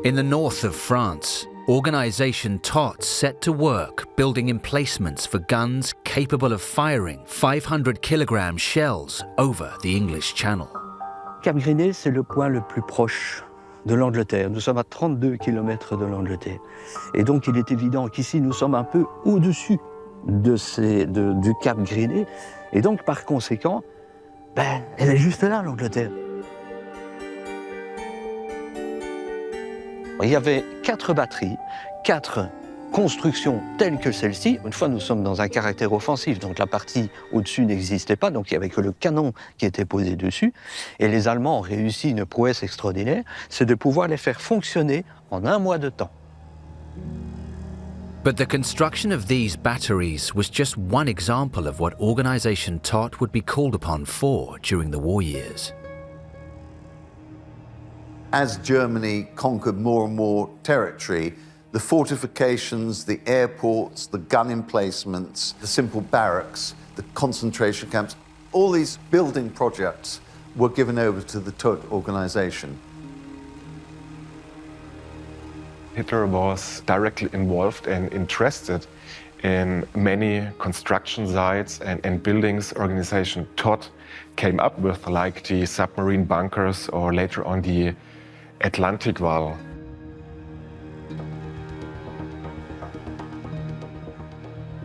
In the north of France, Organization Tott set to work building emplacements for guns capable of firing 500-kilogram shells over the English Channel. Cap Griné, c'est le point le plus proche de l'Angleterre. Nous sommes à 32 km de l'Angleterre. Et donc il est évident qu'ici nous sommes un peu au-dessus du Cap Griné. Et donc par conséquent, elle est juste là, l'Angleterre. Il y avait 4 batteries, 4 constructions telles que celle-ci. Une fois, nous sommes dans un caractère offensif, donc la partie au-dessus n'existait pas, donc il n'y avait que le canon qui était posé dessus. Et les Allemands ont réussi une prouesse extraordinaire, c'est de pouvoir les faire fonctionner en 1 mois de temps. But the construction of these batteries was just one example of what Organization Tott would be called upon for during the war years. As Germany conquered more and more territory, the fortifications, the airports, the gun emplacements, the simple barracks, the concentration camps, all these building projects were given over to the Todt organization. Hitler was directly involved and interested in many construction sites and buildings Organization Todt came up with, like the submarine bunkers or later on the Atlantic Wall.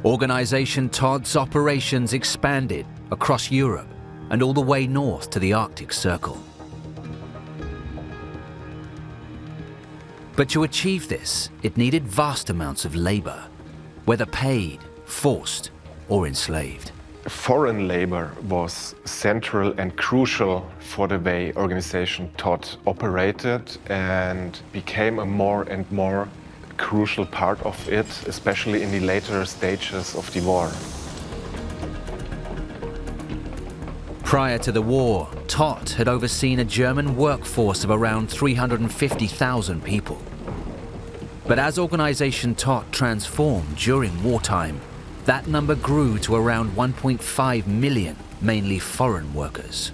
Organization Todd's operations expanded across Europe and all the way north to the Arctic Circle. But to achieve this, it needed vast amounts of labor, whether paid, forced, or enslaved. Foreign labor was central and crucial for the way Organization Todt operated and became a more and more crucial part of it, especially in the later stages of the war. Prior to the war, Todt had overseen a German workforce of around 350,000 people. But as Organization Todt transformed during wartime, that number grew to around 1.5 million, mainly foreign workers.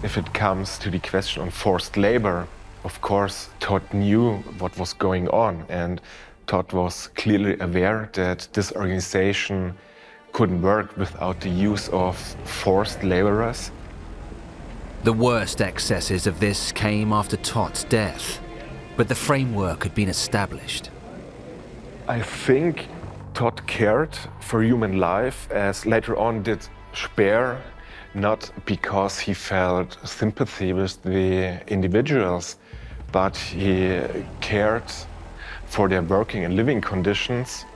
If it comes to the question on forced labor, of course, Todt knew what was going on, and Todt was clearly aware that this organization couldn't work without the use of forced laborers. The worst excesses of this came after Todt's death, but the framework had been established. I think Todt cared for human life, as later on did Speer, not because he felt sympathy with the individuals, but he cared for their working and living conditions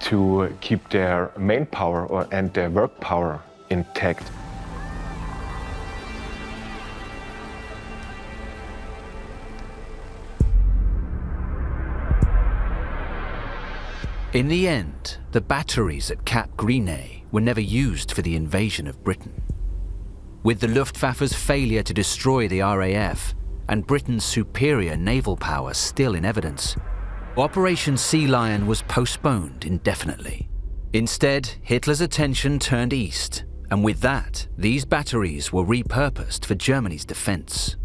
to keep their main power and their work power intact. In the end, the batteries at Cap Gris-Nez were never used for the invasion of Britain. With the Luftwaffe's failure to destroy the RAF and Britain's superior naval power still in evidence, Operation Sea Lion was postponed indefinitely. Instead, Hitler's attention turned east, and with that, these batteries were repurposed for Germany's defense.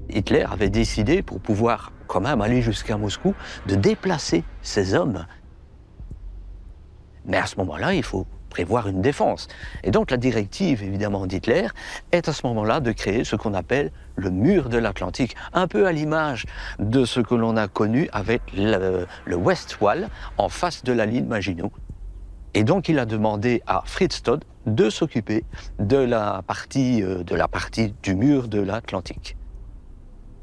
Hitler avait décidé, pour pouvoir quand même aller jusqu'à Moscou, de déplacer ses hommes. Mais à ce moment-là, il faut prévoir une défense. Et donc la directive, évidemment, d'Hitler est à ce moment-là de créer ce qu'on appelle le mur de l'Atlantique, un peu à l'image de ce que l'on a connu avec le Westwall en face de la ligne Maginot. Et donc il a demandé à Fritz Todt de s'occuper de la partie du mur de l'Atlantique.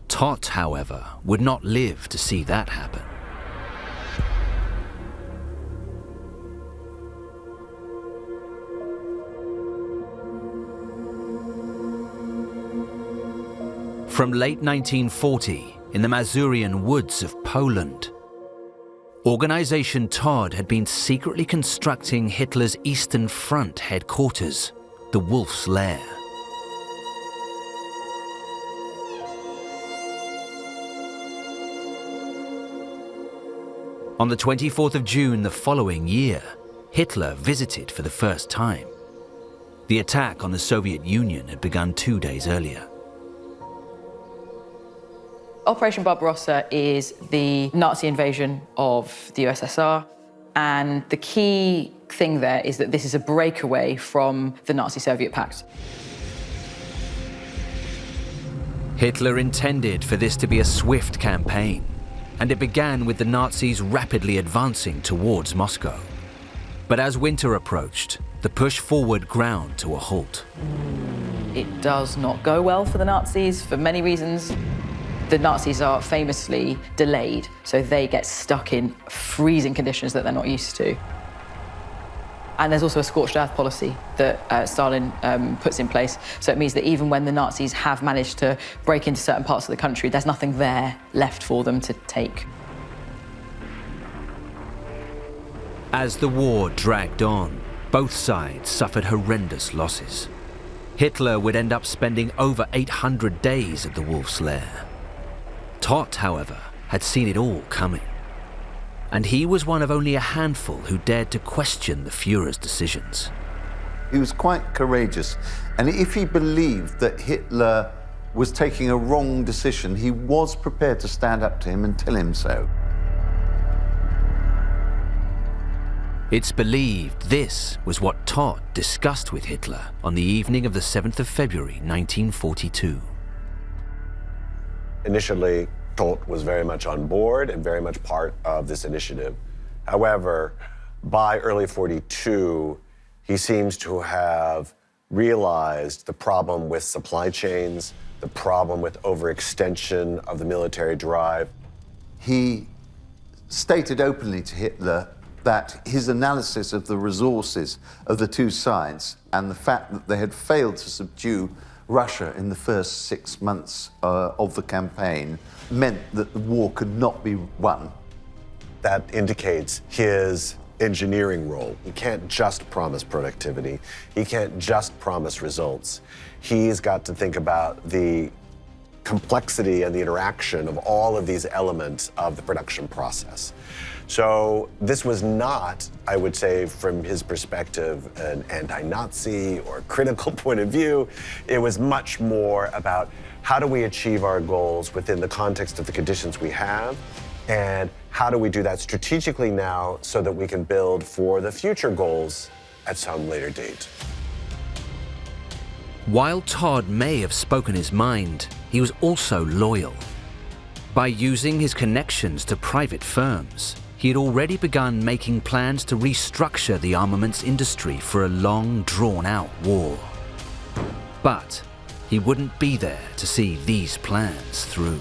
Todt, however, would not live to see that happen. From late 1940, in the Masurian woods of Poland, Organisation Todt had been secretly constructing Hitler's Eastern Front headquarters, the Wolf's Lair. On the 24th of June the following year, Hitler visited for the first time. The attack on the Soviet Union had begun 2 days earlier. Operation Barbarossa is the Nazi invasion of the USSR, and the key thing there is that this is a breakaway from the Nazi-Soviet pact. Hitler intended for this to be a swift campaign, and it began with the Nazis rapidly advancing towards Moscow. But as winter approached, the push forward ground to a halt. It does not go well for the Nazis for many reasons. The Nazis are famously delayed, so they get stuck in freezing conditions that they're not used to. And there's also a scorched earth policy that Stalin puts in place. So it means that even when the Nazis have managed to break into certain parts of the country, there's nothing there left for them to take. As the war dragged on, both sides suffered horrendous losses. Hitler would end up spending over 800 days at the Wolf's Lair. Todt, however, had seen it all coming. And he was one of only a handful who dared to question the Führer's decisions. He was quite courageous, and if he believed that Hitler was taking a wrong decision, he was prepared to stand up to him and tell him so. It's believed this was what Todt discussed with Hitler on the evening of the 7th of February, 1942. Initially, Todt was very much on board and very much part of this initiative. However, by early 42, he seems to have realized the problem with supply chains, the problem with overextension of the military drive. He stated openly to Hitler that his analysis of the resources of the two sides and the fact that they had failed to subdue Russia in the first 6 months of the campaign meant that the war could not be won. That indicates his engineering role. He can't just promise productivity. He can't just promise results. He's got to think about the complexity and the interaction of all of these elements of the production process. So this was not, I would say, from his perspective, an anti-Nazi or critical point of view. It was much more about how do we achieve our goals within the context of the conditions we have, and how do we do that strategically now so that we can build for the future goals at some later date. While Todd may have spoken his mind, he was also loyal. By using his connections to private firms, he had already begun making plans to restructure the armaments industry for a long, drawn-out war. But he wouldn't be there to see these plans through.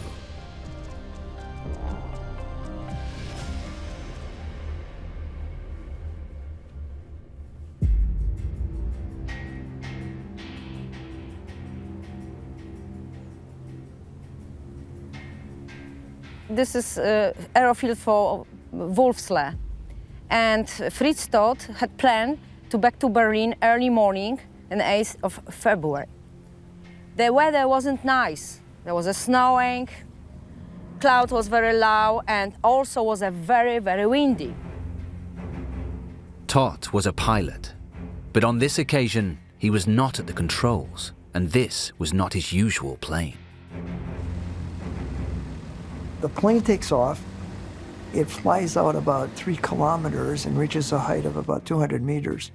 This is airfield for Wolfsle. And Fritz Todt had planned to back to Berlin early morning on the 8th of February. The weather wasn't nice. There was a snowing, cloud was very low, and also was a very, very windy. Todt was a pilot, but on this occasion, he was not at the controls, and this was not his usual plane. The plane takes off. It flies out about 3 kilometers and reaches a height of about 200 meters.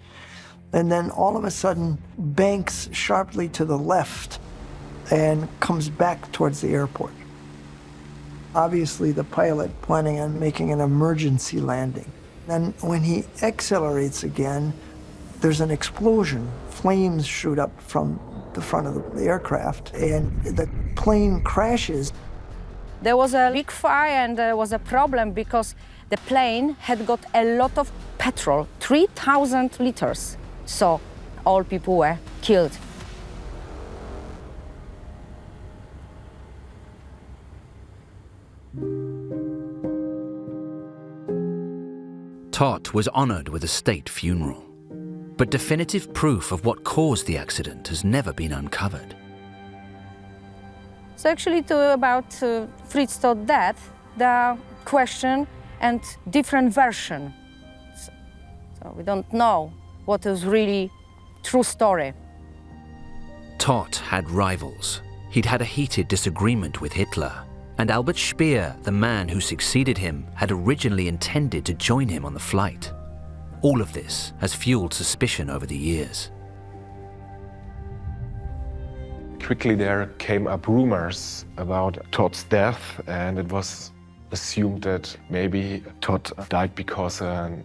And then all of a sudden banks sharply to the left and comes back towards the airport. Obviously the pilot planning on making an emergency landing. And when he accelerates again, there's an explosion. Flames shoot up from the front of the aircraft and the plane crashes. There was a big fire and there was a problem because the plane had got a lot of petrol, 3,000 liters. So all people were killed. Todt was honored with a state funeral, but definitive proof of what caused the accident has never been uncovered. So actually about Fritz Todt's death, there are question and different version. So we don't know what is really true story. Todt had rivals. He'd had a heated disagreement with Hitler, and Albert Speer, the man who succeeded him, had originally intended to join him on the flight. All of this has fueled suspicion over the years. Quickly there came up rumors about Todt's death, and it was assumed that maybe Todt died because of an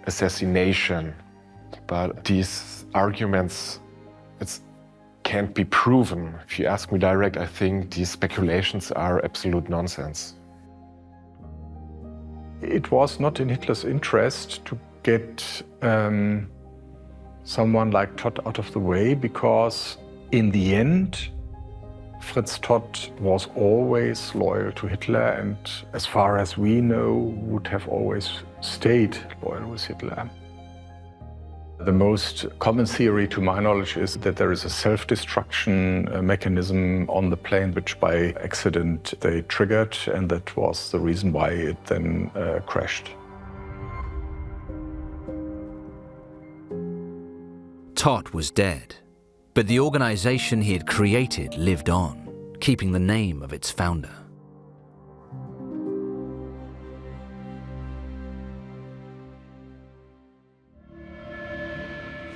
assassination. But these arguments, it can't be proven. If you ask me direct, I think these speculations are absolute nonsense. It was not in Hitler's interest to get someone like Todt out of the way, because in the end, Fritz Todt was always loyal to Hitler and, as far as we know, would have always stayed loyal with Hitler. The most common theory, to my knowledge, is that there is a self-destruction mechanism on the plane which by accident they triggered, and that was the reason why it then crashed. Todt was dead, but the organization he had created lived on, keeping the name of its founder.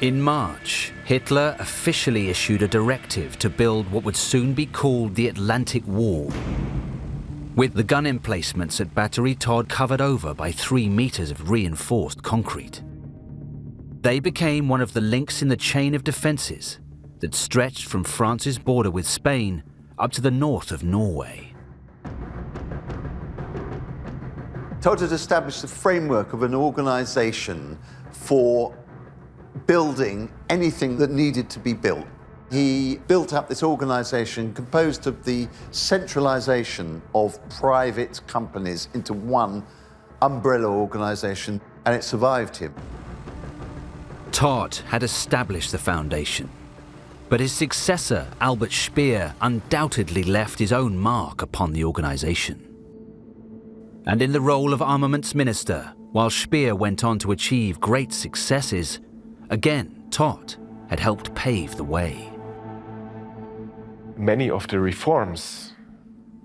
In March, Hitler officially issued a directive to build what would soon be called the Atlantic Wall, with the gun emplacements at Battery Todt covered over by 3 meters of reinforced concrete. They became one of the links in the chain of defenses that stretched from France's border with Spain up to the north of Norway. Todt had established the framework of an organization for building anything that needed to be built. He built up this organization composed of the centralization of private companies into one umbrella organization, and it survived him. Todt had established the foundation, But his successor, Albert Speer, undoubtedly left his own mark upon the organization. And in the role of armaments minister, while Speer went on to achieve great successes, again, Todt had helped pave the way. Many of the reforms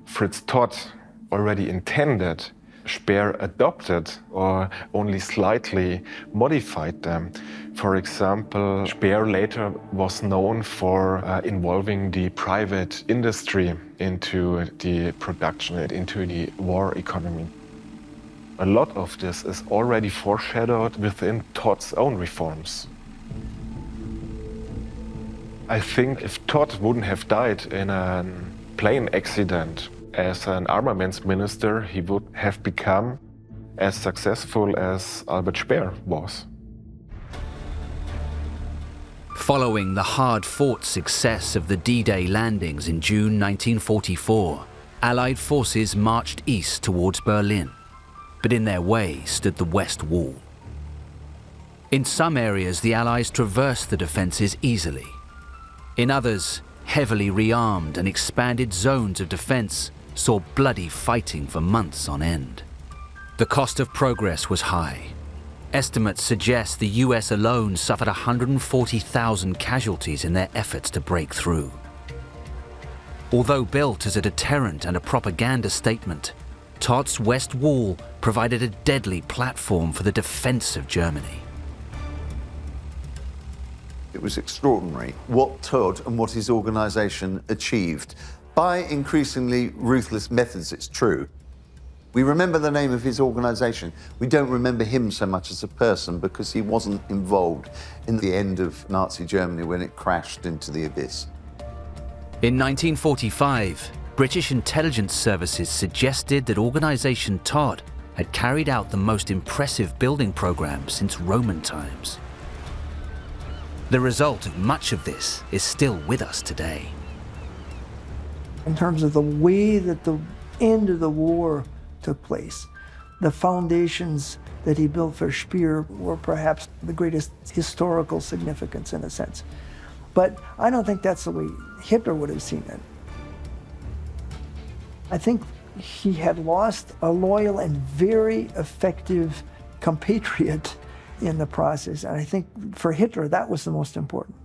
Fritz Todt already intended, Speer adopted or only slightly modified them. For example, Speer later was known for involving the private industry into the production and into the war economy. A lot of this is already foreshadowed within Todt's own reforms. I think if Todt wouldn't have died in a plane accident as an armaments minister, he would have become as successful as Albert Speer was. Following the hard-fought success of the D-Day landings in June 1944, Allied forces marched east towards Berlin, but in their way stood the West Wall. In some areas, the Allies traversed the defences easily. In others, heavily rearmed and expanded zones of defence saw bloody fighting for months on end. The cost of progress was high. Estimates suggest the US alone suffered 140,000 casualties in their efforts to break through. Although built as a deterrent and a propaganda statement, Todt's West Wall provided a deadly platform for the defence of Germany. It was extraordinary what Todt and what his organisation achieved. By increasingly ruthless methods, it's true. We remember the name of his organisation. We don't remember him so much as a person because he wasn't involved in the end of Nazi Germany when it crashed into the abyss. In 1945, British intelligence services suggested that Organisation Todt had carried out the most impressive building programme since Roman times. The result of much of this is still with us today. In terms of the way that the end of the war took place, the foundations that he built for Speer were perhaps the greatest historical significance in a sense. But I don't think that's the way Hitler would have seen it. I think he had lost a loyal and very effective compatriot in the process. And I think for Hitler, that was the most important.